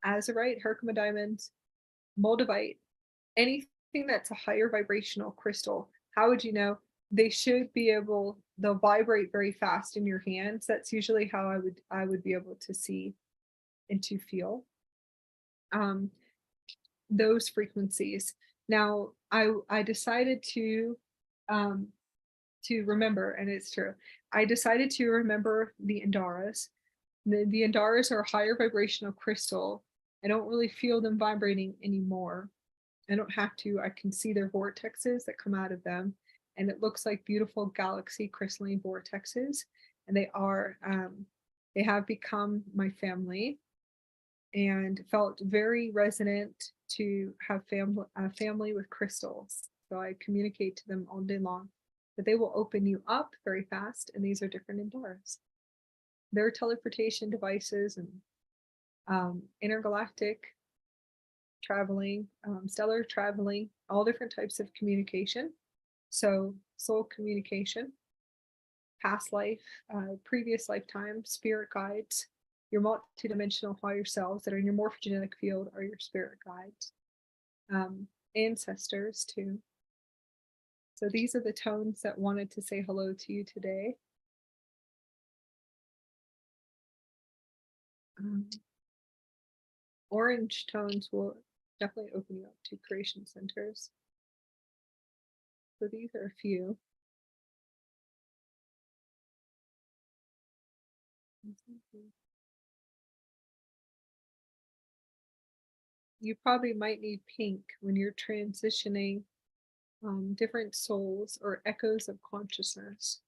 Azurite, Herkimer diamonds, Moldavite, anything that's a higher vibrational crystal. How would you know? They should be able, they'll vibrate very fast in your hands. That's usually how I would be able to see and to feel those frequencies. Now, I decided to remember, and it's true, I decided to remember the Andaras. The Andaras are a higher vibrational crystal. I don't really feel them vibrating anymore. I don't have to. I can see their vortexes that come out of them, and it looks like beautiful galaxy crystalline vortexes. And they have become my family, and felt very resonant to have a family with crystals. So I communicate to them all day long, but they will open you up very fast. And these are different Andaras. They're teleportation devices and intergalactic traveling, stellar traveling, all different types of communication. So soul communication, past life, previous lifetime, spirit guides, your multidimensional higher selves that are in your morphogenetic field are your spirit guides, ancestors too. So these are the tones that wanted to say hello to you today. Orange tones will definitely open you up to creation centers. So these are a few. You probably might need pink when you're transitioning different souls or echoes of consciousness.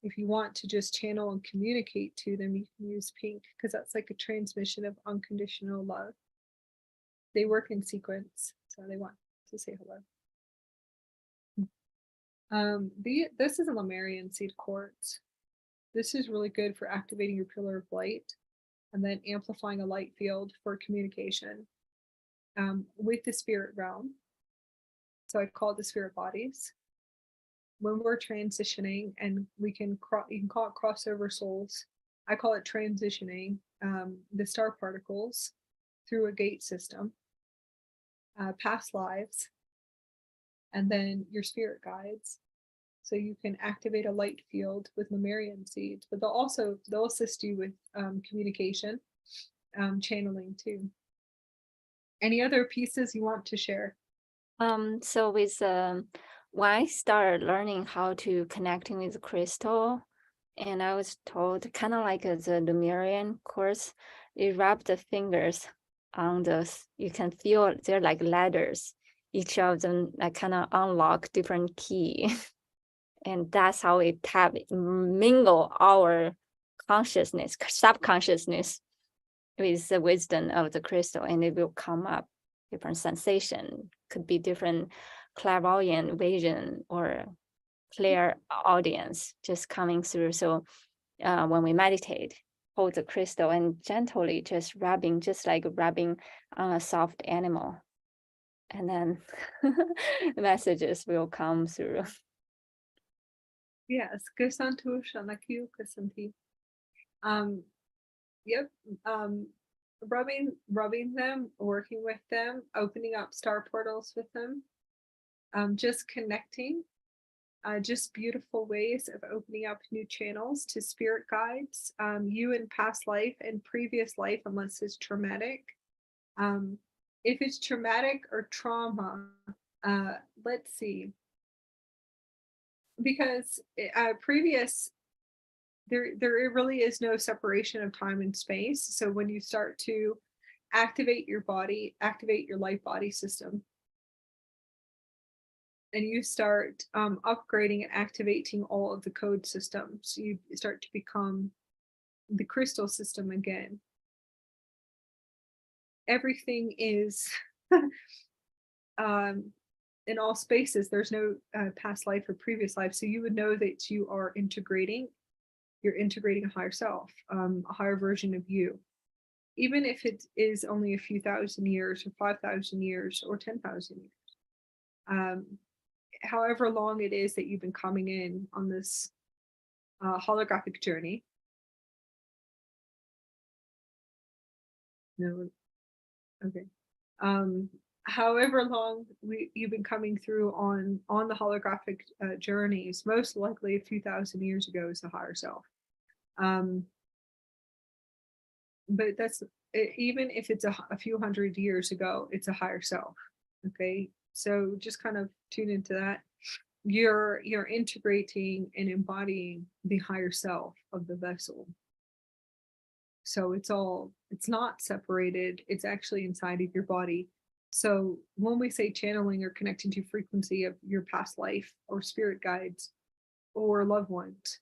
If you want to just channel and communicate to them, you can use pink because that's like a transmission of unconditional love. They work in sequence, so they want to say hello. This is a Lemurian seed quartz. This is really good for activating your pillar of light and then amplifying a light field for communication with the spirit realm. So I call it the spirit bodies. When we're transitioning, and you can call it crossover souls. I call it transitioning the star particles through a gate system, past lives, and then your spirit guides. So you can activate a light field with Lemurian seeds, but they'll assist you with communication, channeling too. Any other pieces you want to share? So with when I started learning how to connecting with crystal, and I was told kind of like the Lemurian course, you rub the fingers on those, you can feel they're like ladders. Each of them like kind of unlock different key. And that's how it mingle our consciousness, subconsciousness with the wisdom of the crystal, and it will come up different sensation, could be different clairvoyant vision or clear audience just coming through. So when we meditate, hold the crystal and gently just rubbing, just like rubbing on a soft animal, and then the messages will come through. Yes, Kusantu Shanaku Kusanti. Yep. Rubbing them, working with them, opening up star portals with them, just connecting, just beautiful ways of opening up new channels to spirit guides, you in past life and previous life, unless it's traumatic. If it's traumatic or trauma, let's see. Because previous, there really is no separation of time and space. So when you start to activate your body, activate your life body system, and you start upgrading and activating all of the code systems, you start to become the crystal system again. Everything is in all spaces. There's no past life or previous life. So you would know that you are integrating. You're integrating a higher self, a higher version of you. Even if it is only a few thousand years or 5,000 years or 10,000 years. however long it is that you've been coming in on this holographic journey. No, okay. However long you've been coming through on the holographic journeys, most likely a few thousand years ago is the higher self. But that's, even if it's a few hundred years ago, it's a higher self. Okay, so just kind of tune into that. You're integrating and embodying the higher self of the vessel. So it's not separated, it's actually inside of your body. So when we say channeling or connecting to frequency of your past life or spirit guides or loved ones,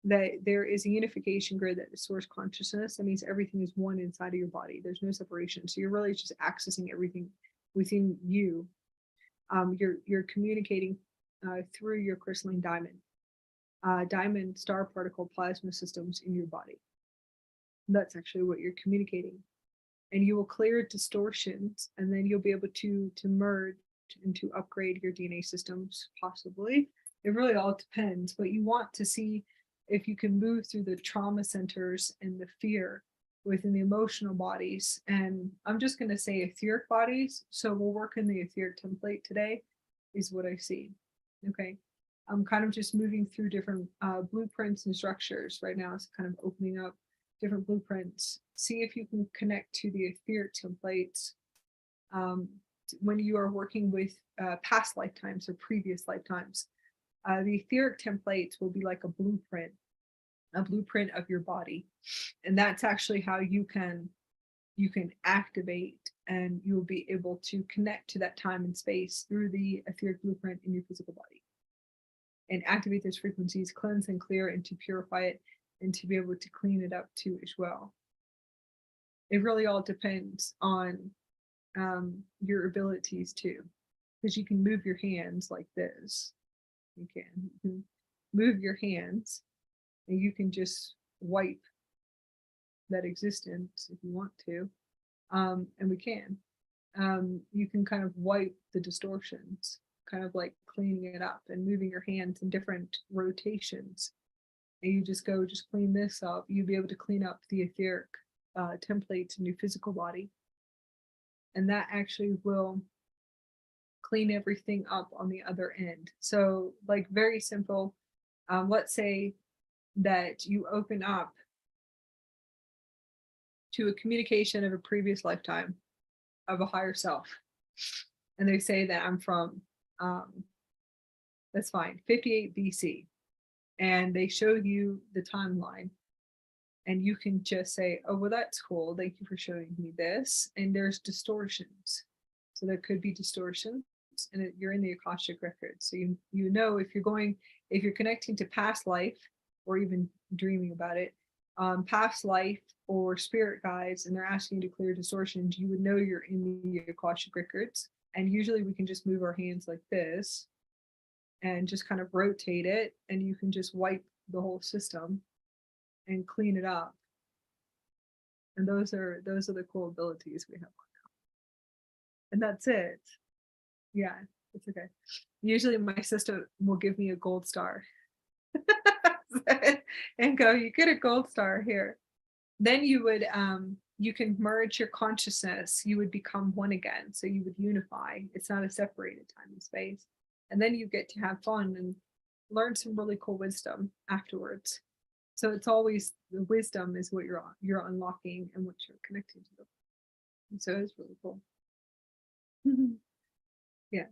that there is a unification grid that is source consciousness. That means everything is one inside of your body. There's no separation. So you're really just accessing everything within you. You're communicating through your crystalline diamond star particle plasma systems in your body. That's actually what you're communicating. And you will clear distortions, and then you'll be able to merge and to upgrade your DNA systems, possibly. It really all depends, but you want to see if you can move through the trauma centers and the fear within the emotional bodies. And I'm just going to say etheric bodies. So we'll work in the etheric template today, is what I see. Okay. I'm kind of just moving through different blueprints and structures right now. It's kind of opening up different blueprints. See if you can connect to the etheric templates when you are working with past lifetimes or previous lifetimes. The etheric templates will be like a blueprint of your body, and that's actually how you can activate, and you'll be able to connect to that time and space through the etheric blueprint in your physical body, and activate those frequencies, cleanse and clear, and to purify it, and to be able to clean it up too as well. It really all depends on your abilities too, because you can move your hands like this. You can move your hands, and you can just wipe that existence if you want to, and we can. You can kind of wipe the distortions, kind of like cleaning it up and moving your hands in different rotations. And you just clean this up. You'll be able to clean up the etheric templates in your physical body, and that actually will clean everything up on the other end. So, like, very simple. Let's say that you open up to a communication of a previous lifetime of a higher self, and they say that I'm from that's fine, 58 BC, and they show you the timeline, and you can just say, oh, well, that's cool, thank you for showing me this. And there's distortions, so there could be distortions, and you're in the Akashic records, so you know if you're connecting to past life or even dreaming about it, past life or spirit guides, and they're asking you to clear distortions, you would know you're in the Akashic records. And usually we can just move our hands like this and just kind of rotate it, and you can just wipe the whole system and clean it up. And those are the cool abilities we have. And that's it. Yeah, it's okay. Usually my sister will give me a gold star and go, you get a gold star here. Then you would you can merge your consciousness, you would become one again, so you would unify. It's not a separated time and space. And then you get to have fun and learn some really cool wisdom afterwards. So it's always the wisdom is what you're unlocking and what you're connecting to. And so it's really cool. Yeah.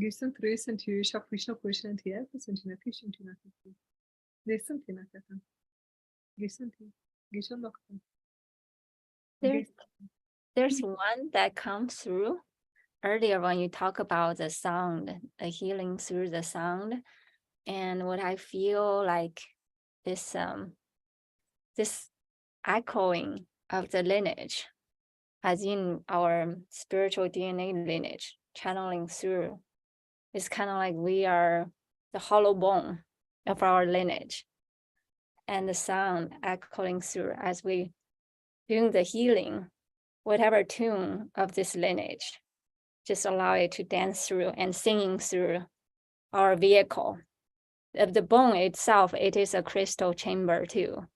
Gizem trösen tu shapishno pushen tia pasentina pishin tu nakati. Gizem tina kata. Gizem ti. Gizem lokata. There's one that comes through earlier when you talk about the sound, the healing through the sound, and what I feel like is this echoing of the lineage, as in our spiritual DNA lineage, channeling through. It's kind of like we are the hollow bone of our lineage, and the sound echoing through as we doing the healing, whatever tune of this lineage, just allow it to dance through and singing through our vehicle. The bone itself, it is a crystal chamber too,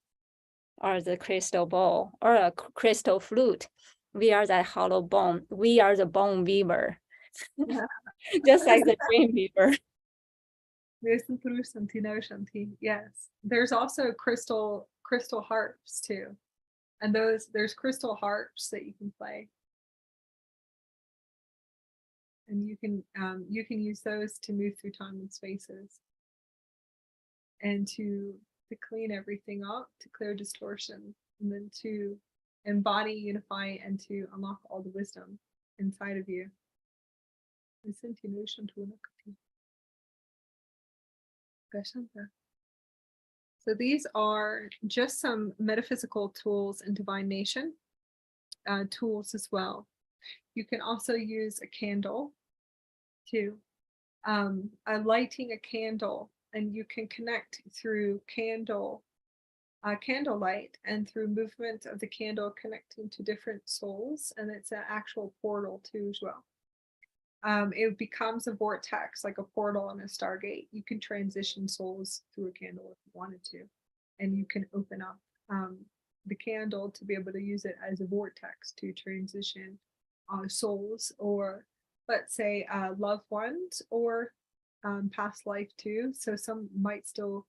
or the crystal ball, or a crystal flute. We are that hollow bone. We are the bone weaver, just like the dream weaver. Yes, there's also crystal harps too, and there's crystal harps that you can play, and you can use those to move through time and spaces, and to clean everything up, to clear distortion, and then to embody, unify, and to unlock all the wisdom inside of you. So these are just some metaphysical tools and divination tools as well. You can also use a candle too. Lighting a candle, and you can connect through candlelight, and through movement of the candle connecting to different souls, and it's an actual portal too as well. It becomes a vortex, like a portal and a stargate. You can transition souls through a candle if you wanted to, and you can open up the candle to be able to use it as a vortex to transition souls, or let's say loved ones, or past life too. So some might still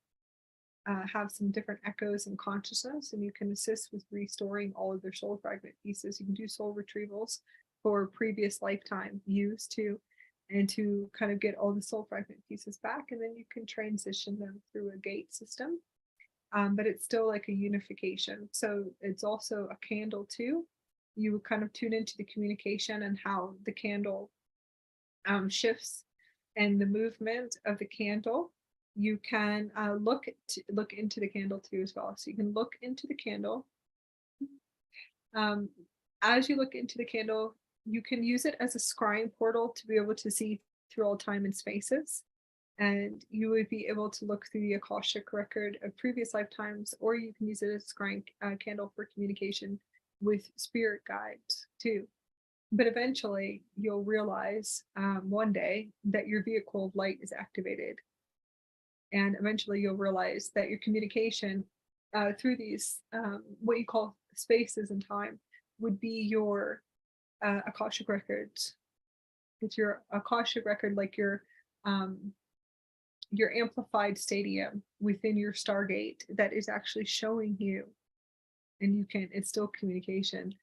have some different echoes in consciousness, and you can assist with restoring all of their soul fragment pieces. You can do soul retrievals for previous lifetime use too, and to kind of get all the soul fragment pieces back, and then you can transition them through a gate system. But it's still like a unification. So it's also a candle too. You would kind of tune into the communication and how the candle shifts, and the movement of the candle. You can look into the candle too as well. So you can look into the candle. As you look into the candle, you can use it as a scrying portal to be able to see through all time and spaces. And you would be able to look through the Akashic record of previous lifetimes, or you can use it as a scrying candle for communication with spirit guides too. But eventually you'll realize one day that your vehicle of light is activated. And eventually you'll realize that your communication through these, what you call spaces and time, would be your Akashic records. It's your Akashic record, like your amplified stadium within your Stargate that is actually showing you, and you can, it's still communication.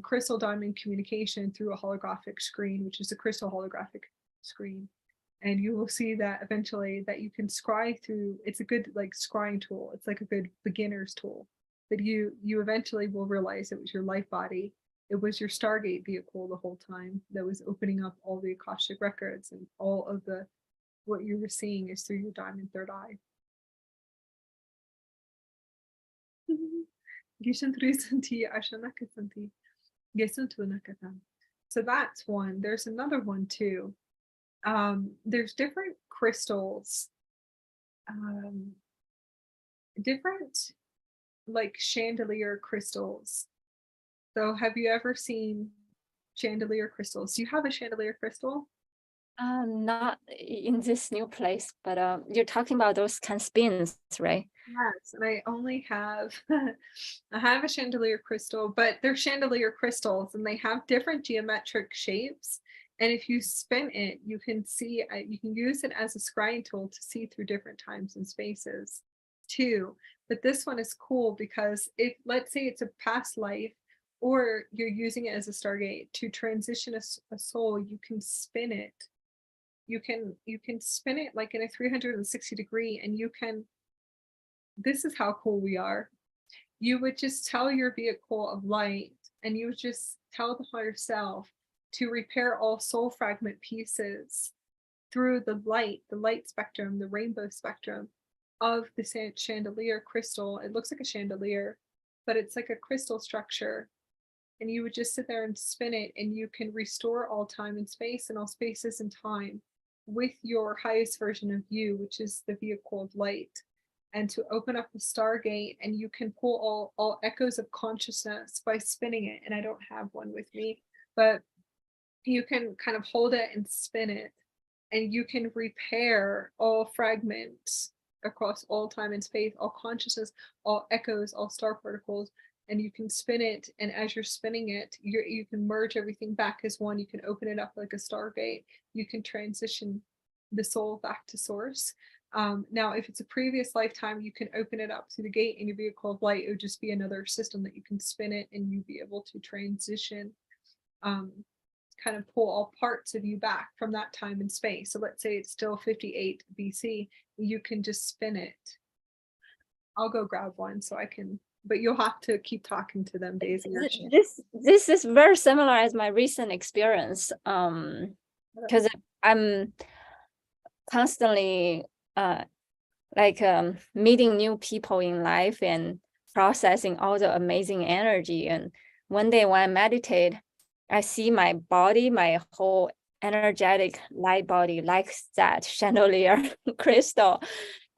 Crystal diamond communication through a holographic screen, which is a crystal holographic screen. And you will see that eventually that you can scry through. It's a good like scrying tool. It's like a good beginner's tool. But you eventually will realize it was your life body. It was your Stargate vehicle the whole time that was opening up all the Akashic records, and all of the what you were seeing is through your diamond third eye. So that's one. There's another one too. There's different crystals, different like chandelier crystals. So have you ever seen chandelier crystals? Do you have a chandelier crystal? Not in this new place, but you're talking about those kind of spins, right? Yes, and I only have I have a chandelier crystal, but they're chandelier crystals and they have different geometric shapes. And if you spin it, you can see, you can use it as a scrying tool to see through different times and spaces too. But this one is cool because if, let's say it's a past life, or you're using it as a Stargate to transition a soul, you can spin it. You can spin it like in a 360 degree, and you can, this is how cool we are. You would just tell your vehicle of light, and you would just tell the higher self to repair all soul fragment pieces through the light spectrum, the rainbow spectrum of the chandelier crystal. It looks like a chandelier, but it's like a crystal structure. And you would just sit there and spin it, and you can restore all time and space, and all spaces and time, with your highest version of you, which is the vehicle of light. And to open up a Stargate, and you can pull all echoes of consciousness by spinning it. And I don't have one with me, but you can kind of hold it and spin it, and you can repair all fragments across all time and space, all consciousness, all echoes, all star particles, and you can spin it. And as you're spinning it, you can merge everything back as one. You can open it up like a stargate. You can transition the soul back to source. Now, if it's a previous lifetime, you can open it up through the gate in your vehicle of light. It would just be another system that you can spin it, and you'd be able to transition, kind of pull all parts of you back from that time and space. So let's say it's still 58 BC, you can just spin it. I'll go grab one so I can, but you'll have to keep talking to them, Daisy. This is very similar as my recent experience, because I'm constantly meeting new people in life and processing all the amazing energy. And one day when I meditate, I see my body, my whole energetic light body, like that chandelier crystal.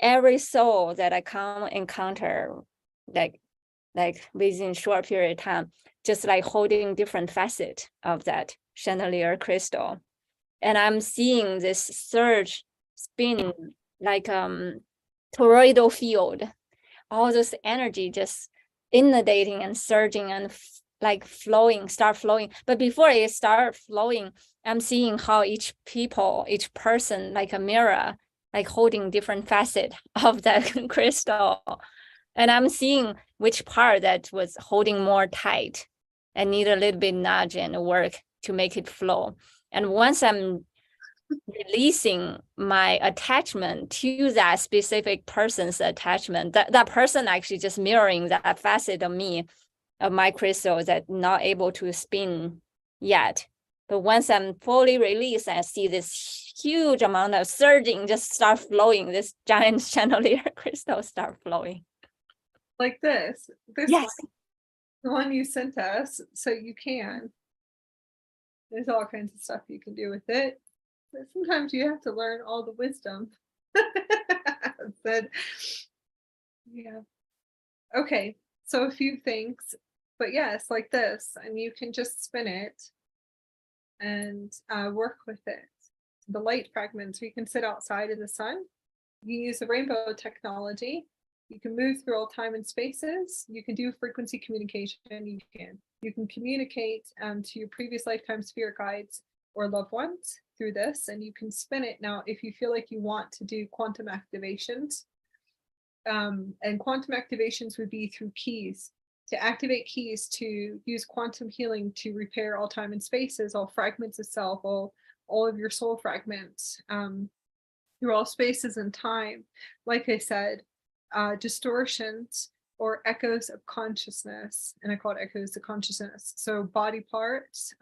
Every soul that I come encounter, like within short period of time, just like holding different facet of that chandelier crystal. And I'm seeing this surge spinning like toroidal field, all this energy just inundating and surging and like start flowing. But before it start flowing, I'm seeing how each person, like a mirror, like holding different facet of that crystal. And I'm seeing which part that was holding more tight and need a little bit nudge and work to make it flow. And once I'm releasing my attachment to that specific person's attachment, that person actually just mirroring that facet of me, of my crystal, that not able to spin yet. But once I'm fully released, I see this huge amount of surging just start flowing. This giant chandelier crystal start flowing. Like this Yes. the one you sent us. So you can. There's all kinds of stuff you can do with it. But sometimes you have to learn all the wisdom. But yeah. Okay. So a few things. But yes, like this. And you can just spin it and work with it. The light fragments, you can sit outside in the sun. You can use the rainbow technology. You can move through all time and spaces. You can do frequency communication. You can communicate to your previous lifetime spirit guides or loved ones through this, and you can spin it. Now, if you feel like you want to do quantum activations, and quantum activations would be through keys. To activate keys to use quantum healing to repair all time and spaces, all fragments of self, all of your soul fragments, through all spaces and time. Like I said, distortions or echoes of consciousness, and I call it echoes of consciousness. So body parts,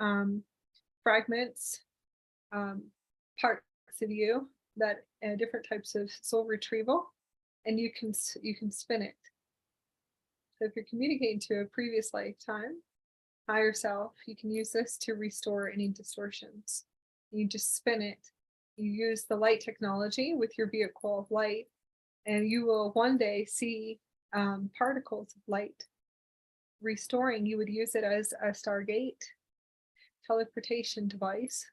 fragments, parts of you, that different types of soul retrieval, and you can spin it. So if you're communicating to a previous lifetime, higher self, you can use this to restore any distortions. You just spin it. You use the light technology with your vehicle of light, and you will one day see particles of light restoring. You would use it as a Stargate teleportation device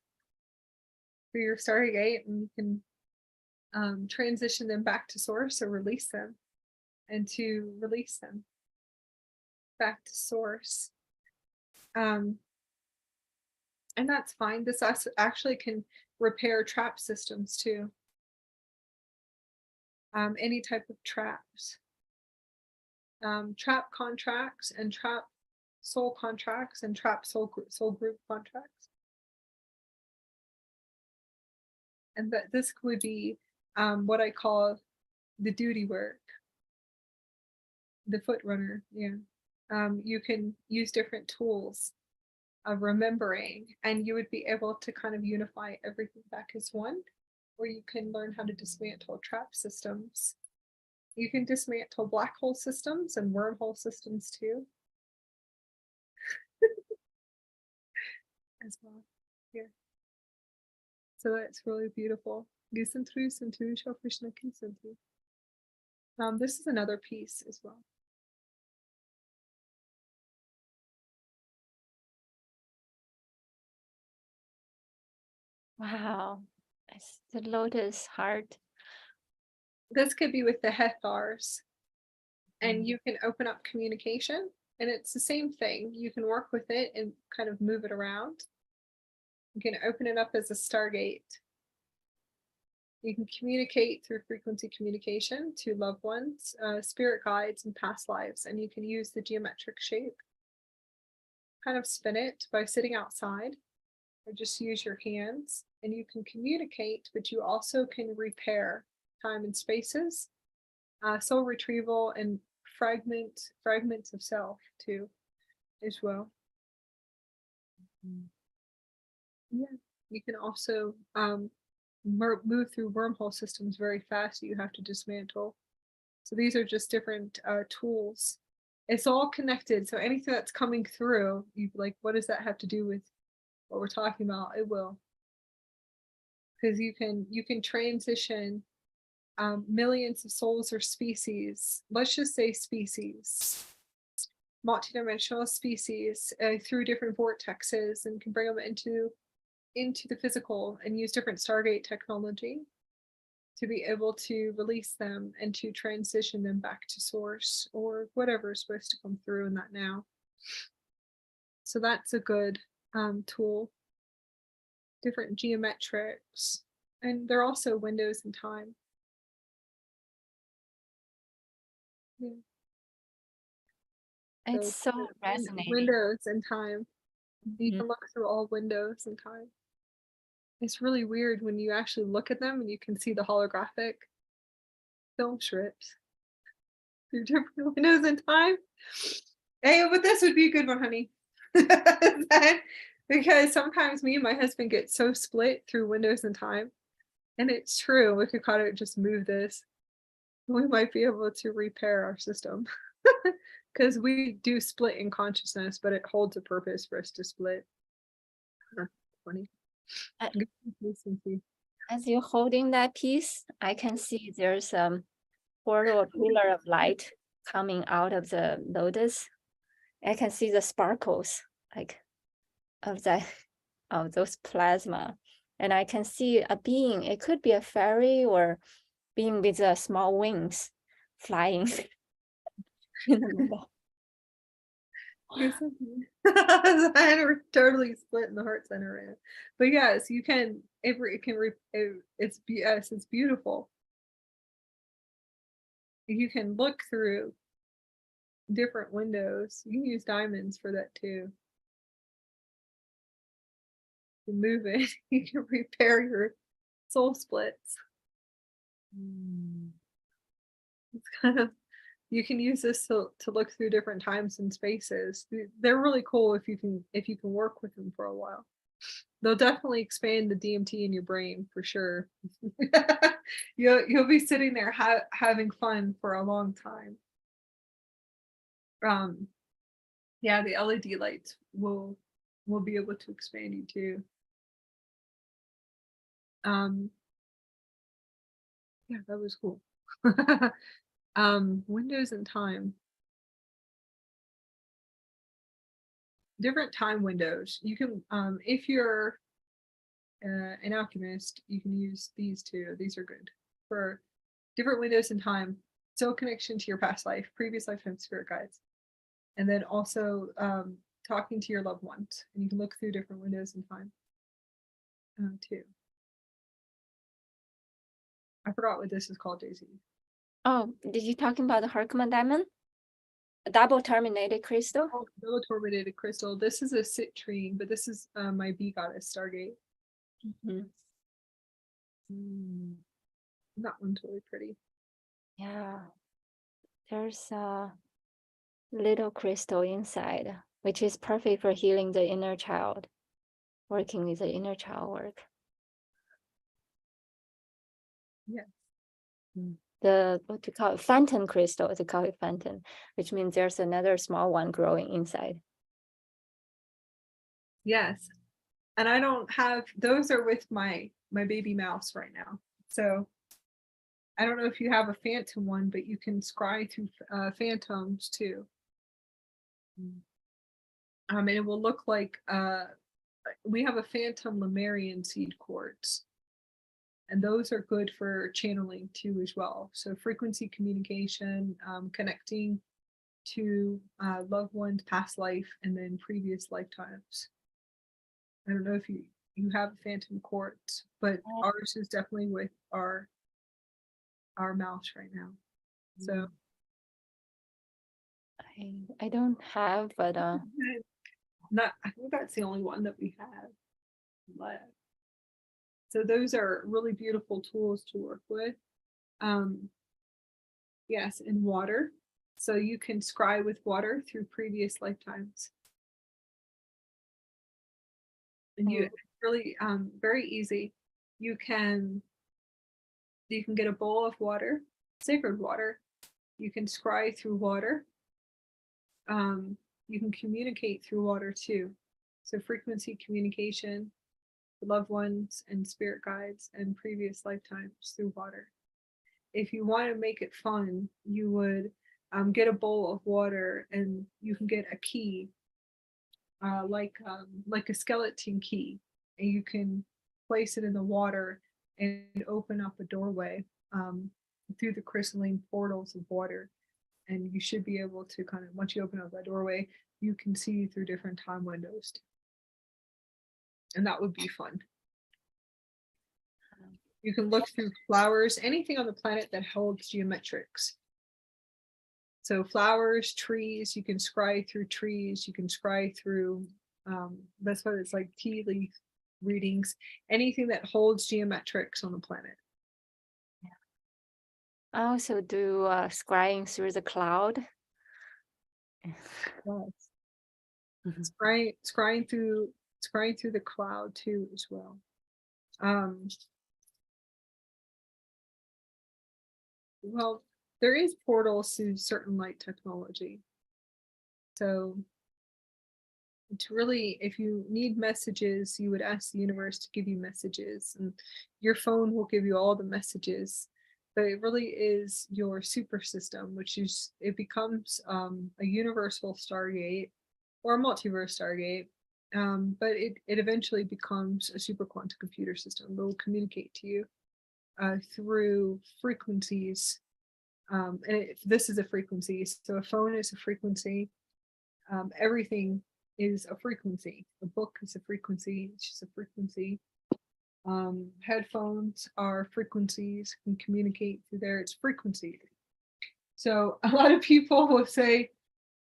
for your Stargate, and you can transition them back to source or release them, and to release them back to source. And that's fine. This actually can repair trap systems too. Any type of traps. Trap contracts and trap soul contracts and trap soul group contracts. And that this would be what I call the duty work, the foot runner. Yeah. You can use different tools of remembering, and you would be able to kind of unify everything back as one, or you can learn how to dismantle trap systems. You can dismantle black hole systems and wormhole systems too. As well. Yeah. So that's really beautiful. This is another piece as well. Wow. Nice. The lotus heart. This could be with the Hethars, and you can open up communication, and it's the same thing. You can work with it and kind of move it around. You can open it up as a Stargate. You can communicate through frequency communication to loved ones, spirit guides, and past lives, and you can use the geometric shape. Kind of spin it by sitting outside, or just use your hands, and you can communicate, but you also can repair time and spaces, soul retrieval, and fragments of self too, as well. Yeah, you can also move through wormhole systems very fast that you have to dismantle. So these are just different tools. It's all connected. So anything that's coming through, you like, what does that have to do with what we're talking about? It will, because you can transition millions of souls or species. Let's just say species, multidimensional species, through different vortexes, and can bring them into the physical and use different Stargate technology to be able to release them and to transition them back to source or whatever is supposed to come through in that now. So that's a good tool. Different geometrics, and they're also windows in time. Yeah. It's so resonating. Windows in time. You can look through all windows in time. It's really weird when you actually look at them and you can see the holographic film strips through different windows in time. Hey, but this would be a good one, honey. Because sometimes me and my husband get so split through windows in time. And it's true, we could kind of just move this. We might be able to repair our system. Because we do split in consciousness, but it holds a purpose for us to split. Funny. As you're holding that piece, I can see there's a portal or pillar of light coming out of the lotus. I can see the sparkles like of those plasma, and I can see a being. It could be a fairy or being with small wings flying in the middle. I'm totally split in the heart center right now. But yes, you can. It's beautiful. You can look through different windows. You can use diamonds for that too. You can move it. You can repair your soul splits. It's kind of, you can use this to look through different times and spaces. They're really cool if you can work with them for a while. They'll definitely expand the DMT in your brain for sure. You'll be sitting there having fun for a long time. Yeah, the LED lights will be able to expand you too. Yeah, that was cool. Windows in time. Different time windows. You can, if you're an alchemist, you can use these two. These are good for different windows in time. Soul connection to your past life, previous lifetime spirit guides, and then also talking to your loved ones. And you can look through different windows in time too. I forgot what this is called, Daisy. Oh, did you talking about the Herkimer diamond? A double terminated crystal? Oh, double terminated crystal. This is a citrine, but this is my bee goddess Stargate. That one's really pretty. Yeah. There's a little crystal inside, which is perfect for healing the inner child, working with the inner child work. Yeah. The what to call it, phantom crystal, they call it phantom, which means there's another small one growing inside. Yes. And I don't have, those are with my baby mouse right now. So I don't know if you have a phantom one, but you can scry through phantoms too. And it will look like we have a phantom Lemurian seed quartz. And those are good for channeling too as well. So frequency communication, connecting to loved ones, past life, and then previous lifetimes. I don't know if you have a phantom quartz, but ours is definitely with our mouse right now. So I don't have, but I think that's the only one that we have left. So those are really beautiful tools to work with. Yes, in water. So you can scry with water through previous lifetimes. And you really very easy. You can get a bowl of water, sacred water. You can scry through water. You can communicate through water too. So frequency communication, loved ones and spirit guides and previous lifetimes through water. If you want to make it fun, you would get a bowl of water, and you can get a key, like a skeleton key, and you can place it in the water and open up a doorway through the crystalline portals of water. And you should be able to kind of, once you open up that doorway, you can see through different time windows. And that would be fun. You can look through flowers, anything on the planet that holds geometrics. So flowers, trees, you can scry through trees, you can scry through, that's what it's like, tea leaf readings, anything that holds geometrics on the planet. I also do scrying through the cloud. Yes. Scrying through the cloud too as well. Well, there is portals to certain light technology. So it's really, if you need messages, you would ask the universe to give you messages, and your phone will give you all the messages. But it really is your super system, which is, it becomes a universal Stargate or a multiverse Stargate. But it eventually becomes a super quantum computer system that will communicate to you through frequencies. And this is a frequency. So a phone is a frequency. Everything is a frequency. A book is a frequency. It's just a frequency. Headphones are frequencies, can communicate through there. It's frequency. So a lot of people will say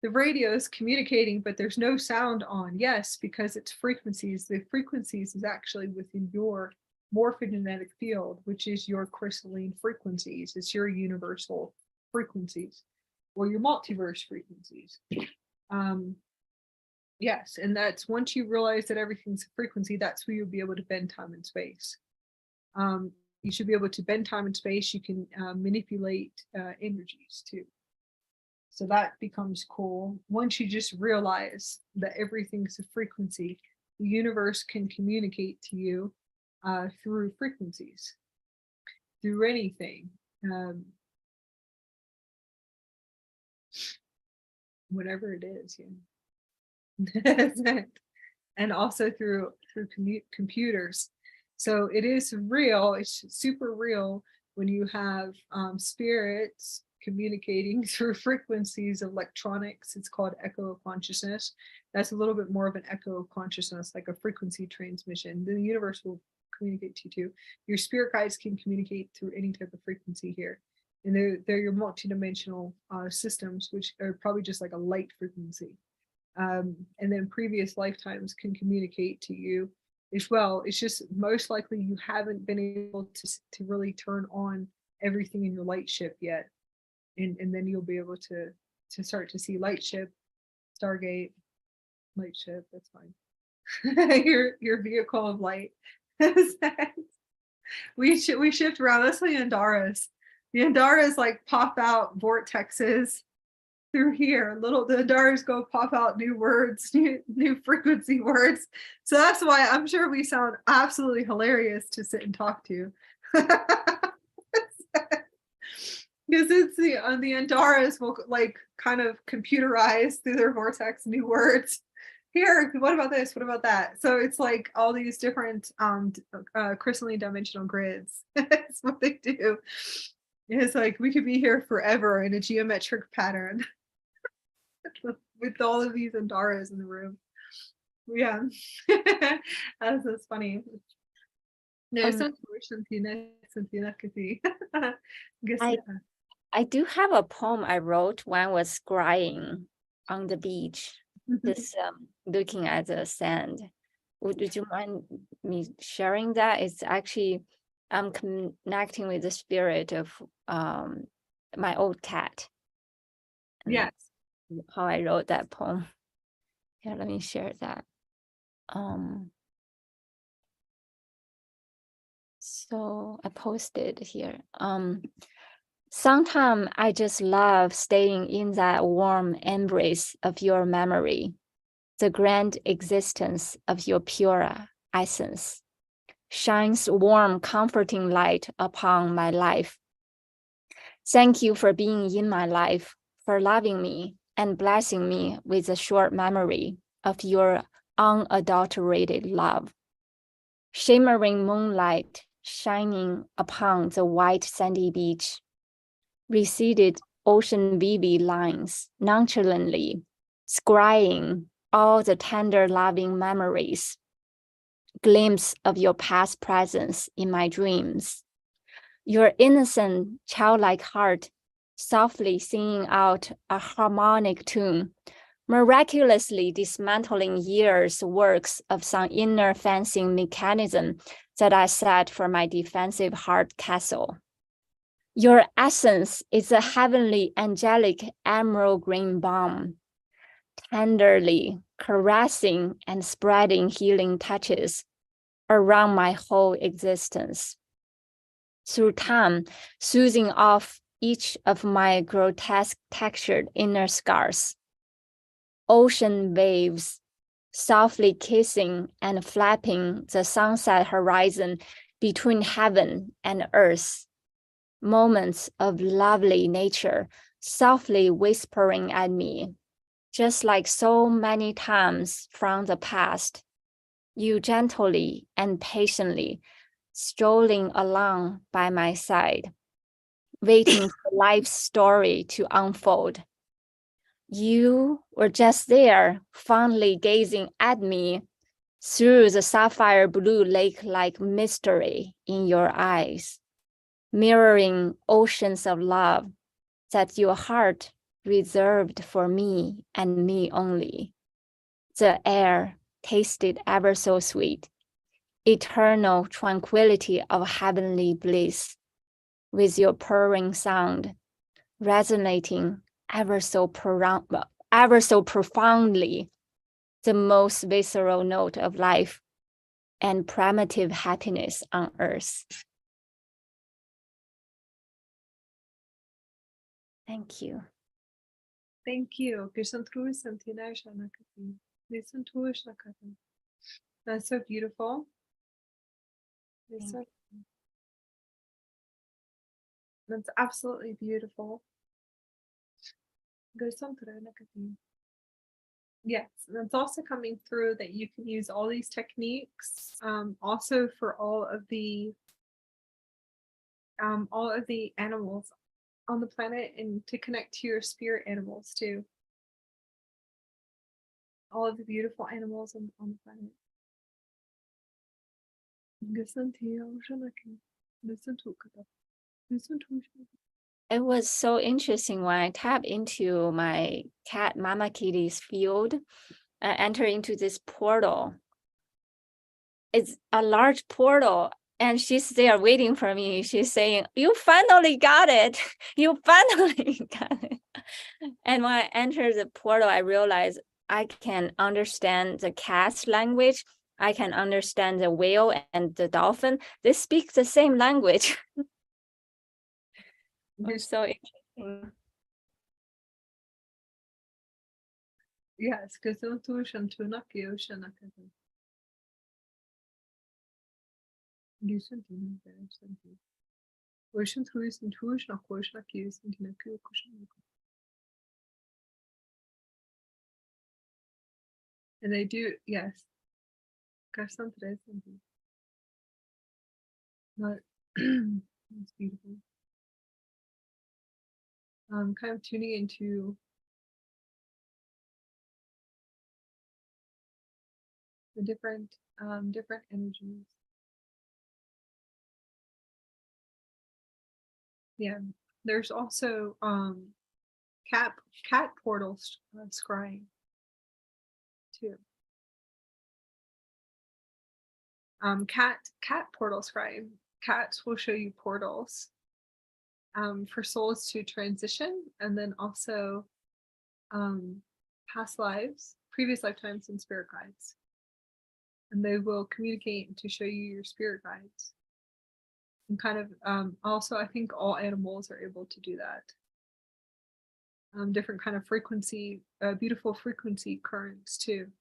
the radio is communicating, but there's no sound on. Yes, because it's frequencies. The frequencies is actually within your morphogenetic field, which is your crystalline frequencies. It's your universal frequencies or your multiverse frequencies. Yes, and that's, once you realize that everything's a frequency, that's where you'll be able to bend time and space. You should be able to bend time and space. You can manipulate energies too. So that becomes cool. Once you just realize that everything's a frequency, the universe can communicate to you through frequencies, through anything. Whatever it is, yeah. And also through computers. So it is real. It's super real when you have spirits communicating through frequencies of electronics. It's called echo of consciousness. That's a little bit more of an echo of consciousness, like a frequency transmission. The universe will communicate to you too. Your spirit guides can communicate through any type of frequency here. And they're your multidimensional systems, which are probably just like a light frequency. And then previous lifetimes can communicate to you as well. It's just most likely you haven't been able to really turn on everything in your light ship yet. And then you'll be able to start to see light ship, Stargate, light ship, that's fine. your vehicle of light. we shift around. That's the Andaras. The Andaras like pop out vortexes through here. The Andaras go pop out new words, new frequency words. So that's why I'm sure we sound absolutely hilarious to sit and talk to. Because it's the Andaras will like kind of computerize through their vortex new words. here, what about this? What about that? So it's like all these different crystalline dimensional grids. That's what they do. It's like we could be here forever in a geometric pattern with all of these Andaras in the room. Yeah. That's funny. No, it's not I do have a poem I wrote when I was scrying on the beach, just looking at the sand. Would you mind me sharing that? It's actually, I'm connecting with the spirit of my old cat. Yes. How I wrote that poem. Yeah, let me share that. So I posted here. Sometimes I just love staying in that warm embrace of your memory, the grand existence of your pure essence shines warm, comforting light upon my life. Thank you for being in my life, for loving me and blessing me with a short memory of your unadulterated love. Shimmering moonlight shining upon the white sandy beach, receded ocean wavy lines nonchalantly, scrying all the tender loving memories, glimpse of your past presence in my dreams. Your innocent childlike heart softly singing out a harmonic tune, miraculously dismantling years' works of some inner fencing mechanism that I set for my defensive heart castle. Your essence is a heavenly angelic emerald green balm, tenderly caressing and spreading healing touches around my whole existence. Through time, soothing off each of my grotesque textured inner scars. Ocean waves softly kissing and flapping the sunset horizon between heaven and earth. Moments of lovely nature softly whispering at me, just like so many times from the past. You gently and patiently strolling along by my side, waiting for life's story to unfold. You were just there, fondly gazing at me through the sapphire blue lake-like mystery in your eyes, mirroring oceans of love that your heart reserved for me and me only. The air tasted ever so sweet, eternal tranquility of heavenly bliss, with your purring sound resonating ever so profoundly, the most visceral note of life and primitive happiness on earth. Thank you. Thank you. That's so beautiful. That's absolutely beautiful. Yes, and it's also coming through that you can use all these techniques also for all of the animals on the planet and to connect to your spirit animals too. All of the beautiful animals on the planet. It was so interesting when I tapped into my cat Mama Kitty's field. I enter into this portal. It's a large portal, and she's there waiting for me. She's saying, "You finally got it. You finally got it." And when I enter the portal, I realized I can understand the cat's language. I can understand the whale and the dolphin. They speak the same language. It's so interesting. Yes, because don't do ocean to knock you ocean. Ocean to is and tuish knock ocean like you and to knock you ocean. And they do, yes. Garçon tres. Not it's beautiful. Kind of tuning into the different energies. Yeah, there's also cat portals scrying too. Cat portal scrying. Cats will show you portals for souls to transition, and then also past lives, previous lifetimes, and spirit guides. And they will communicate to show you your spirit guides. And kind of also, I think all animals are able to do that. Different kind of frequency, beautiful frequency currents too,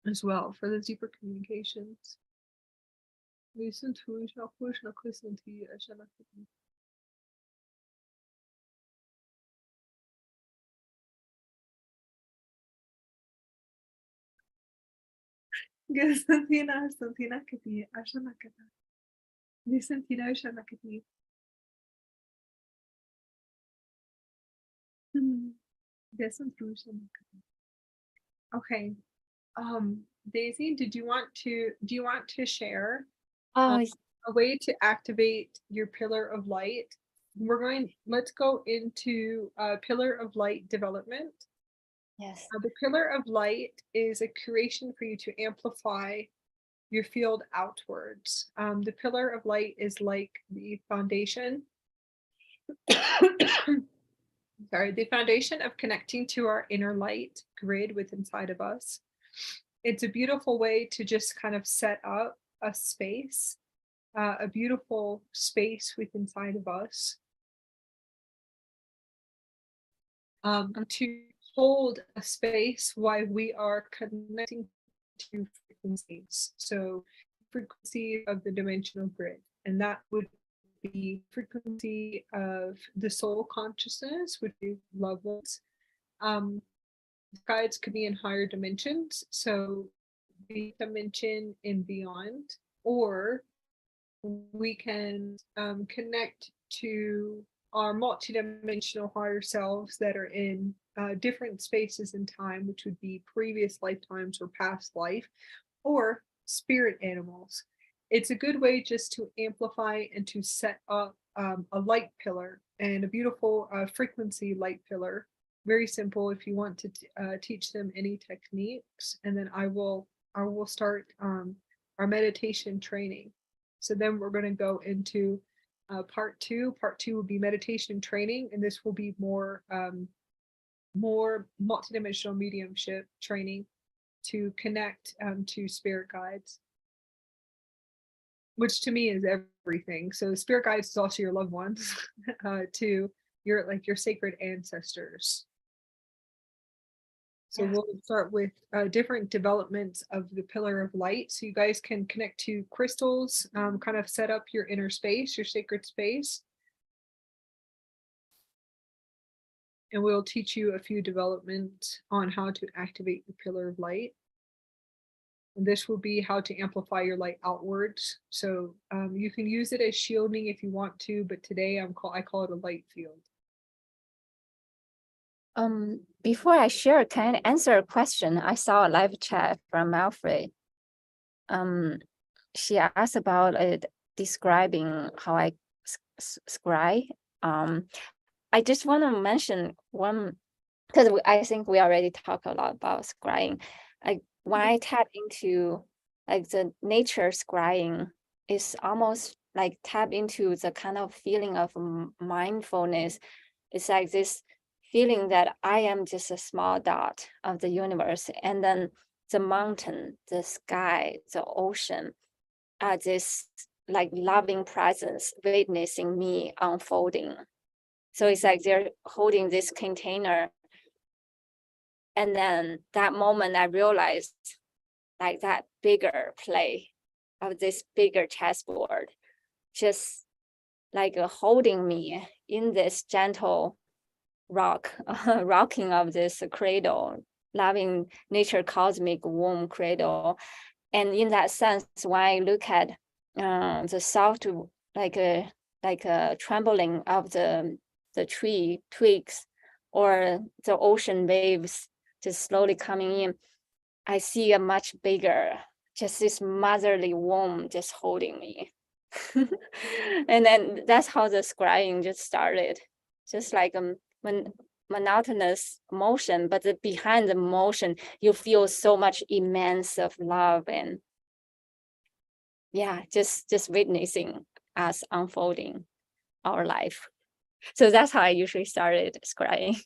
as well, for the deeper communications. Santina kati ashana kata. Santina ashana kati. Okay. Daisy, do you want to share Oh, a way to activate your pillar of light? Let's go into pillar of light development. yes. The pillar of light is a creation for you to amplify your field outwards. The pillar of light is like the foundation. Sorry, the foundation of connecting to our inner light grid within inside of us. It's a beautiful way to just kind of set up a space, a beautiful space within inside of us, to hold a space while we are connecting to frequencies. So frequency of the dimensional grid, and that would be frequency of the soul consciousness, which is loved ones. Guides could be in higher dimensions, so the dimension and beyond, or we can connect to our multidimensional higher selves that are in different spaces in time, which would be previous lifetimes or past life, or spirit animals. It's a good way just to amplify and to set up a light pillar, and a beautiful frequency light pillar. Very simple if you want to teach them any techniques, and then I will start our meditation training. So then we're going to go into part two. Part two will be meditation training, and this will be more multidimensional mediumship training to connect to spirit guides, which to me is everything. So spirit guides is also your loved ones, to your sacred ancestors. So we'll start with different developments of the pillar of light. So you guys can connect to crystals, kind of set up your inner space, your sacred space. And we'll teach you a few developments on how to activate the pillar of light. And this will be how to amplify your light outwards. So you can use it as shielding if you want to, but today I call it a light field. Before I share, can I answer a question? I saw a live chat from Alfred. She asked about describing how I scry. I just want to mention one, because I think we already talked a lot about scrying. When I tap into like the nature scrying, is almost like tap into the kind of feeling of mindfulness. It's like this feeling that I am just a small dot of the universe, and then the mountain, the sky, the ocean are this like loving presence witnessing me unfolding. So it's like they're holding this container. And then that moment I realized like that bigger play of this bigger chessboard, just like holding me in this gentle rocking of this cradle, loving nature cosmic womb cradle. And in that sense, when I look at the soft, like a trembling of the tree twigs or the ocean waves just slowly coming in, I see a much bigger, just this motherly womb just holding me. And then that's how the scrying just started, just like monotonous motion, but behind the motion, you feel so much immense of love and yeah, just witnessing us unfolding our life. So that's how I usually started scrying.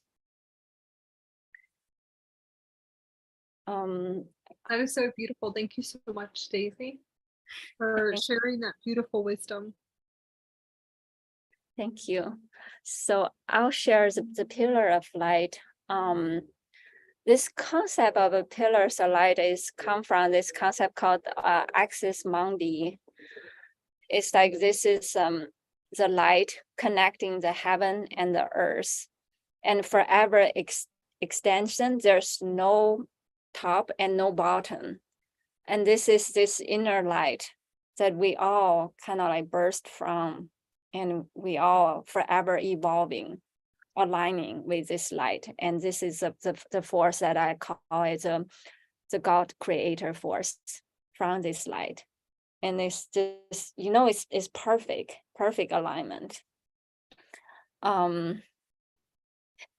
That is so beautiful. Thank you so much, Daisy, for sharing that beautiful wisdom. Thank you. So I'll share the pillar of light. This concept of a pillars of light is come from this concept called axis mundi. It's like this is the light connecting the heaven and the earth, and forever extension. There's no top and no bottom, and this is this inner light that we all kind of like burst from, and we all forever evolving, aligning with this light. And this is the force that I call it the God creator force from this light. And it's just, it's perfect alignment.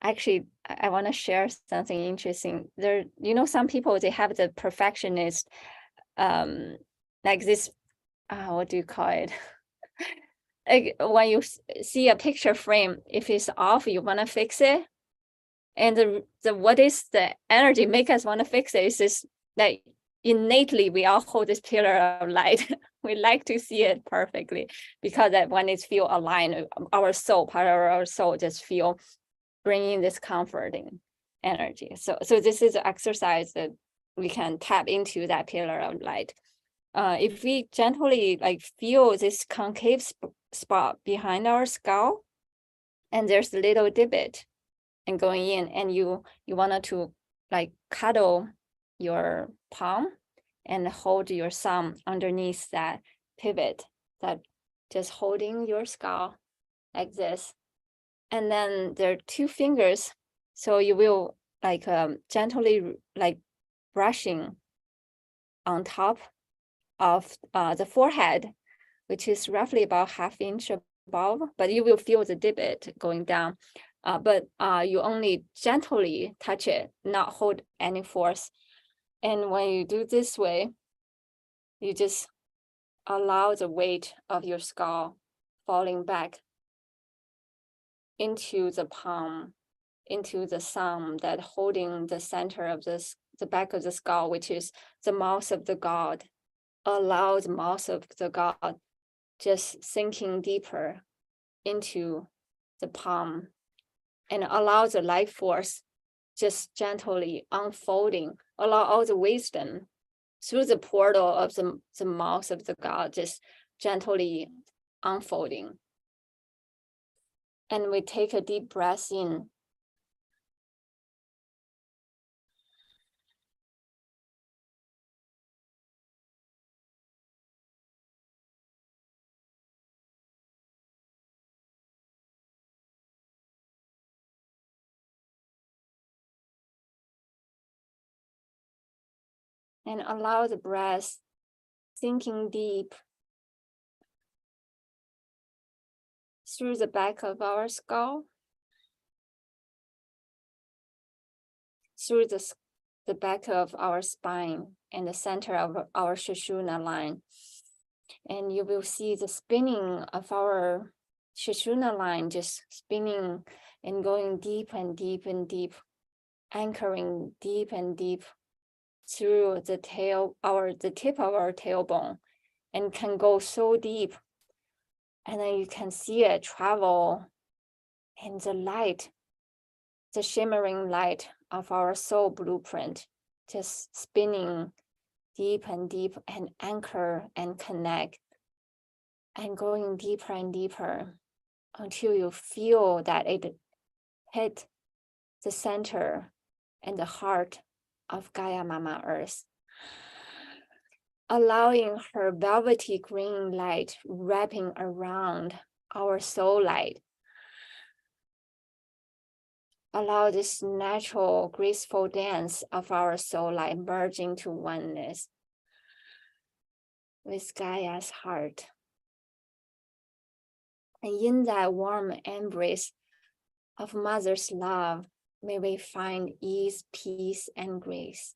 Actually, I want to share something interesting. There, some people, they have the perfectionist, like this, what do you call it? Like when you see a picture frame, if it's off, you want to fix it. And the what is the energy make us want to fix it is this, like innately we all hold this pillar of light. We like to see it perfectly, because that when it's feel aligned, our soul, part of our soul just feel bringing this comforting energy. So this is an exercise that we can tap into that pillar of light. If we gently like feel this concave spot behind our skull, and there's a little divot and going in, and you wanted to like cuddle your palm and hold your thumb underneath that pivot, that just holding your skull like this. And then there are two fingers, so you will like gently like brushing on top of the forehead, which is roughly about ½ inch above, but you will feel the divot going down. But you only gently touch it, not hold any force. And when you do this way, you just allow the weight of your skull falling back into the palm, into the thumb that holding the center of the back of the skull, which is the mouth of the god. Allow the mouth of the god just sinking deeper into the palm, and allow the life force just gently unfolding. Allow all the wisdom through the portal of the mouth of the god just gently unfolding. And we take a deep breath in. And allow the breath sinking deep through the back of our skull, through the back of our spine and the center of our Sushumna line. And you will see the spinning of our Sushumna line just spinning and going deep and deep and deep, anchoring deep and deep through the tip of our tailbone, and can go so deep. And then you can see it travel in the light, the shimmering light of our soul blueprint, just spinning deep and deep, and anchor and connect, and going deeper and deeper until you feel that it hit the center and the heart of Gaia Mama Earth, allowing her velvety green light wrapping around our soul light. Allow this natural, graceful dance of our soul light merging to oneness with Gaia's heart. And in that warm embrace of Mother's love, may we find ease, peace, and grace,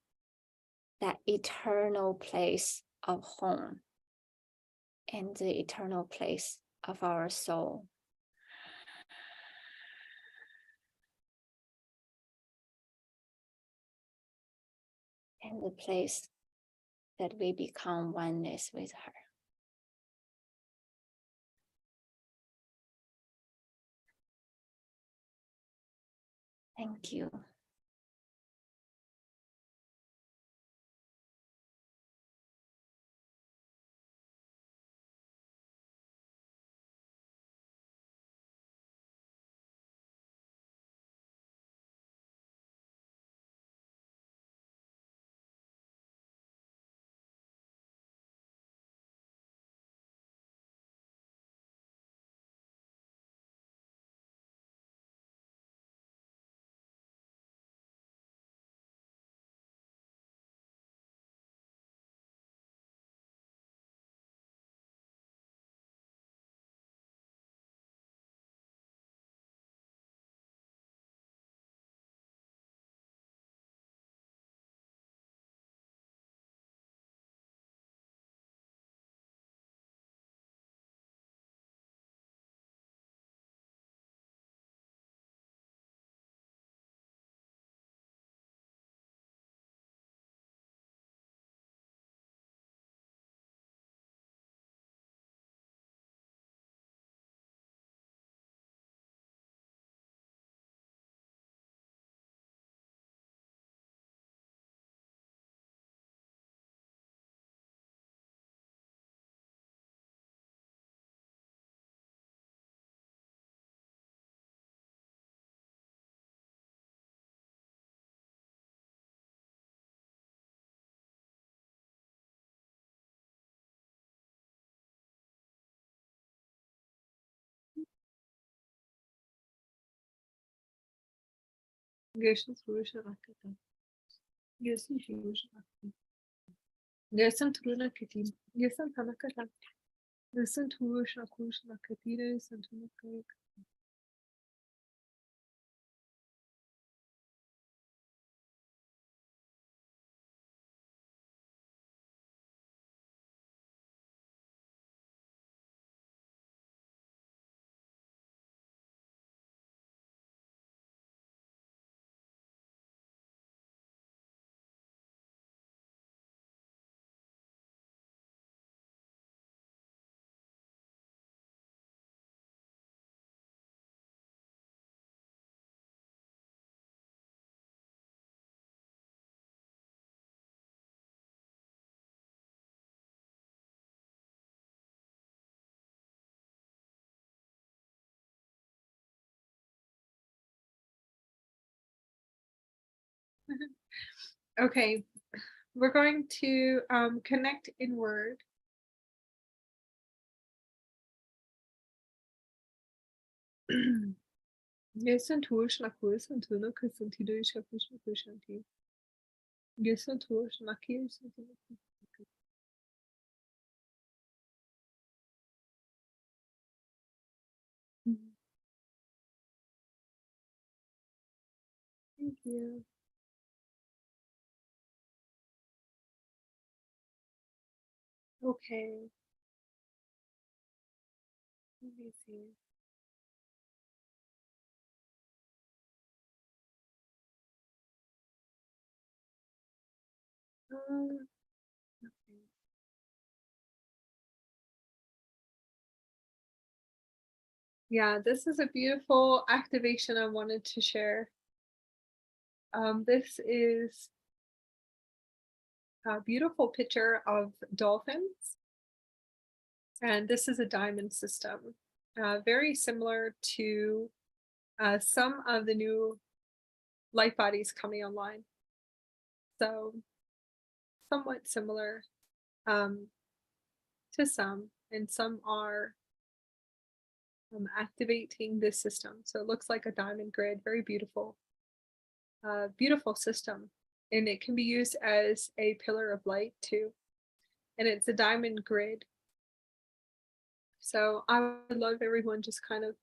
that eternal place of home and the eternal place of our soul. And the place that we become oneness with her. Thank you. Gelsin turuşa hakikaten. Gelsin turuşa hakikaten. Gelsin turuna ketin. Gelsin hakikaten. Gelsin turuşa kuruşa ketin. Gelsin turuna. Okay, we're going to connect inward. Gelsin turuşa kuruşa turuna kesin turuşa kuruşa kuruşa. Gelsin turuşa kesin turuna. Thank you. Okay. Let me see. Okay. Yeah, this is a beautiful activation I wanted to share. This is a beautiful picture of dolphins. And this is a diamond system, very similar to some of the new life bodies coming online. So somewhat similar to some, and some are activating this system. So it looks like a diamond grid, very beautiful, beautiful system. And it can be used as a pillar of light too. And it's a diamond grid. So I would love everyone just kind of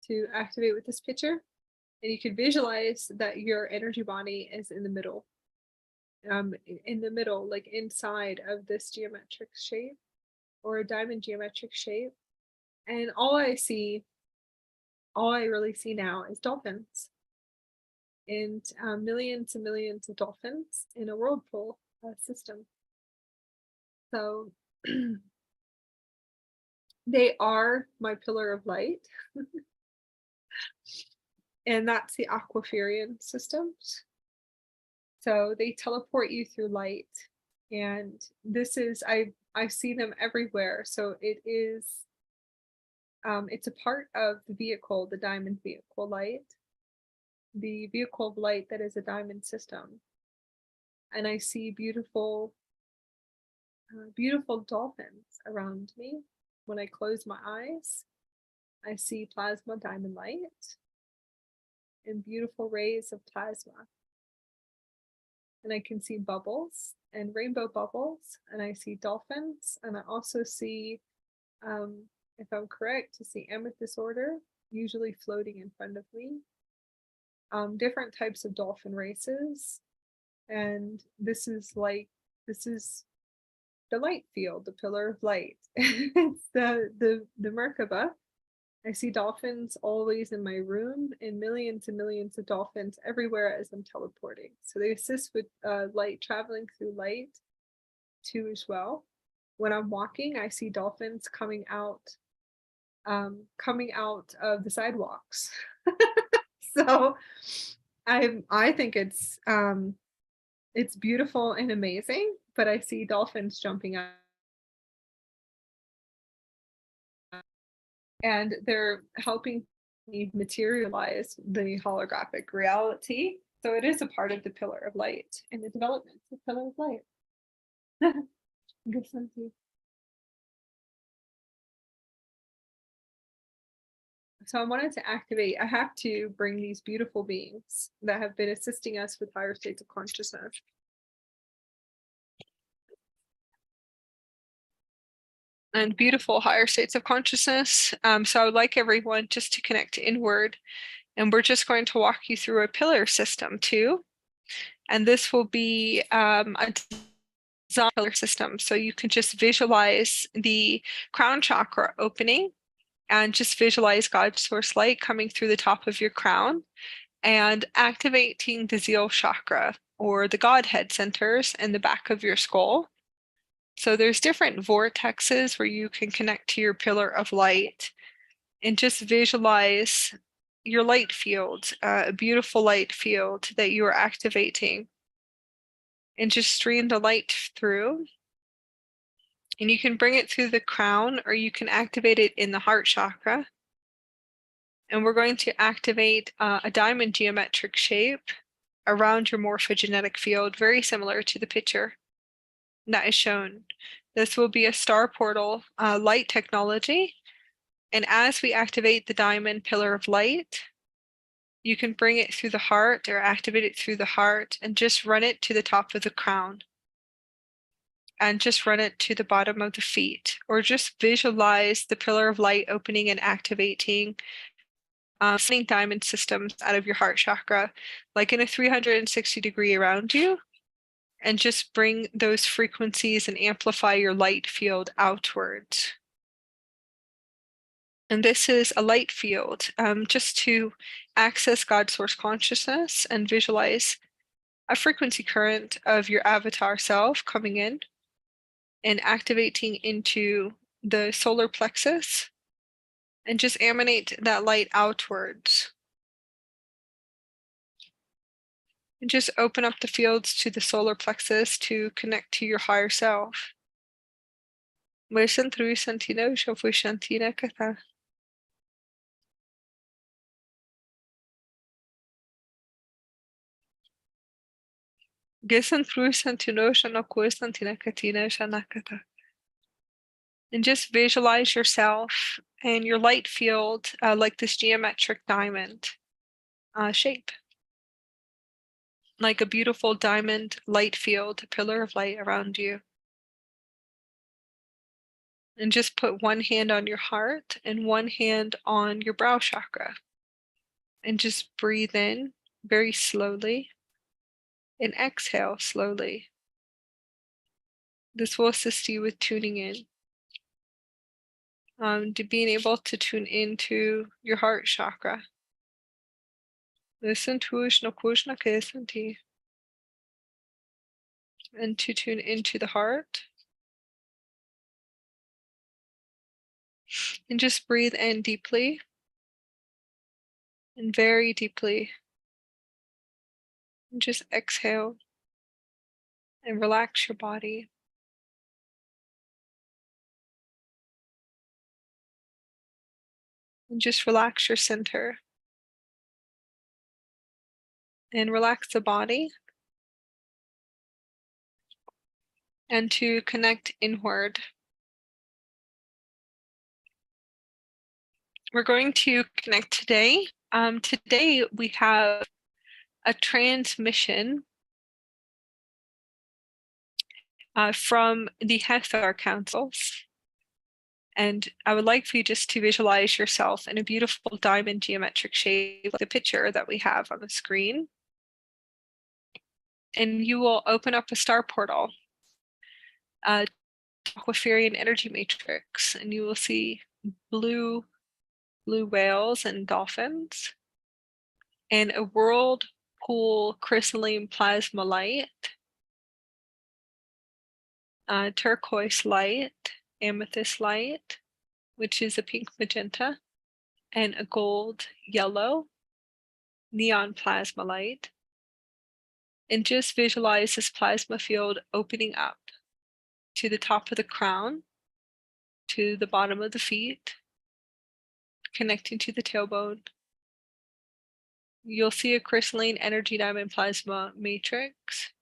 to activate with this picture. And you can visualize that your energy body is in the middle, like inside of this geometric shape or a diamond geometric shape. And all I really see now is dolphins, and millions and millions of dolphins in a whirlpool system. So they are my pillar of light. And that's the Aquafarian systems. So they teleport you through light. And this is, I see them everywhere. So it is, it's a part of the vehicle, the diamond vehicle light, the vehicle of light that is a diamond system. And I see beautiful, beautiful dolphins around me. When I close my eyes, I see plasma diamond light and beautiful rays of plasma. And I can see bubbles and rainbow bubbles, and I see dolphins, and I also see, if I'm correct, to see amethyst order usually floating in front of me. Different types of dolphin races, and this is the light field, the pillar of light. It's the Merkaba. I see dolphins always in my room, and millions of dolphins everywhere as I'm teleporting. So they assist with light, traveling through light too as well. When I'm walking, I see dolphins coming out of the sidewalks. So I think it's beautiful and amazing, but I see dolphins jumping out. And they're helping me materialize the holographic reality. So it is a part of the pillar of light in the development of the pillar of light. Good sense. So I wanted to activate, I have to bring these beautiful beings that have been assisting us with higher states of consciousness. And beautiful higher states of consciousness. So I would like everyone just to connect inward, and we're just going to walk you through a pillar system too. And this will be a design pillar system. So you can just visualize the crown chakra opening and just visualize God source light coming through the top of your crown and activating the zeal chakra or the Godhead centers in the back of your skull. So there's different vortexes where you can connect to your pillar of light and just visualize your light field, a beautiful light field that you are activating, and just stream the light through. And you can bring it through the crown, or you can activate it in the heart chakra. And we're going to activate a diamond geometric shape around your morphogenetic field, very similar to the picture that is shown. This will be a star portal light technology. And as we activate the diamond pillar of light, you can bring it through the heart or activate it through the heart and just run it to the top of the crown. And just run it to the bottom of the feet, or just visualize the pillar of light opening and activating sending diamond systems out of your heart chakra, like in a 360-degree around you, and just bring those frequencies and amplify your light field outwards. And this is a light field, just to access God source consciousness and visualize a frequency current of your avatar self coming in and activating into the solar plexus, and just emanate that light outwards. And just open up the fields to the solar plexus to connect to your higher self. And just visualize yourself and your light field like this geometric diamond shape. Like a beautiful diamond light field, a pillar of light around you. And just put one hand on your heart and one hand on your brow chakra. And just breathe in very slowly and exhale slowly. This will assist you with tuning in. To being able to tune into your heart chakra. Listen to and to tune into the heart. And just breathe in deeply and very deeply. And just exhale and relax your body. And just relax your center. And relax the body. And to connect inward. We're going to connect today. Today we have a transmission from the Hathor Councils. And I would like for you just to visualize yourself in a beautiful diamond geometric shape, like the picture that we have on the screen. And you will open up a star portal, Aquafarian energy matrix, and you will see blue whales and dolphins, and a whirlpool crystalline plasma light, turquoise light, amethyst light, which is a pink magenta, and a gold yellow neon plasma light. And just visualize this plasma field opening up to the top of the crown, to the bottom of the feet, connecting to the tailbone. You'll see a crystalline energy diamond plasma matrix.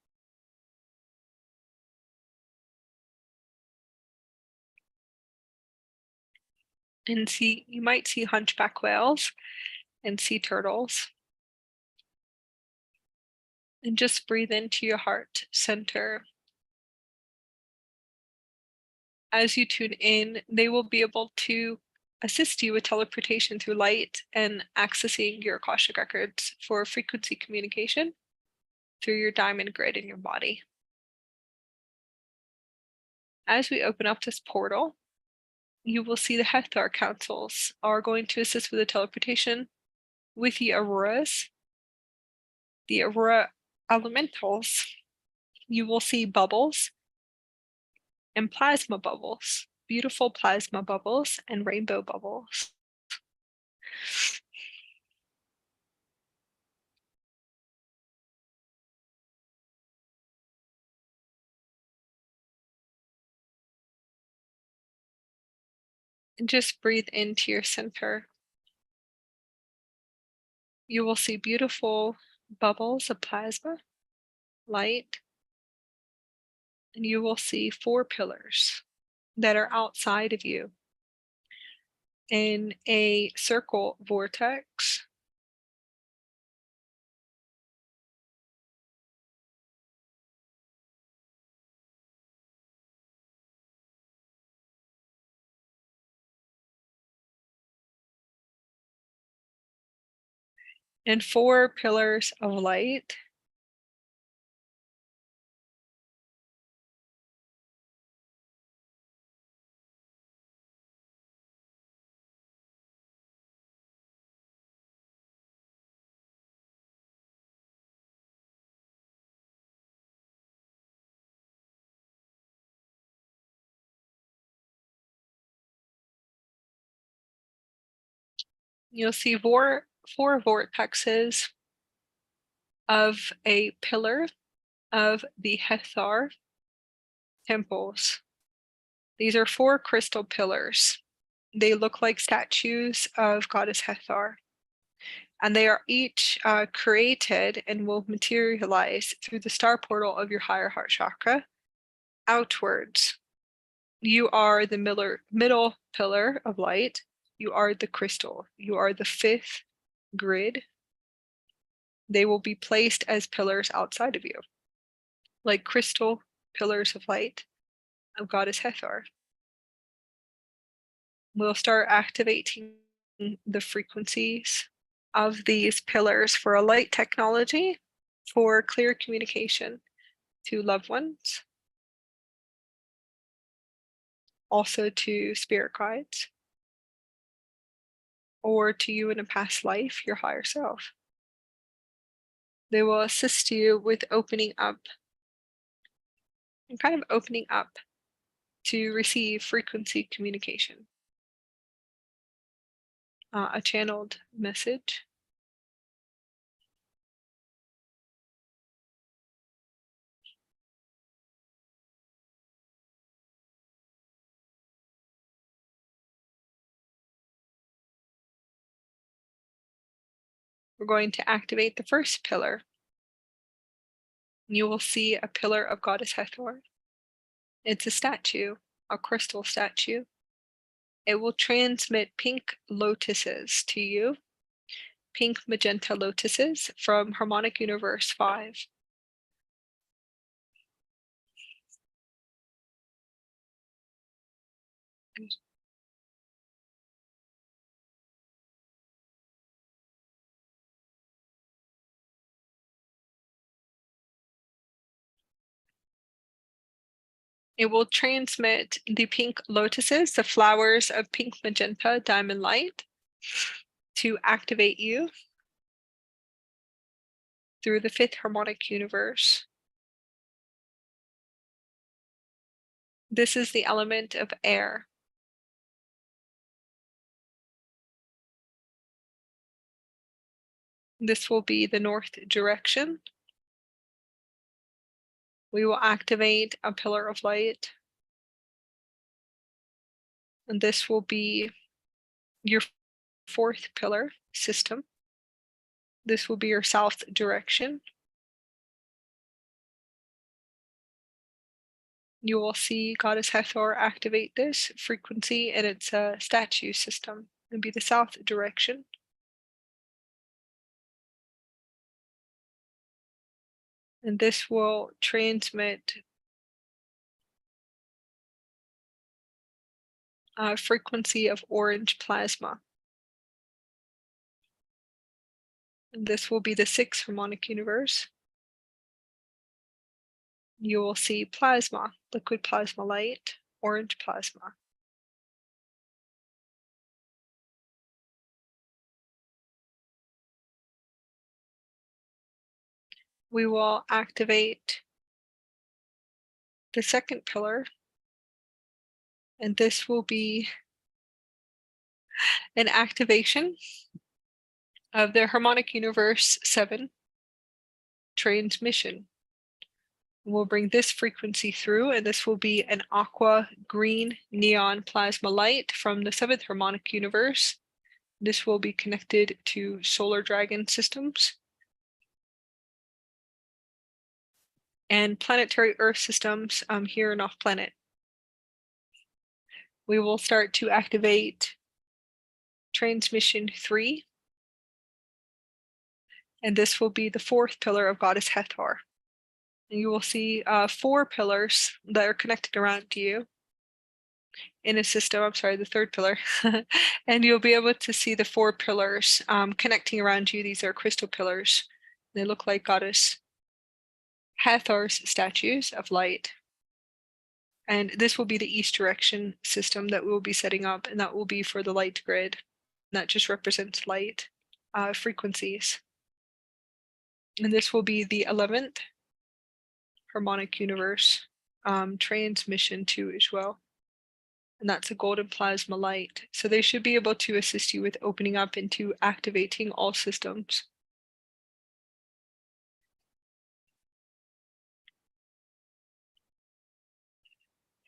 And you might see hunchback whales and sea turtles. And just breathe into your heart center. As you tune in, they will be able to assist you with teleportation through light and accessing your Akashic records for frequency communication through your diamond grid in your body. As we open up this portal, you will see the Hathor Councils are going to assist with the teleportation with the Auroras. The Aurora Elementals, you will see bubbles and plasma bubbles, beautiful plasma bubbles and rainbow bubbles. And just breathe into your center. You will see beautiful bubbles of plasma, light, and you will see 4 pillars that are outside of you in a circle vortex. And 4 pillars of light. You'll see 4 vortexes of a pillar of the Hathor temples. These are 4 crystal pillars. They look like statues of Goddess Hathor. And they are each created and will materialize through the star portal of your higher heart chakra outwards. You are the middle pillar of light. You are the crystal. You are the fifth grid. They will be placed as pillars outside of you, like crystal pillars of light of Goddess Hathor. We'll start activating the frequencies of these pillars for a light technology for clear communication to loved ones, also to spirit guides, or to you in a past life, your higher self. They will assist you with opening up and kind of opening up to receive frequency communication, a channeled message. We're going to activate the first pillar. You will see a pillar of Goddess Hathor. It's a statue, a crystal statue. It will transmit pink lotuses to you, pink magenta lotuses from Harmonic Universe 5. It will transmit the pink lotuses, the flowers of pink magenta diamond light, to activate you through the fifth harmonic universe. This is the element of air. This will be the north direction. We will activate a pillar of light. And this will be your fourth pillar system. This will be your south direction. You will see Goddess Hathor activate this frequency in its statue system. It'll be the south direction. And this will transmit a frequency of orange plasma. And this will be the sixth harmonic universe. You will see plasma, liquid plasma light, orange plasma. We will activate the second pillar, and this will be an activation of the Harmonic Universe 7 transmission. We'll bring this frequency through, and this will be an aqua green neon plasma light from the 7th Harmonic Universe. This will be connected to solar dragon systems and planetary Earth systems here and off planet. We will start to activate transmission 3. And this will be the fourth pillar of Goddess Hathor. And you will see 4 pillars that are connected around you in a system. I'm sorry, the third pillar. And you'll be able to see the 4 pillars connecting around you. These are crystal pillars. They look like Goddess Hathor's statues of light. And this will be the east direction system that we'll be setting up, and that will be for the light grid. And that just represents light frequencies. And this will be the 11th harmonic universe transmission 2 as well. And that's a golden plasma light. So they should be able to assist you with opening up into activating all systems.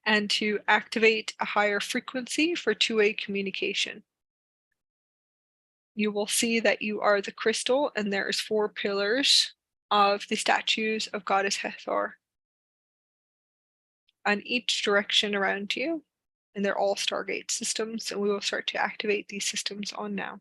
And to activate a higher frequency for two-way communication. you will see that you are the crystal, and there's 4 pillars of the statues of Goddess Hathor on each direction around you, and they're all Stargate systems, and we will start to activate these systems on now.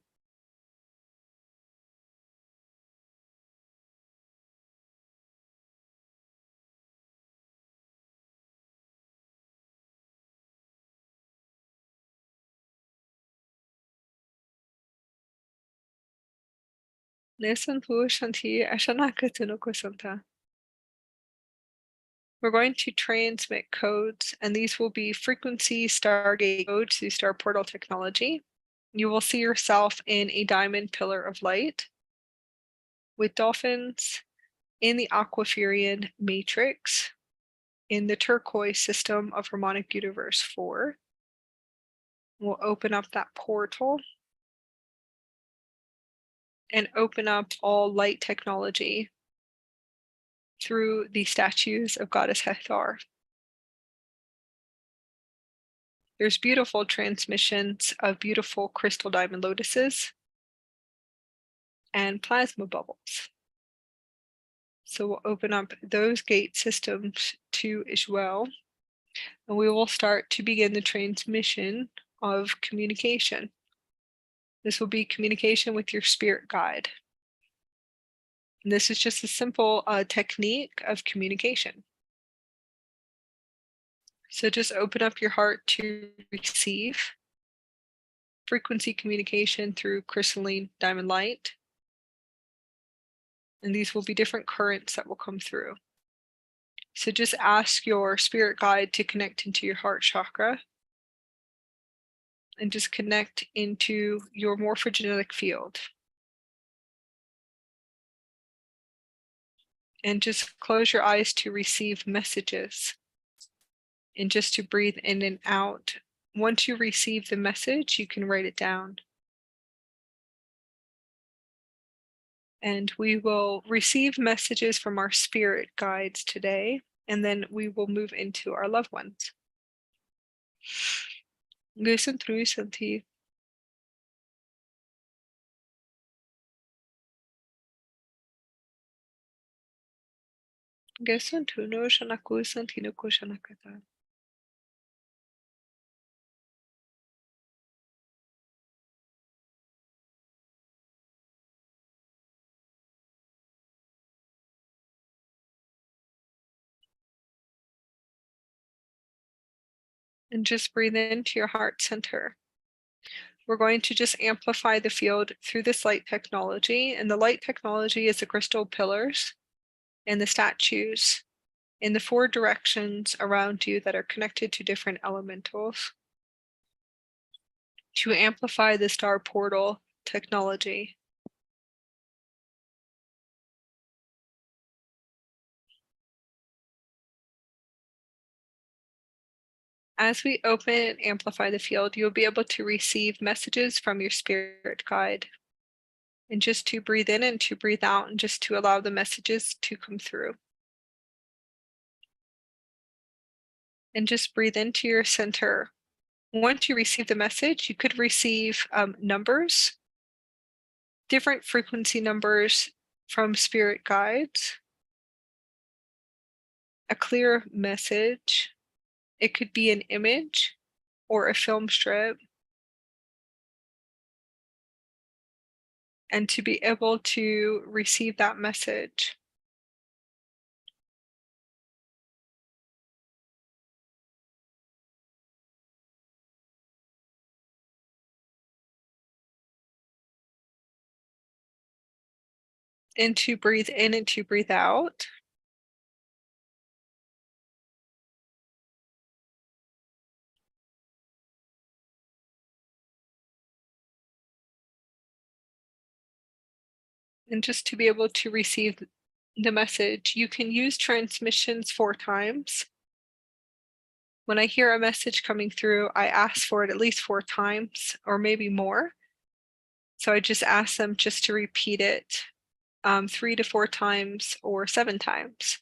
We're going to transmit codes, and these will be frequency Stargate codes through Star Portal technology. You will see yourself in a diamond pillar of light with dolphins in the Aquafurian matrix in the turquoise system of Harmonic Universe 4. We'll open up that portal and open up all light technology through the statues of Goddess Hathor. There's beautiful transmissions of beautiful crystal diamond lotuses and plasma bubbles. So we'll open up those gate systems too as well. And we will start to begin the transmission of communication. This will be communication with your spirit guide. And this is just a simple technique of communication. So just open up your heart to receive frequency communication through crystalline diamond light. And these will be different currents that will come through. So just ask your spirit guide to connect into your heart chakra and just connect into your morphogenetic field. And just close your eyes to receive messages and just to breathe in and out. Once you receive the message, you can write it down. And we will receive messages from our spirit guides today, and then we will move into our loved ones. And just breathe into your heart center. We're going to just amplify the field through this light technology, and the light technology is the crystal pillars and the statues in the 4 directions around you that are connected to different elementals to amplify the star portal technology. As we open and amplify the field, you'll be able to receive messages from your spirit guide. And just to breathe in and to breathe out, and just to allow the messages to come through. And just breathe into your center. Once you receive the message, you could receive numbers, different frequency numbers from spirit guides, a clear message. It could be an image or a film strip. And to be able to receive that message. And to breathe in and to breathe out. And just to be able to receive the message, you can use transmissions 4 times. When I hear a message coming through, I ask for it at least 4 times or maybe more. So I just ask them just to repeat it 3 to 4 times or 7 times.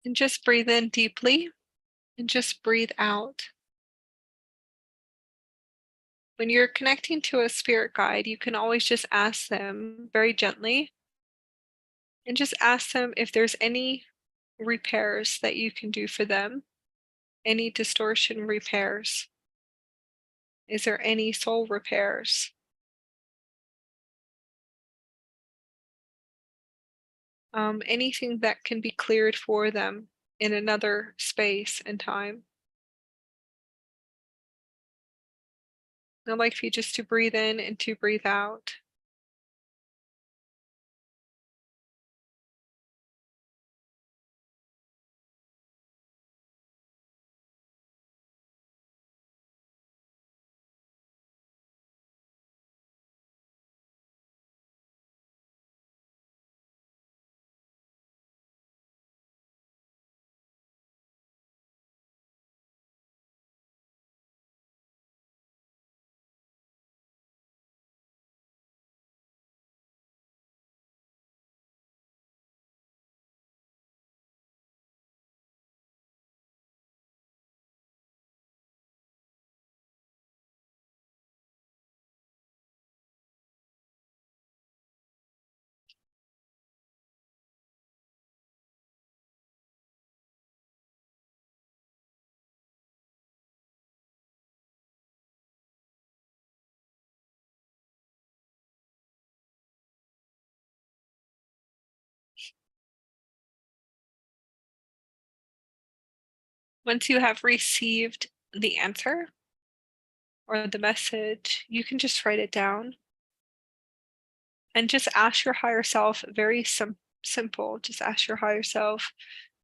And just breathe in deeply and just breathe out. When you're connecting to a spirit guide, you can always just ask them very gently and just ask them if there's any repairs that you can do for them, any distortion repairs. Is there any soul repairs? Anything that can be cleared for them in another space and time. I'd like for you just to breathe in and to breathe out. Once you have received the answer or the message, you can just write it down and just ask your higher self, very simple, just ask your higher self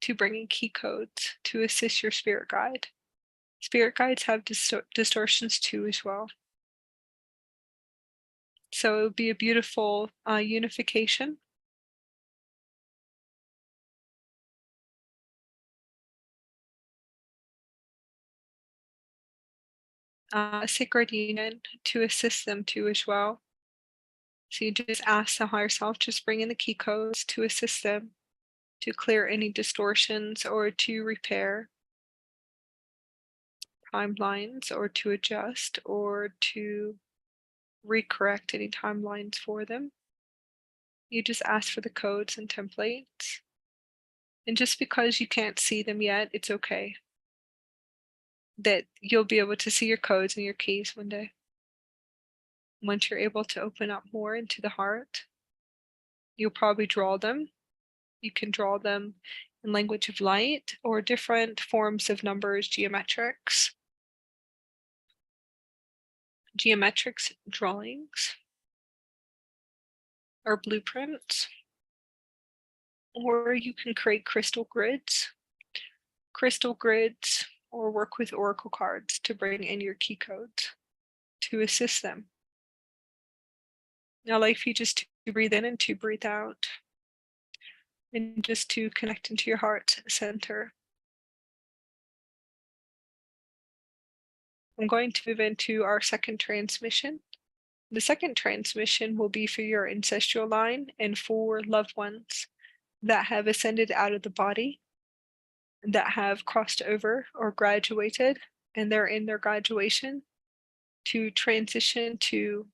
to bring in key codes to assist your spirit guide. Spirit guides have distortions too as well. So it would be a beautiful unification. A sacred union to assist them too as well. So you just ask the higher self, just bring in the key codes to assist them to clear any distortions or to repair timelines or to adjust or to recorrect any timelines for them. You just ask for the codes and templates. And just because you can't see them yet, it's okay. That you'll be able to see your codes and your keys one day. Once you're able to open up more into the heart, you'll probably draw them. You can draw them in language of light or different forms of numbers, geometrics drawings or blueprints, or you can create crystal grids or work with oracle cards to bring in your key codes to assist them. Now, like you just to breathe in and to breathe out, and just to connect into your heart center. I'm going to move into our second transmission. The second transmission will be for your ancestral line and for loved ones that have ascended out of the body, that have crossed over or graduated, and they're in their graduation to transition to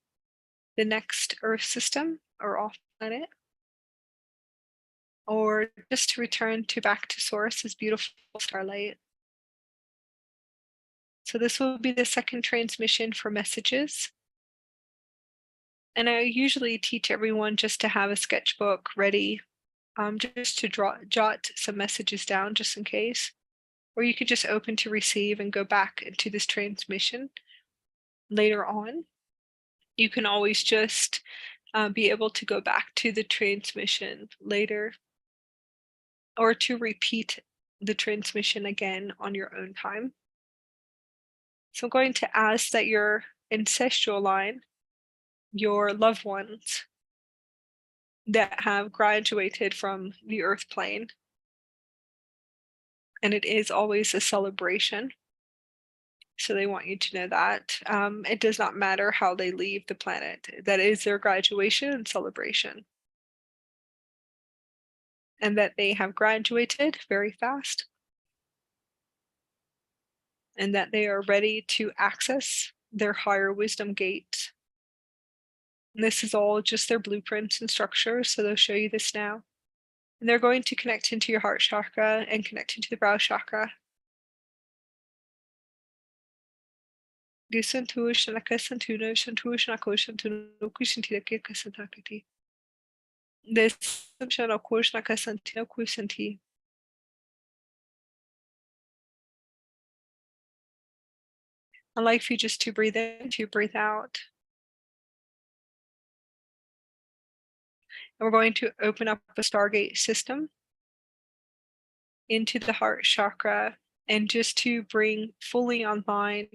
the next Earth system or off planet, or just to return to back to source as beautiful starlight. So this will be the second transmission for messages. And I usually teach everyone just to have a sketchbook ready, just to jot some messages down just in case. Or you could just open to receive and go back into this transmission later on. You can always just be able to go back to the transmission later, or to repeat the transmission again on your own time. So I'm going to ask that your ancestral line, your loved ones that have graduated from the earth plane, and it is always a celebration, so they want you to know that it does not matter how they leave the planet, that is their graduation and celebration. and that they have graduated very fast, and that they are ready to access their higher wisdom gate. And this is all just their blueprints and structures, so they'll show you this now. And they're going to connect into your heart chakra and connect into the brow chakra. This I'd like for you just to breathe in, to breathe out. And we're going to open up a Stargate system into the heart chakra, and just to bring fully online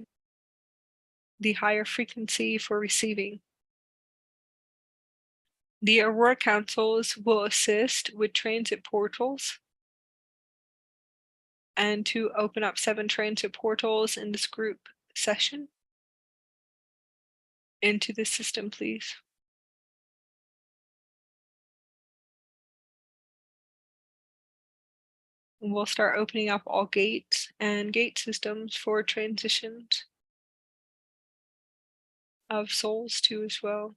the higher frequency for receiving. The Aurora Councils will assist with transit portals, and to open up 7 transit portals in this group session into the system, please. And we'll start opening up all gates and gate systems for transitions of souls too as well.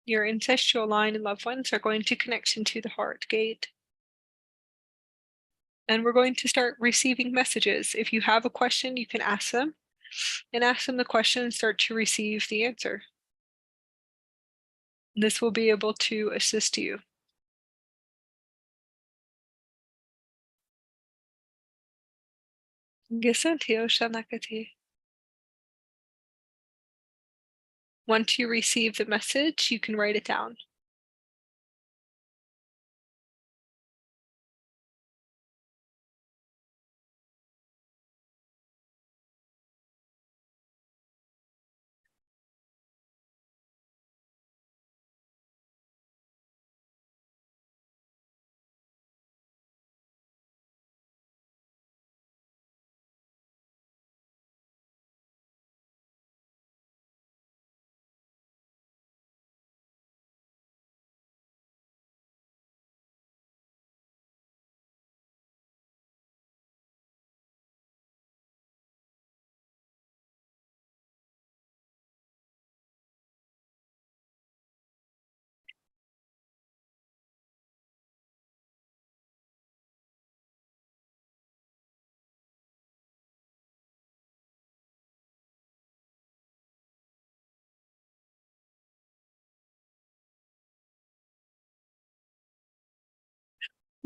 Your ancestral line and loved ones are going to connect into the heart gate. And we're going to start receiving messages. If you have a question, you can ask them, and ask them the question and start to receive the answer. This will be able to assist you. Once you receive the message, you can write it down.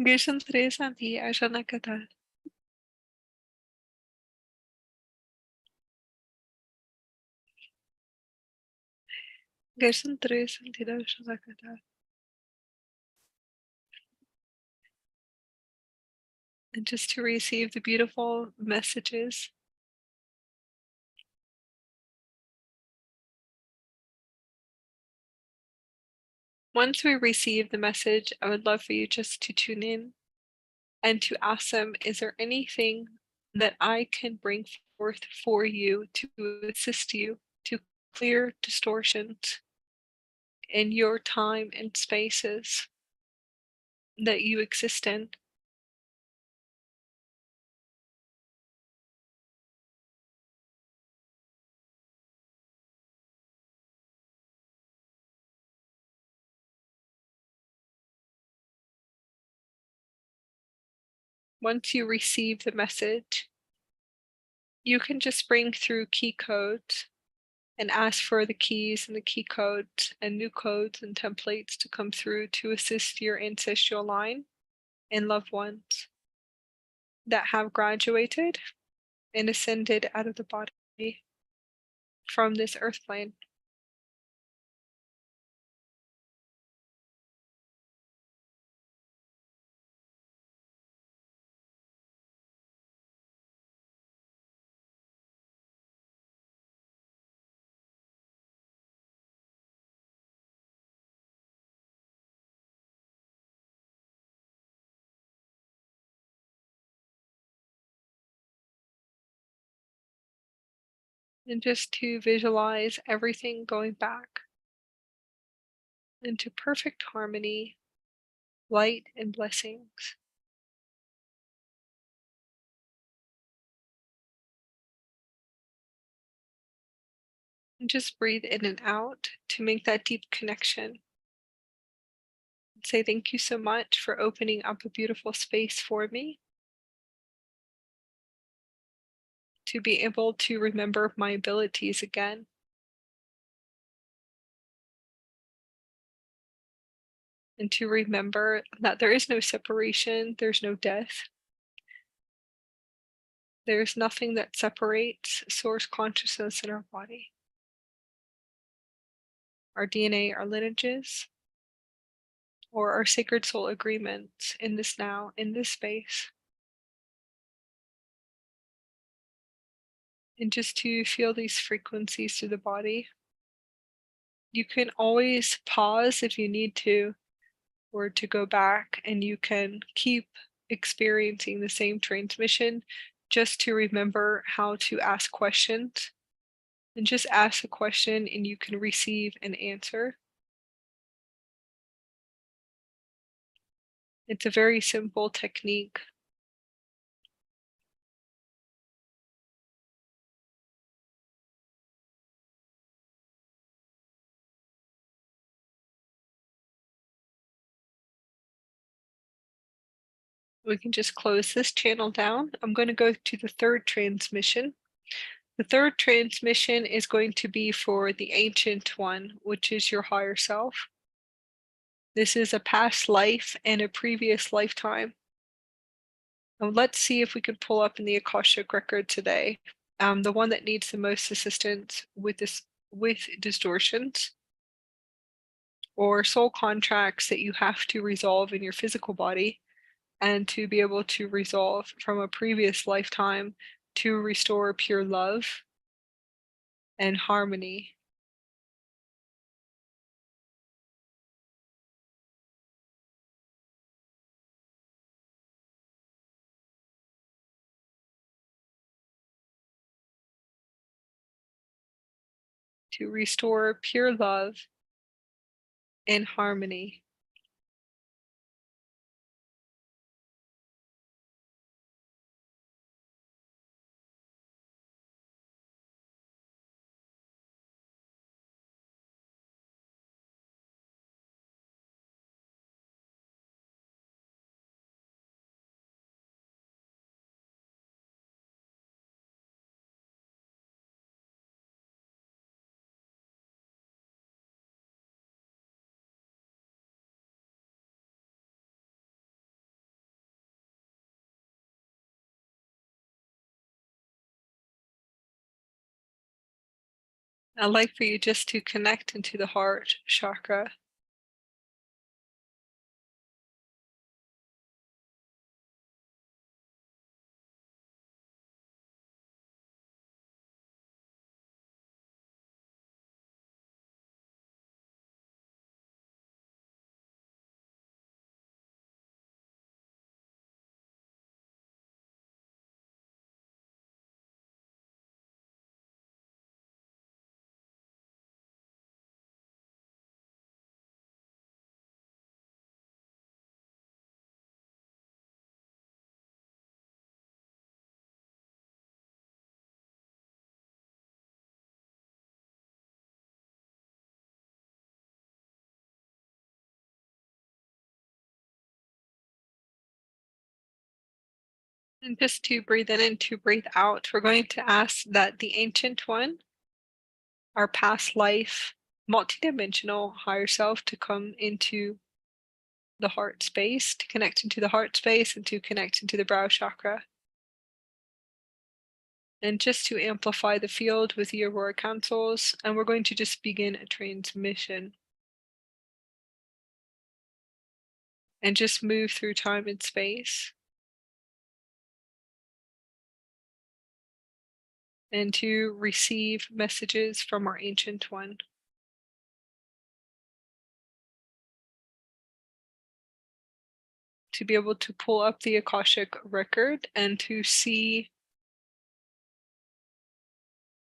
Gerson 3 anti Ashana Katal. Gerson 3 anti Ashana Katal. And just to receive the beautiful messages. Once we receive the message, I would love for you just to tune in and to ask them, is there anything that I can bring forth for you to assist you to clear distortions in your time and spaces that you exist in? Once you receive the message, you can just bring through key codes and ask for the keys and the key codes and new codes and templates to come through to assist your ancestral line and loved ones that have graduated and ascended out of the body from this earth plane. And just to visualize everything going back into perfect harmony, light, and blessings. And just breathe in and out to make that deep connection. Say thank you so much for opening up a beautiful space for me to be able to remember my abilities again. And to remember that there is no separation, there's no death. There's nothing that separates source consciousness in our body. Our DNA, our lineages, or our sacred soul agreements in this now, in this space. And just to feel these frequencies through the body. You can always pause if you need to, or to go back, and you can keep experiencing the same transmission just to remember how to ask questions. And just ask a question and you can receive an answer. It's a very simple technique. We can just close this channel down. I'm going to go to the third transmission. The third transmission is going to be for the Ancient One, which is your higher self. This is a past life and a previous lifetime. Now let's see if we can pull up in the Akashic record today, the one that needs the most assistance with distortions or soul contracts that you have to resolve in your physical body, and to be able to resolve from a previous lifetime to restore pure love and harmony. To restore pure love and harmony. I'd like for you just to connect into the heart chakra. And just to breathe in and to breathe out, we're going to ask that the Ancient One, our past life, multidimensional higher self, to come into the heart space, to connect into the heart space and to connect into the brow chakra. And just to amplify the field with the Aurora councils, and we're going to just begin a transmission. And just move through time and space. And to receive messages from our Ancient One. To be able to pull up the Akashic record and to see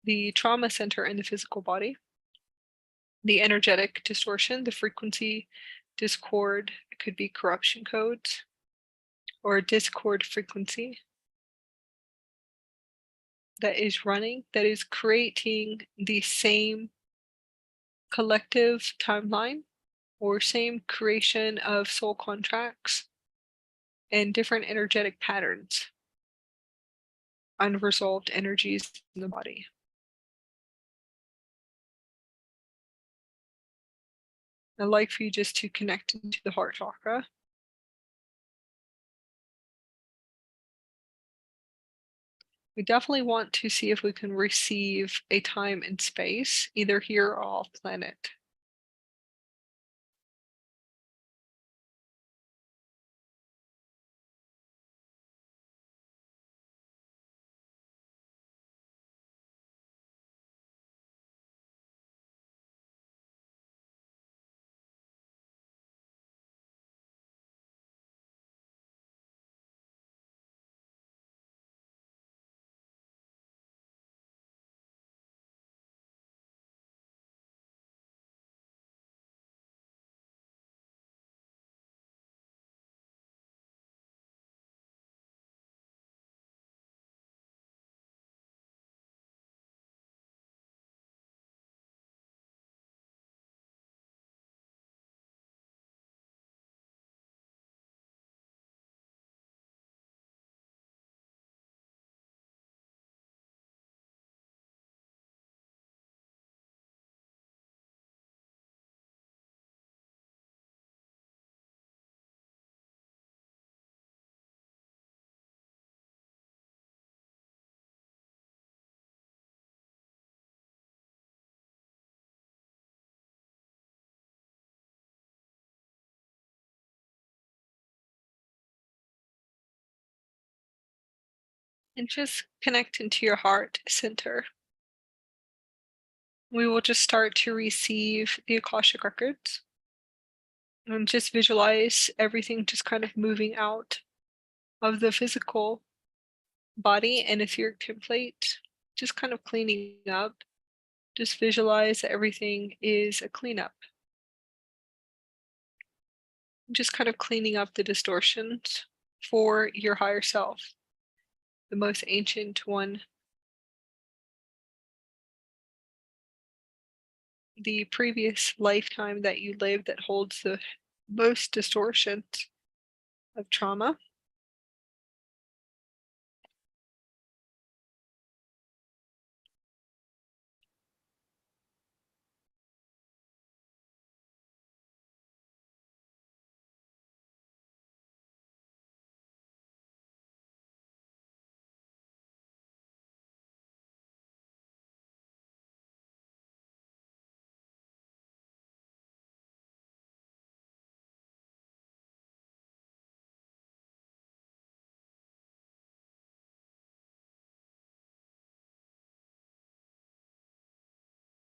the trauma center in the physical body. the energetic distortion, the frequency discord. It could be corruption codes or discord frequency that is running, that is creating the same collective timeline or same creation of soul contracts and different energetic patterns, unresolved energies in the body. I'd like for you just to connect into the heart chakra. We definitely want to see if we can receive a time and space, either here or off planet. And just connect into your heart center. We will just start to receive the Akashic records and just visualize everything just kind of moving out of the physical body and etheric template, just kind of cleaning up. Just visualize that everything is a cleanup. Just kind of cleaning up the distortions for your higher self, the most ancient one, the previous lifetime that you lived that holds the most distortions of trauma.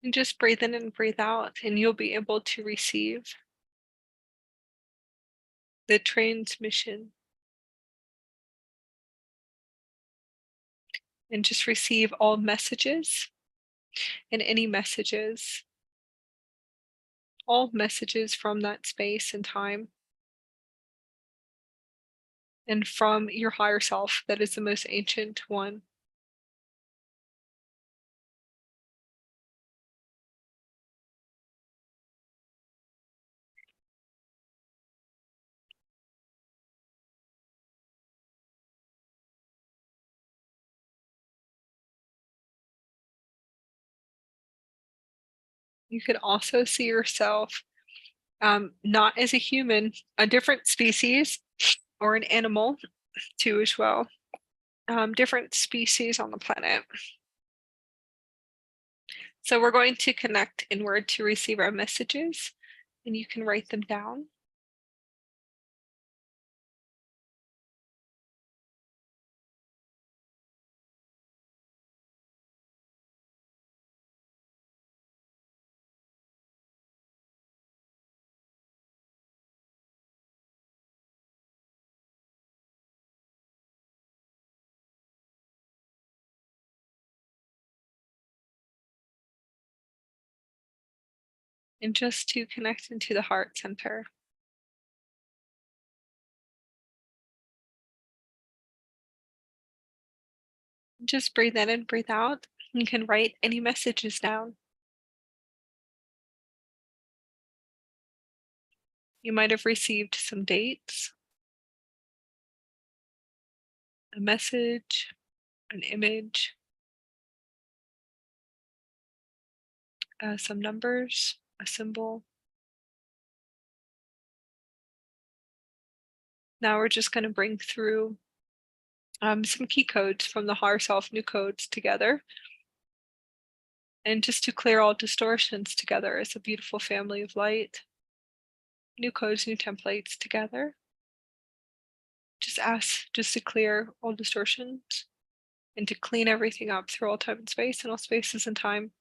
And just breathe in and breathe out, and you'll be able to receive the transmission and just receive all messages and any messages, all messages from that space and time and from your higher self that is the most ancient one. You could also see yourself not as a human, a different species or an animal too as well, different species on the planet. So we're going to connect inward to receive our messages, and you can write them down. And just to connect into the heart center. Just breathe in and breathe out. You can write any messages down. You might have received some dates, a message, an image, some numbers, a symbol. Now we're just going to bring through some key codes from the higher self, new codes together. And just to clear all distortions together as a beautiful family of light. New codes, new templates together. Just ask just to clear all distortions and to clean everything up through all time and space and all spaces and time.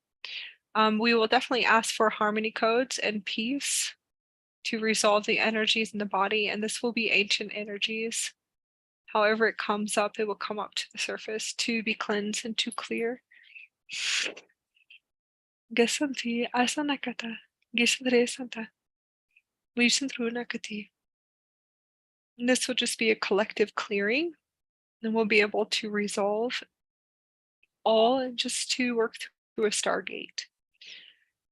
We will definitely ask for harmony codes and peace to resolve the energies in the body, and this will be ancient energies. However it comes up, it will come up to the surface to be cleansed and to clear. Gasanti asanakata gisandre santa. And this will just be a collective clearing, and we'll be able to resolve all and just to work through a stargate.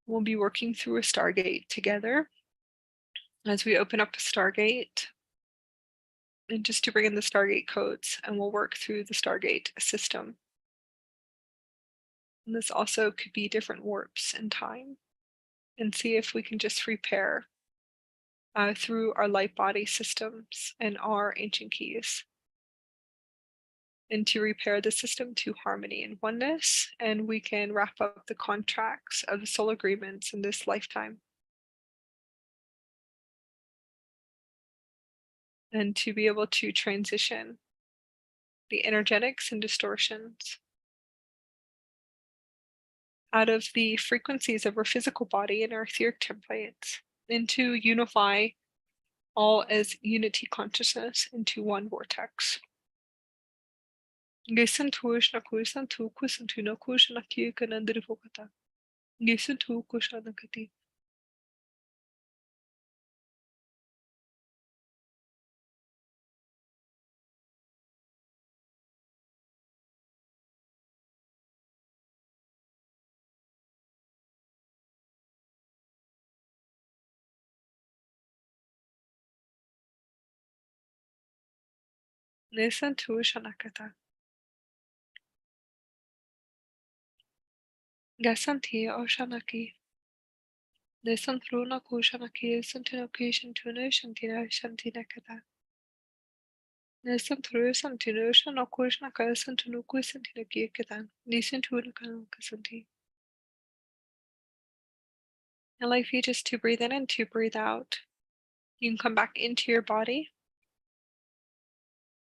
We'll be working through a stargate together as we open up a stargate, and just to bring in the stargate codes, and we'll work through the stargate system. And this also could be different warps in time, and see if we can just repair through our light body systems and our ancient keys, and to repair the system to harmony and oneness, and we can wrap up the contracts of the soul agreements in this lifetime. And to be able to transition the energetics and distortions out of the frequencies of our physical body and our etheric templates, and to unify all as unity consciousness into one vortex. Gesen tuish na kuisan tu kuisan tu na kuish na ki kanandri vokata. Gesen tu kushana kati. Nesan tuish anakata. Gasanti oshanaki. Nesan thruna kushanaki santinokishan tuna shantina shantina kata. Nesan thru santinushan okushnaka santinuku santinaki katan. Nisan tuna kasanti. And like you just to breathe in and to breathe out. You can come back into your body.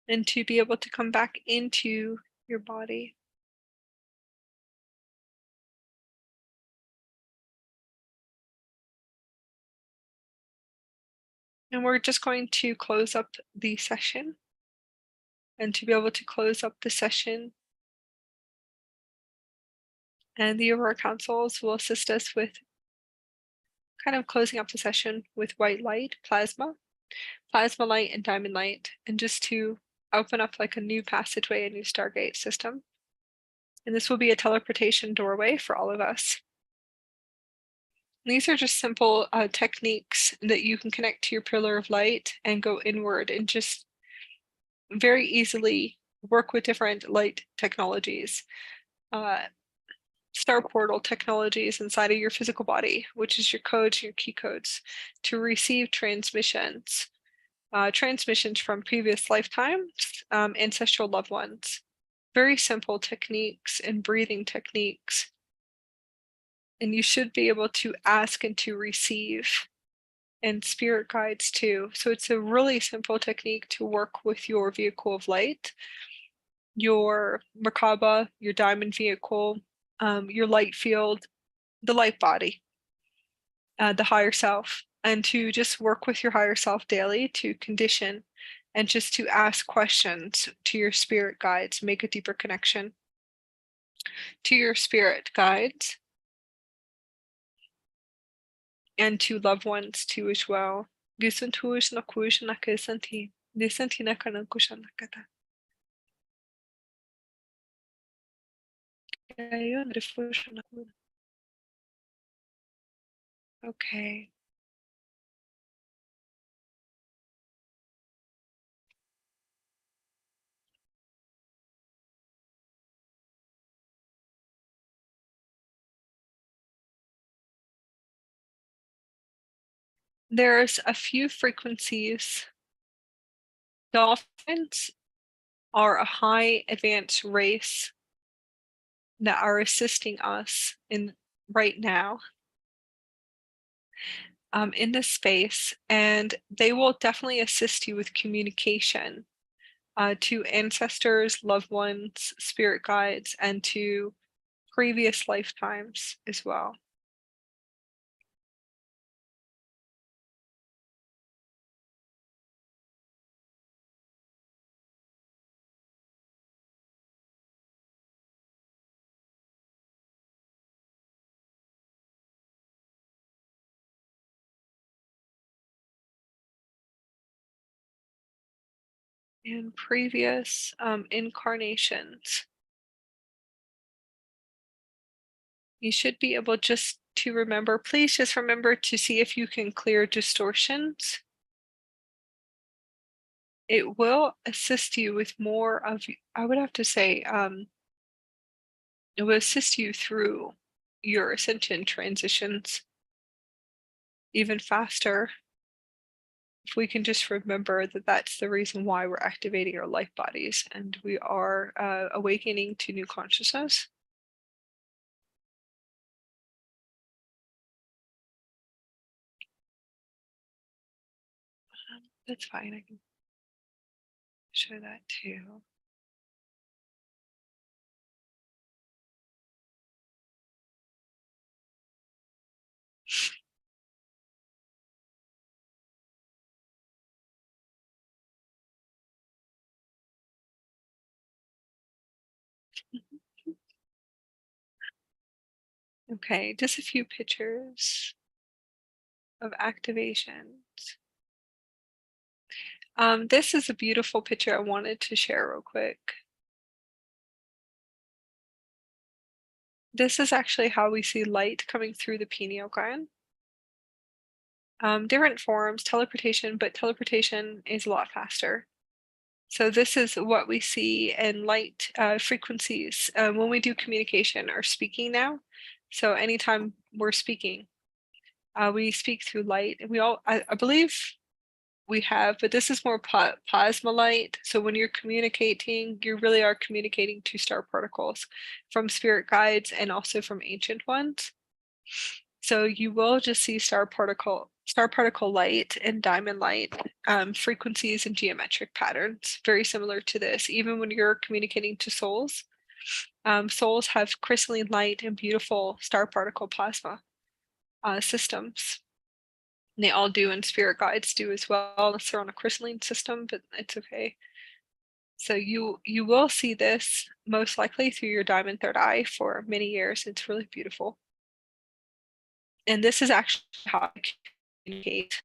And to be able to come back into your body. And we're just going to close up the session. And to be able to close up the session, and the Aurora Councils will assist us with kind of closing up the session with white light, plasma light, and diamond light, and just to open up like a new passageway, a new stargate system. And this will be a teleportation doorway for all of us. And these are just simple techniques that you can connect to your pillar of light and go inward and just very easily work with different light technologies. Star portal technologies inside of your physical body, which is your codes, your key codes, to receive transmissions from previous lifetimes, ancestral loved ones. Very simple techniques and breathing techniques. And you should be able to ask and to receive, and spirit guides too. So it's a really simple technique to work with your vehicle of light, your Merkaba, your diamond vehicle, your light field, the light body, the higher self, and to just work with your higher self daily to condition and just to ask questions to your spirit guides, make a deeper connection to your spirit guides. and to loved ones too as well. Gisuntuish na kuish na kesanti. Disanti na kanan kushan na kata. Ayun, refush na kun. Okay. There's a few frequencies. Dolphins are a high advanced race that are assisting us in right now in this space, and they will definitely assist you with communication to ancestors, loved ones, spirit guides, and to previous lifetimes as well. In previous incarnations, you should be able just to remember, please just remember to see if you can clear distortions. It will assist you with more of, I would have to say, it will assist you through your ascension transitions even faster. If we can just remember that that's the reason why we're activating our life bodies and we are awakening to new consciousness. That's fine, I can show that too. Okay, just a few pictures of activations. This is a beautiful picture I wanted to share real quick. This is actually how we see light coming through the pineal gland. Different forms, teleportation, but teleportation is a lot faster. So this is what we see in light frequencies when we do communication or speaking now. So anytime we're speaking, we speak through light. And we all, I believe we have, but this is more plasma light. So when you're communicating, you really are communicating to star particles from spirit guides and also from ancient ones. So you will just see star particle light and diamond light frequencies and geometric patterns, very similar to this. Even when you're communicating to souls, souls have crystalline light and beautiful star particle plasma systems. And they all do, and spirit guides do as well, unless they're on a crystalline system, but it's okay. So you will see this most likely through your diamond third eye for many years. It's really beautiful. And this is actually how I communicate.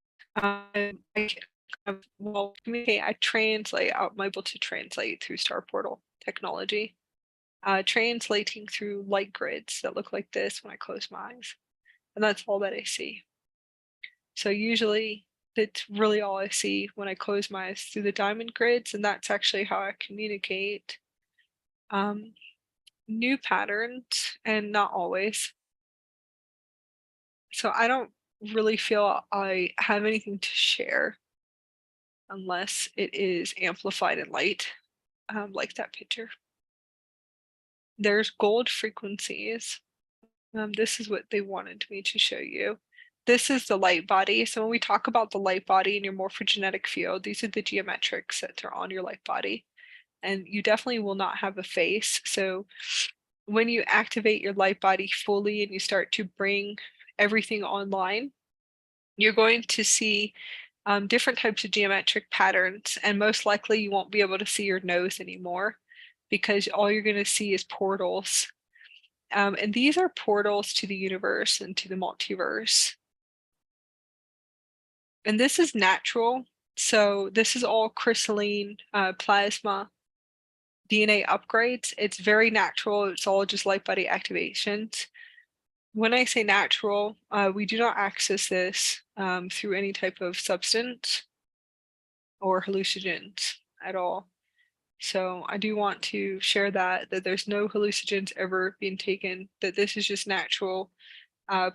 Communicate. I translate. I'm able to translate through star portal technology. Translating through light grids that look like this when I close my eyes, and that's all that I see. So usually that's really all I see when I close my eyes, through the diamond grids, and that's actually how I communicate new patterns, and not always. So I don't really feel I have anything to share unless it is amplified in light, like that picture. There's gold frequencies. This is what they wanted me to show you. This is the light body. So when we talk about the light body in your morphogenetic field, these are the geometrics that are on your light body. And you definitely will not have a face. So when you activate your light body fully and you start to bring everything online, you're going to see different types of geometric patterns, and most likely you won't be able to see your nose anymore because all you're going to see is portals. And these are portals to the universe and to the multiverse. And this is natural. So this is all crystalline plasma DNA upgrades. It's very natural. It's all just light body activations. When I say natural, we do not access this through any type of substance or hallucinogens at all. So I do want to share that there's no hallucinogens ever being taken, that this is just natural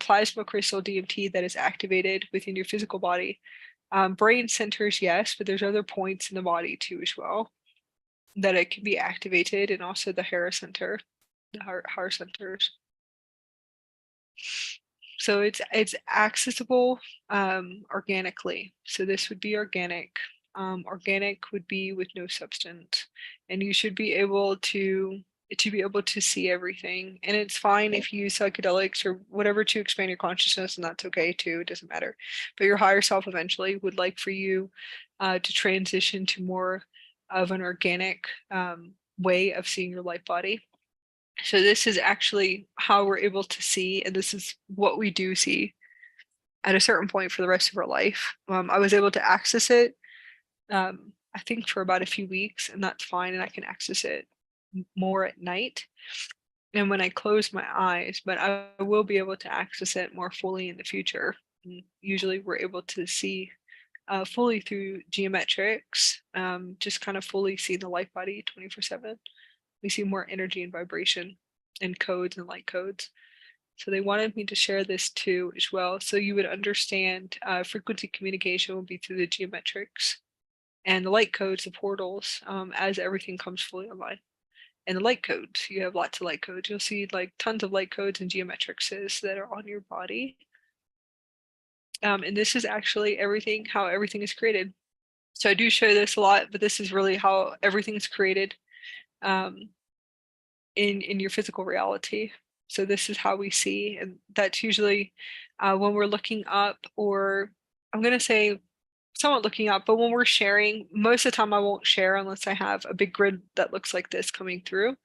plasma crystal DMT that is activated within your physical body. Brain centers, yes, but there's other points in the body too as well that it can be activated, and also the hair center, the heart centers. So it's accessible organically. So this would be organic. Organic would be with no substance, and you should be able to see everything. And it's fine if you use psychedelics or whatever to expand your consciousness, and that's okay too. It doesn't matter. But your higher self eventually would like for you to transition to more of an organic way of seeing your light body. So this is actually how we're able to see, and this is what we do see at a certain point for the rest of our life. I was able to access it, I think for about a few weeks, and that's fine, and I can access it more at night and when I close my eyes, but I will be able to access it more fully in the future. And usually we're able to see fully through geometrics, just kind of fully see the light body 24/7. We see more energy and vibration and codes and light codes. So they wanted me to share this too as well. So you would understand frequency communication will be through the geometrics and the light codes, the portals, as everything comes fully online. And the light codes, you have lots of light codes. You'll see like tons of light codes and geometrics that are on your body. And this is actually everything, how everything is created. So I do show this a lot, but this is really how everything is created in your physical reality. So this is how we see, and that's usually when we're looking up, or I'm going to say somewhat looking up, but when we're sharing, most of the time I won't share unless I have a big grid that looks like this coming through.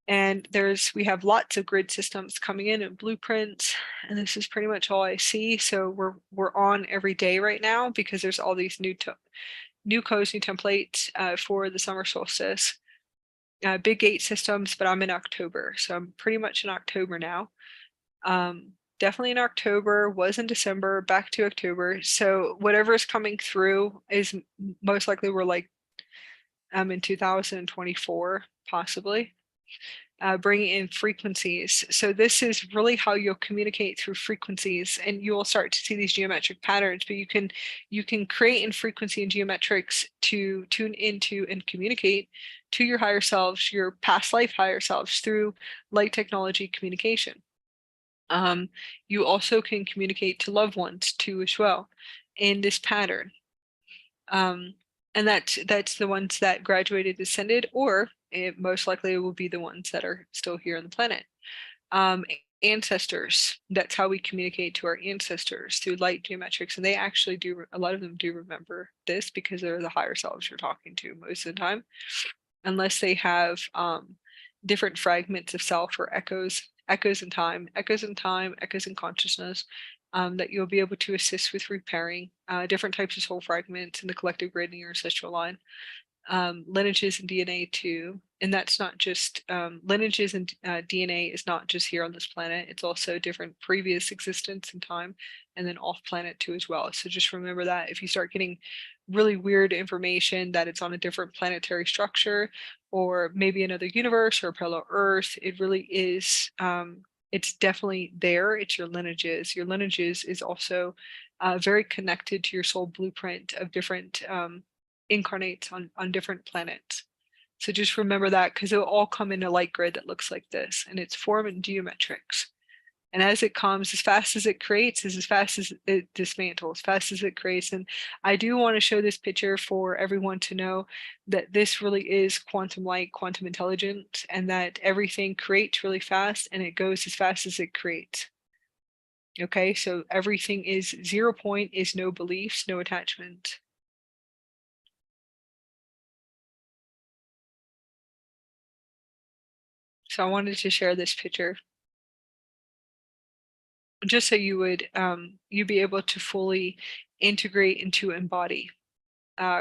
And we have lots of grid systems coming in and blueprints, and this is pretty much all I see. So we're on every day right now because there's all these new codes, new templates for the summer solstice. Big gate systems, but I'm in October, so I'm pretty much in October now. Definitely in October, was in December, back to October. So whatever is coming through is most likely we're like in 2024, possibly. Bringing in frequencies. So this is really how you'll communicate through frequencies, and you will start to see these geometric patterns, but you can create in frequency and geometrics to tune into and communicate to your higher selves, your past life higher selves, through light technology communication. You also can communicate to loved ones too as well in this pattern. And that's the ones that graduated, descended, or it most likely will be the ones that are still here on the planet. Ancestors, that's how we communicate to our ancestors, through light geometrics, and they actually do, a lot of them do remember this because they're the higher selves you're talking to most of the time, unless they have different fragments of self or echoes in time, echoes in consciousness, that you'll be able to assist with repairing different types of soul fragments in the collective grid in your ancestral line. Lineages and DNA too, and that's not just lineages and DNA is not just here on this planet, it's also different previous existence in time, and then off planet too as well. So just remember that if you start getting really weird information that it's on a different planetary structure, or maybe another universe or a parallel Earth, it really is it's definitely there. It's your lineages. Your lineages is also very connected to your soul blueprint of different incarnates on different planets. So just remember that, because it'll all come in a light grid that looks like this, and it's form and geometrics. And as it comes, as fast as it creates is as fast as it dismantles, as fast as it creates. And I do want to show this picture for everyone to know that this really is quantum light, quantum intelligence, and that everything creates really fast and it goes as fast as it creates. Okay, so everything is 0 point, is no beliefs, no attachment. So I wanted to share this picture just so you would you'd be able to fully integrate into embody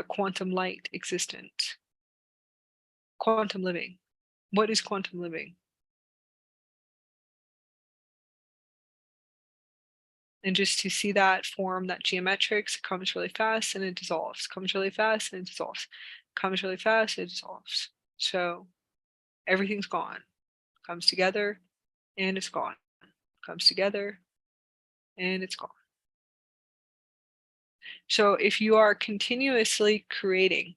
quantum light existence. Quantum living. What is quantum living? And just to see that form, that geometrics, comes really fast and it dissolves, comes really fast and it dissolves, comes really fast and it dissolves. So everything's gone, comes together and it's gone, comes together and it's gone. So if you are continuously creating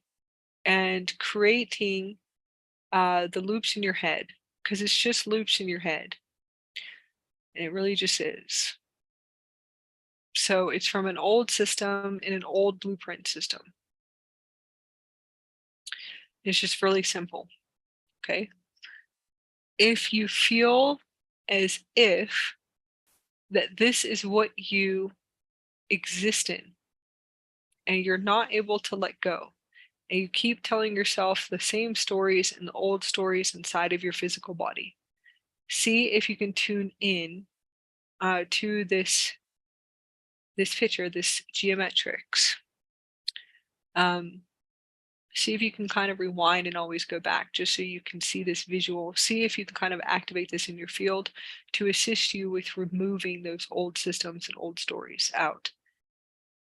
and creating the loops in your head, because it's just loops in your head, and it really just is. So it's from an old system in an old blueprint system. It's just really simple, okay? If you feel as if that this is what you exist in, and you're not able to let go, and you keep telling yourself the same stories and the old stories inside of your physical body, see if you can tune in to this picture, this geometrics. See if you can kind of rewind and always go back just so you can see this visual. See if you can kind of activate this in your field to assist you with removing those old systems and old stories out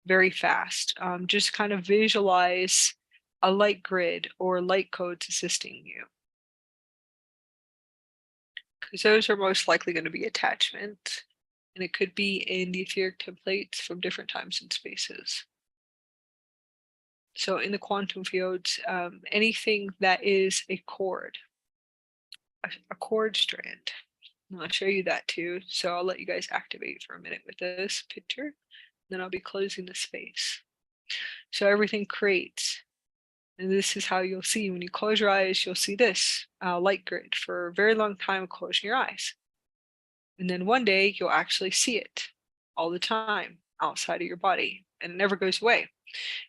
very fast. Just kind of visualize a light grid or light codes assisting you, because those are most likely going to be attachment, and it could be in the etheric templates from different times and spaces. So in the quantum fields, anything that is a cord strand, I'll show you that too. So I'll let you guys activate for a minute with this picture, then I'll be closing the space. So everything creates, and this is how you'll see when you close your eyes, you'll see this light grid for a very long time closing your eyes. And then one day you'll actually see it all the time outside of your body, and it never goes away.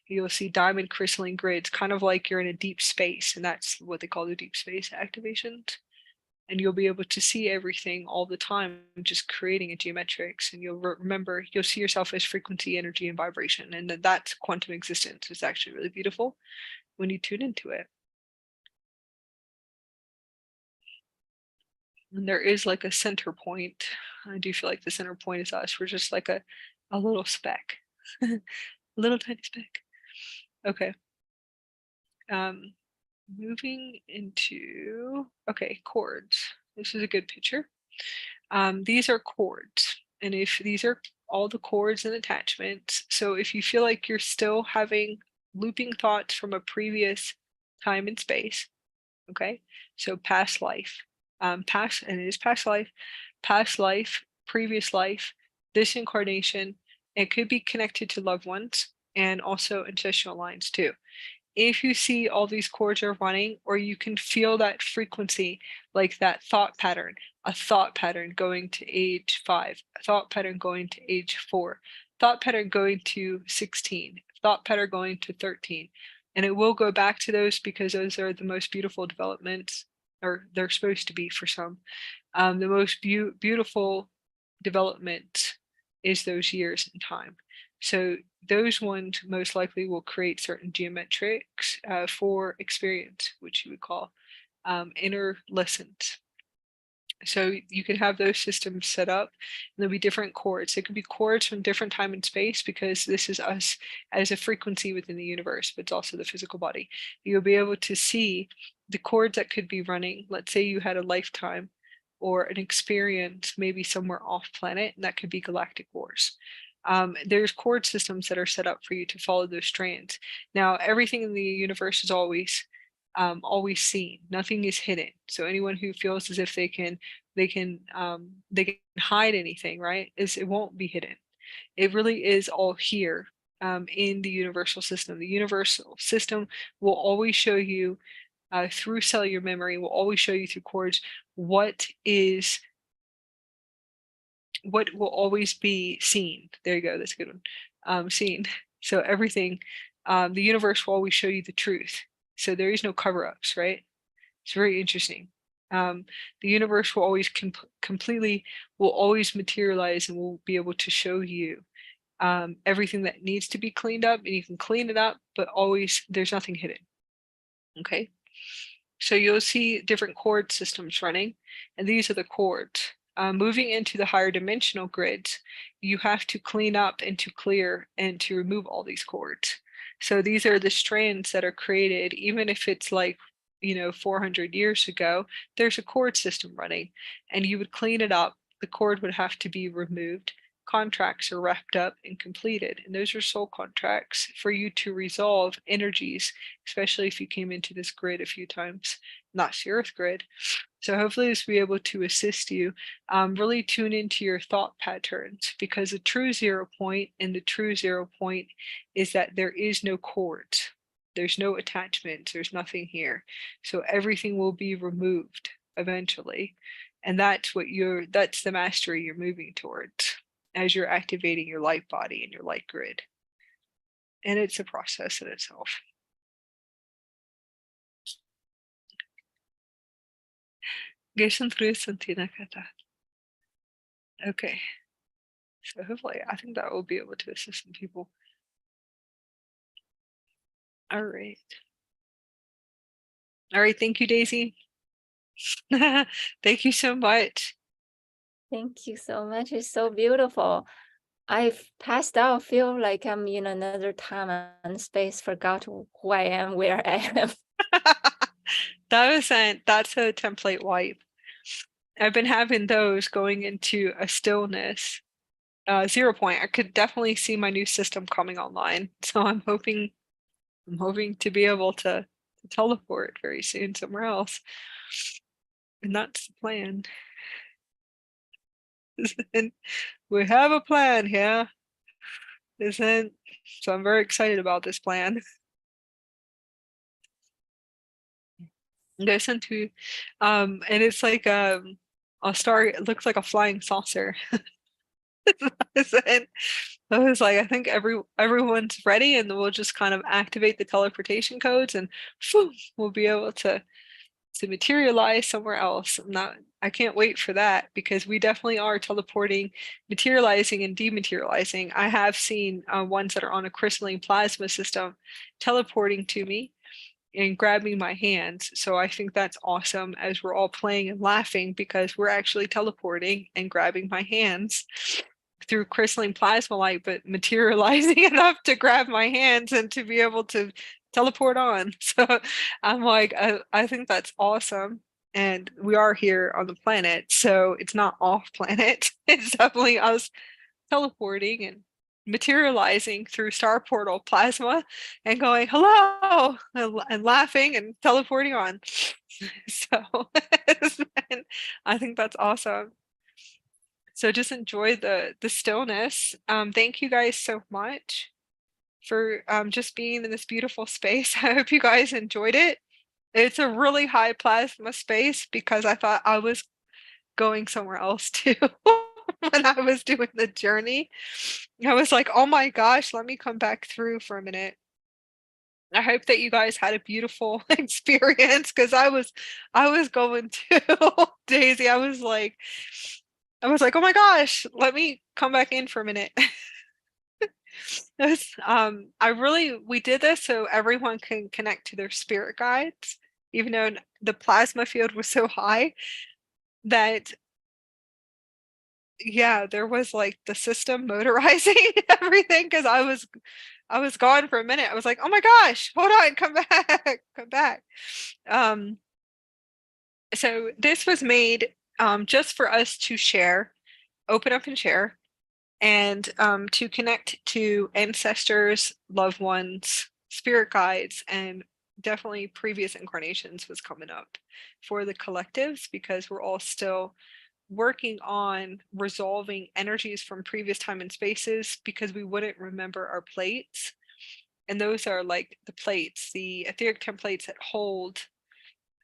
You'll see diamond crystalline grids, kind of like you're in a deep space, and that's what they call the deep space activations. And you'll be able to see everything all the time, just creating a geometrics, and you'll remember, you'll see yourself as frequency, energy, and vibration, and that's quantum existence. It's actually really beautiful when you tune into it. And there is like a center point. I do feel like the center point is us. We're just like a little speck, a little tiny speck. Okay. Moving into, okay, chords. This is a good picture. These are chords, and if these are all the chords and attachments, so if you feel like you're still having looping thoughts from a previous time and space, okay, so past life, and it is past life, previous life, this incarnation, it could be connected to loved ones and also ancestral lines too. If you see all these chords are running, or you can feel that frequency, like that thought pattern, a thought pattern going to age 5, a thought pattern going to age 4, thought pattern going to 16, thought pattern going to 13. And it will go back to those because those are the most beautiful developments, or they're supposed to be for some. The most beautiful development is those years in time. So those ones most likely will create certain geometrics for experience, which you would call inner lessons. So you can have those systems set up, and there'll be different chords. It could be chords from different time and space, because this is us as a frequency within the universe, but it's also the physical body. You'll be able to see the chords that could be running. Let's say you had a lifetime or an experience maybe somewhere off planet, and that could be galactic wars. There's chord systems that are set up for you to follow those strands. Now, everything in the universe is always seen. Nothing is hidden. So anyone who feels as if they can hide anything, right, it won't be hidden. It really is all here in the universal system. The universal system will always show you through cellular memory, will always show you through chords what will always be seen. There you go. That's a good one. Seen. So everything, the universe will always show you the truth. So there is no cover-ups, right? It's very interesting. The universe will always completely, will always materialize and will be able to show you everything that needs to be cleaned up, and you can clean it up, but always there's nothing hidden. Okay. So you'll see different cord systems running, and these are the cords. Moving into the higher dimensional grids, you have to clean up and to clear and to remove all these cords. So these are the strands that are created, even if it's like, 400 years ago, there's a cord system running, and you would clean it up. The cord would have to be removed. Contracts are wrapped up and completed, and those are soul contracts for you to resolve energies, especially if you came into this grid a few times, not the Earth grid. So hopefully this will be able to assist you really tune into your thought patterns, because the true 0 point and the true 0 point is that there is no cords, there's no attachments, there's nothing here. So everything will be removed eventually, and that's the mastery you're moving towards as you're activating your light body and your light grid. And it's a process in itself. Okay. So hopefully, I think that will be able to assist some people. All right. All right. Thank you, Daisy. Thank you so much. Thank you so much. It's so beautiful. I've passed out, feel like I'm in another time and space, forgot who I am, where I am. That's a template wipe. I've been having those going into a stillness. 0 point. I could definitely see my new system coming online. So I'm hoping to be able to teleport very soon somewhere else. And that's the plan. And we have a plan here. So I'm very excited about this plan. Listen to and it's like a star. It looks like a flying saucer. And I was like, I think everyone's ready, and we'll just kind of activate the teleportation codes, and we'll be able to materialize somewhere else. I can't wait for that, because we definitely are teleporting, materializing, and dematerializing. I have seen ones that are on a crystalline plasma system teleporting to me and grabbing my hands. So I think that's awesome, as we're all playing and laughing because we're actually teleporting and grabbing my hands through crystalline plasma light, but materializing enough to grab my hands and to be able to teleport on. So I'm like, I think that's awesome. And we are here on the planet, so it's not off planet. It's definitely us teleporting and materializing through star portal plasma and going hello and laughing and teleporting on. So and I think that's awesome. So just enjoy the stillness. Thank you guys so much for just being in this beautiful space. I hope you guys enjoyed it. It's a really high plasma space, because I thought I was going somewhere else too. When I was doing the journey, I was like, oh my gosh, let me come back through for a minute. I hope that you guys had a beautiful experience, because I was going to Daisy. I was like, oh my gosh, let me come back in for a minute. We did this so everyone can connect to their spirit guides, even though the plasma field was so high that, yeah, there was like the system motorizing everything, because I was gone for a minute. I was like, oh my gosh, hold on, come back, come back. So this was made just for us to share, open up and share, and to connect to ancestors, loved ones, spirit guides, and definitely previous incarnations was coming up for the collectives, because we're all still working on resolving energies from previous time and spaces, because we wouldn't remember our plates. And those are like the plates, the etheric templates that hold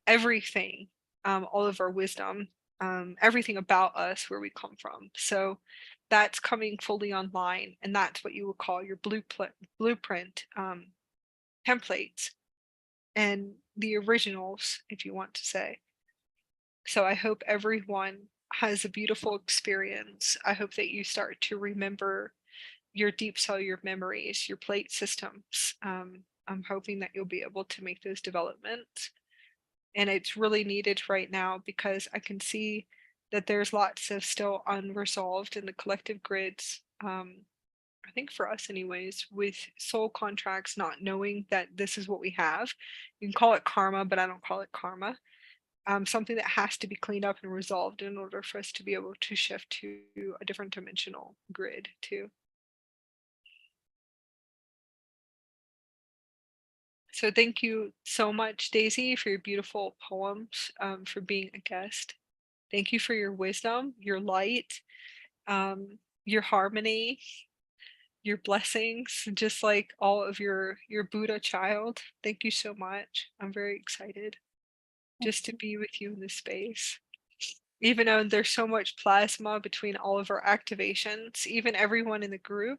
everything, all of our wisdom, everything about us, where we come from. So that's coming fully online, and that's what you would call your blueprint templates, and the originals, if you want to say. So I hope everyone has a beautiful experience. I hope that you start to remember your deep cellular memories, your plate systems. I'm hoping that you'll be able to make those developments. And it's really needed right now because I can see that there's lots of still unresolved in the collective grids. I think for us anyways, with soul contracts, not knowing that this is what we have. You can call it karma, but I don't call it karma. Something that has to be cleaned up and resolved in order for us to be able to shift to a different dimensional grid too. So thank you so much, Daisy, for your beautiful poems, for being a guest. Thank you for your wisdom, your light, your harmony, your blessings, just like all of your Buddha child. Thank you so much. I'm very excited just to be with you in this space. Even though there's so much plasma between all of our activations, even everyone in the group.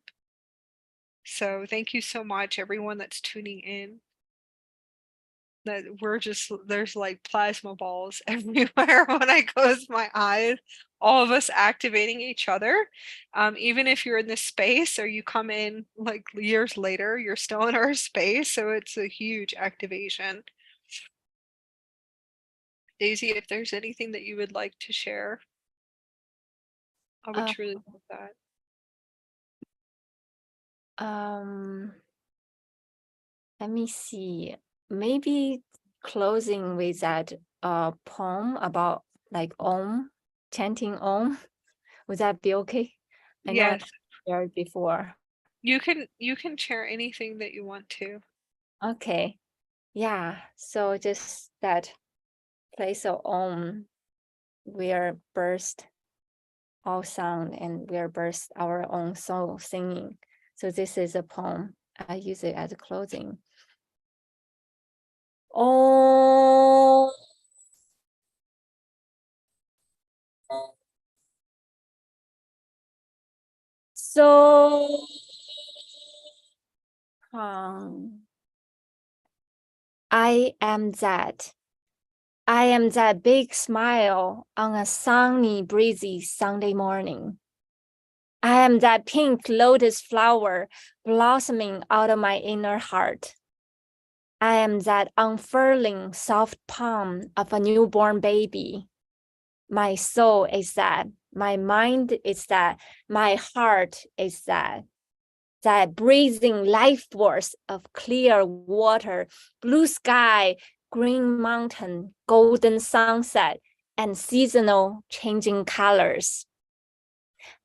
So thank you so much, everyone that's tuning in. That there's like plasma balls everywhere when I close my eyes, all of us activating each other. Even if you're in this space or you come in like years later, you're still in our space. So it's a huge activation. Daisy, if there's anything that you would like to share, I would truly love that. Let me see. Maybe closing with that poem about like Om, chanting Om. Would that be okay? I know Yes, I shared before. you can share anything that you want to. Okay. Yeah. So just that place of Om, where burst all sound and where burst our own soul singing. So this is a poem. I use it as a closing. Om. So I am that. I am that big smile on a sunny, breezy Sunday morning. I am that pink lotus flower blossoming out of my inner heart. I am that unfurling soft palm of a newborn baby. My soul is that. My mind is that. My heart is that. That breathing life force of clear water, blue sky, green mountain, golden sunset, and seasonal changing colors.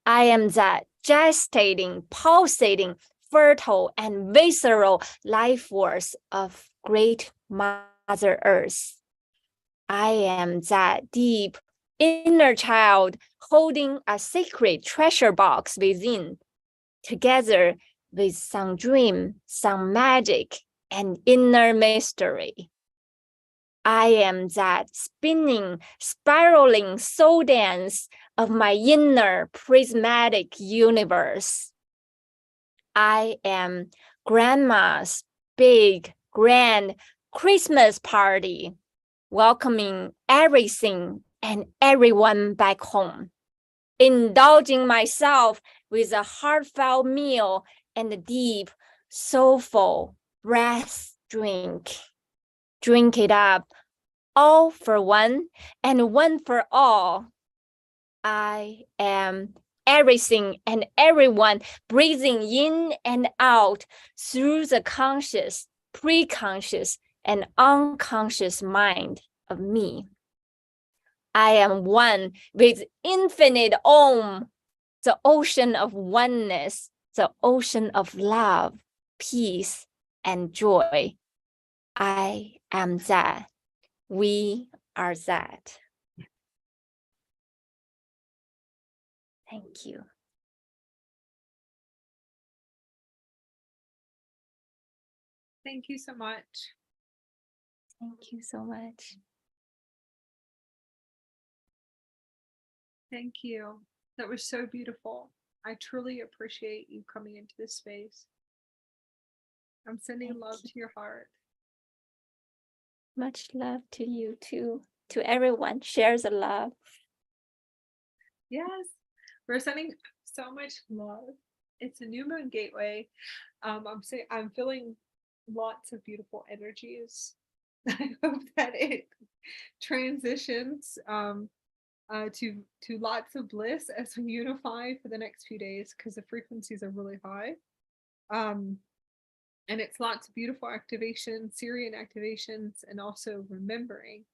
I am that gestating, pulsating, fertile, and visceral life force of great Mother Earth. I am that deep inner child holding a sacred treasure box within, together with some dream, some magic, and inner mystery. I am that spinning, spiraling soul dance of my inner prismatic universe. I am Grandma's big, grand Christmas party, welcoming everything and everyone back home, indulging myself with a heartfelt meal and a deep, soulful breath drink. Drink it up, all for one and one for all. I am everything and everyone breathing in and out through the conscious, pre-conscious, and unconscious mind of me. I am one with infinite Om, the ocean of oneness, the ocean of love, peace, and joy. I am that. We are that. Thank you. Thank you so much. Thank you so much. Thank you. That was so beautiful. I truly appreciate you coming into this space. I'm sending love to your heart. Much love to you too. To everyone, share the love. Yes, we're sending so much love. It's a new moon gateway. I'm feeling lots of beautiful energies. I hope that it transitions to lots of bliss as we unify for the next few days, because the frequencies are really high. And it's lots of beautiful activations, Syrian activations, and also remembering.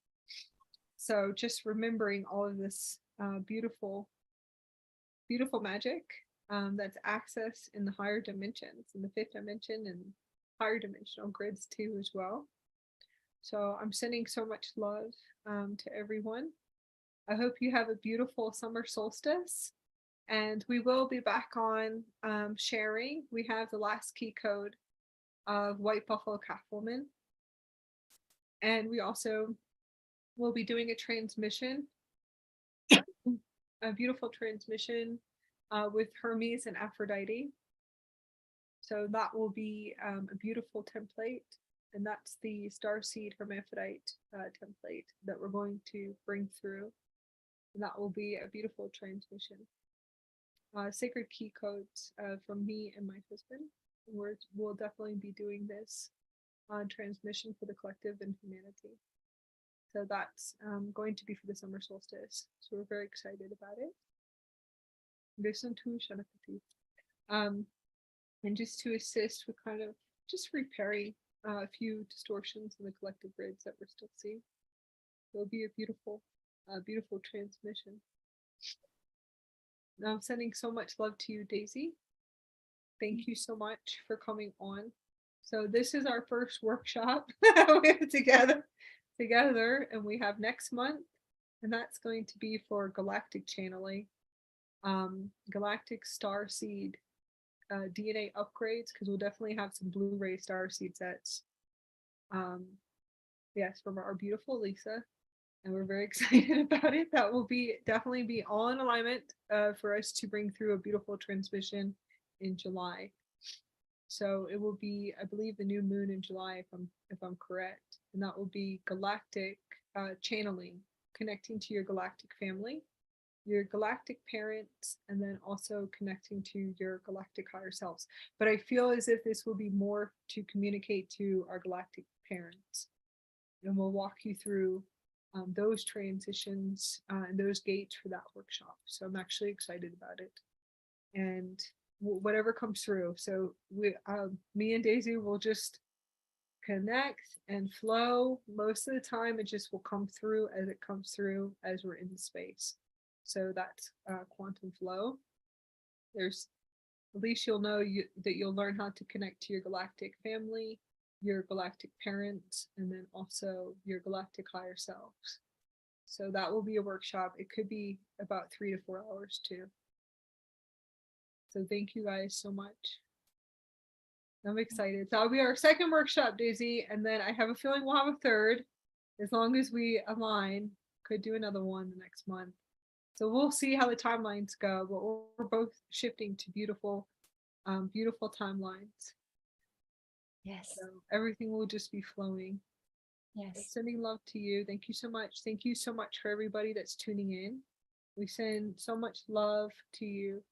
So just remembering all of this beautiful magic that's accessed in the higher dimensions, in the fifth dimension and higher dimensional grids too as well. So I'm sending so much love to everyone. I hope you have a beautiful summer solstice, and we will be back on sharing. We have the last key code of White Buffalo Calf Woman, and we also will be doing a transmission, a beautiful transmission with Hermes and Aphrodite. So that will be a beautiful template, and that's the Starseed Hermaphrodite template that we're going to bring through, and that will be a beautiful transmission. Sacred key codes from me and my husband. We'll definitely be doing this transmission for the collective and humanity. So that's going to be for the summer solstice. So we're very excited about it. Listen to Shanapati. And just to assist with kind of just repairing a few distortions in the collective grids that we're still seeing. It'll be a beautiful transmission. Now I'm sending so much love to you, Daisy. Thank you so much for coming on. So this is our first workshop we have together, and we have next month, and that's going to be for galactic channeling, galactic star seed DNA upgrades, because we'll definitely have some Blu-ray star seed sets. Yes, from our beautiful Lisa, and we're very excited about it. That will be definitely be all in alignment for us to bring through a beautiful transmission in July. So it will be, I believe, the new moon in July, if I'm correct, and that will be galactic channeling, connecting to your galactic family, your galactic parents, and then also connecting to your galactic higher selves. But I feel as if this will be more to communicate to our galactic parents, and we'll walk you through those transitions and those gates for that workshop. So I'm actually excited about it, and whatever comes through. So me and Daisy will just connect and flow. Most of the time it just will come through as it comes through as we're in the space. So that's quantum flow. There's, at least you'll know that you'll learn how to connect to your galactic family, your galactic parents, and then also your galactic higher selves. So that will be a workshop. It could be about 3 to 4 hours too. So thank you guys so much. I'm excited. That'll be our second workshop, Daisy, and then I have a feeling we'll have a third, as long as we align. Could do another one the next month. So we'll see how the timelines go, but we're both shifting to beautiful timelines. Yes. So everything will just be flowing. Yes. Sending love to you. Thank you so much. Thank you so much for everybody that's tuning in. We send so much love to you.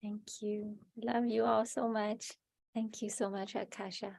Thank you. Love you all so much. Thank you so much, Akasha.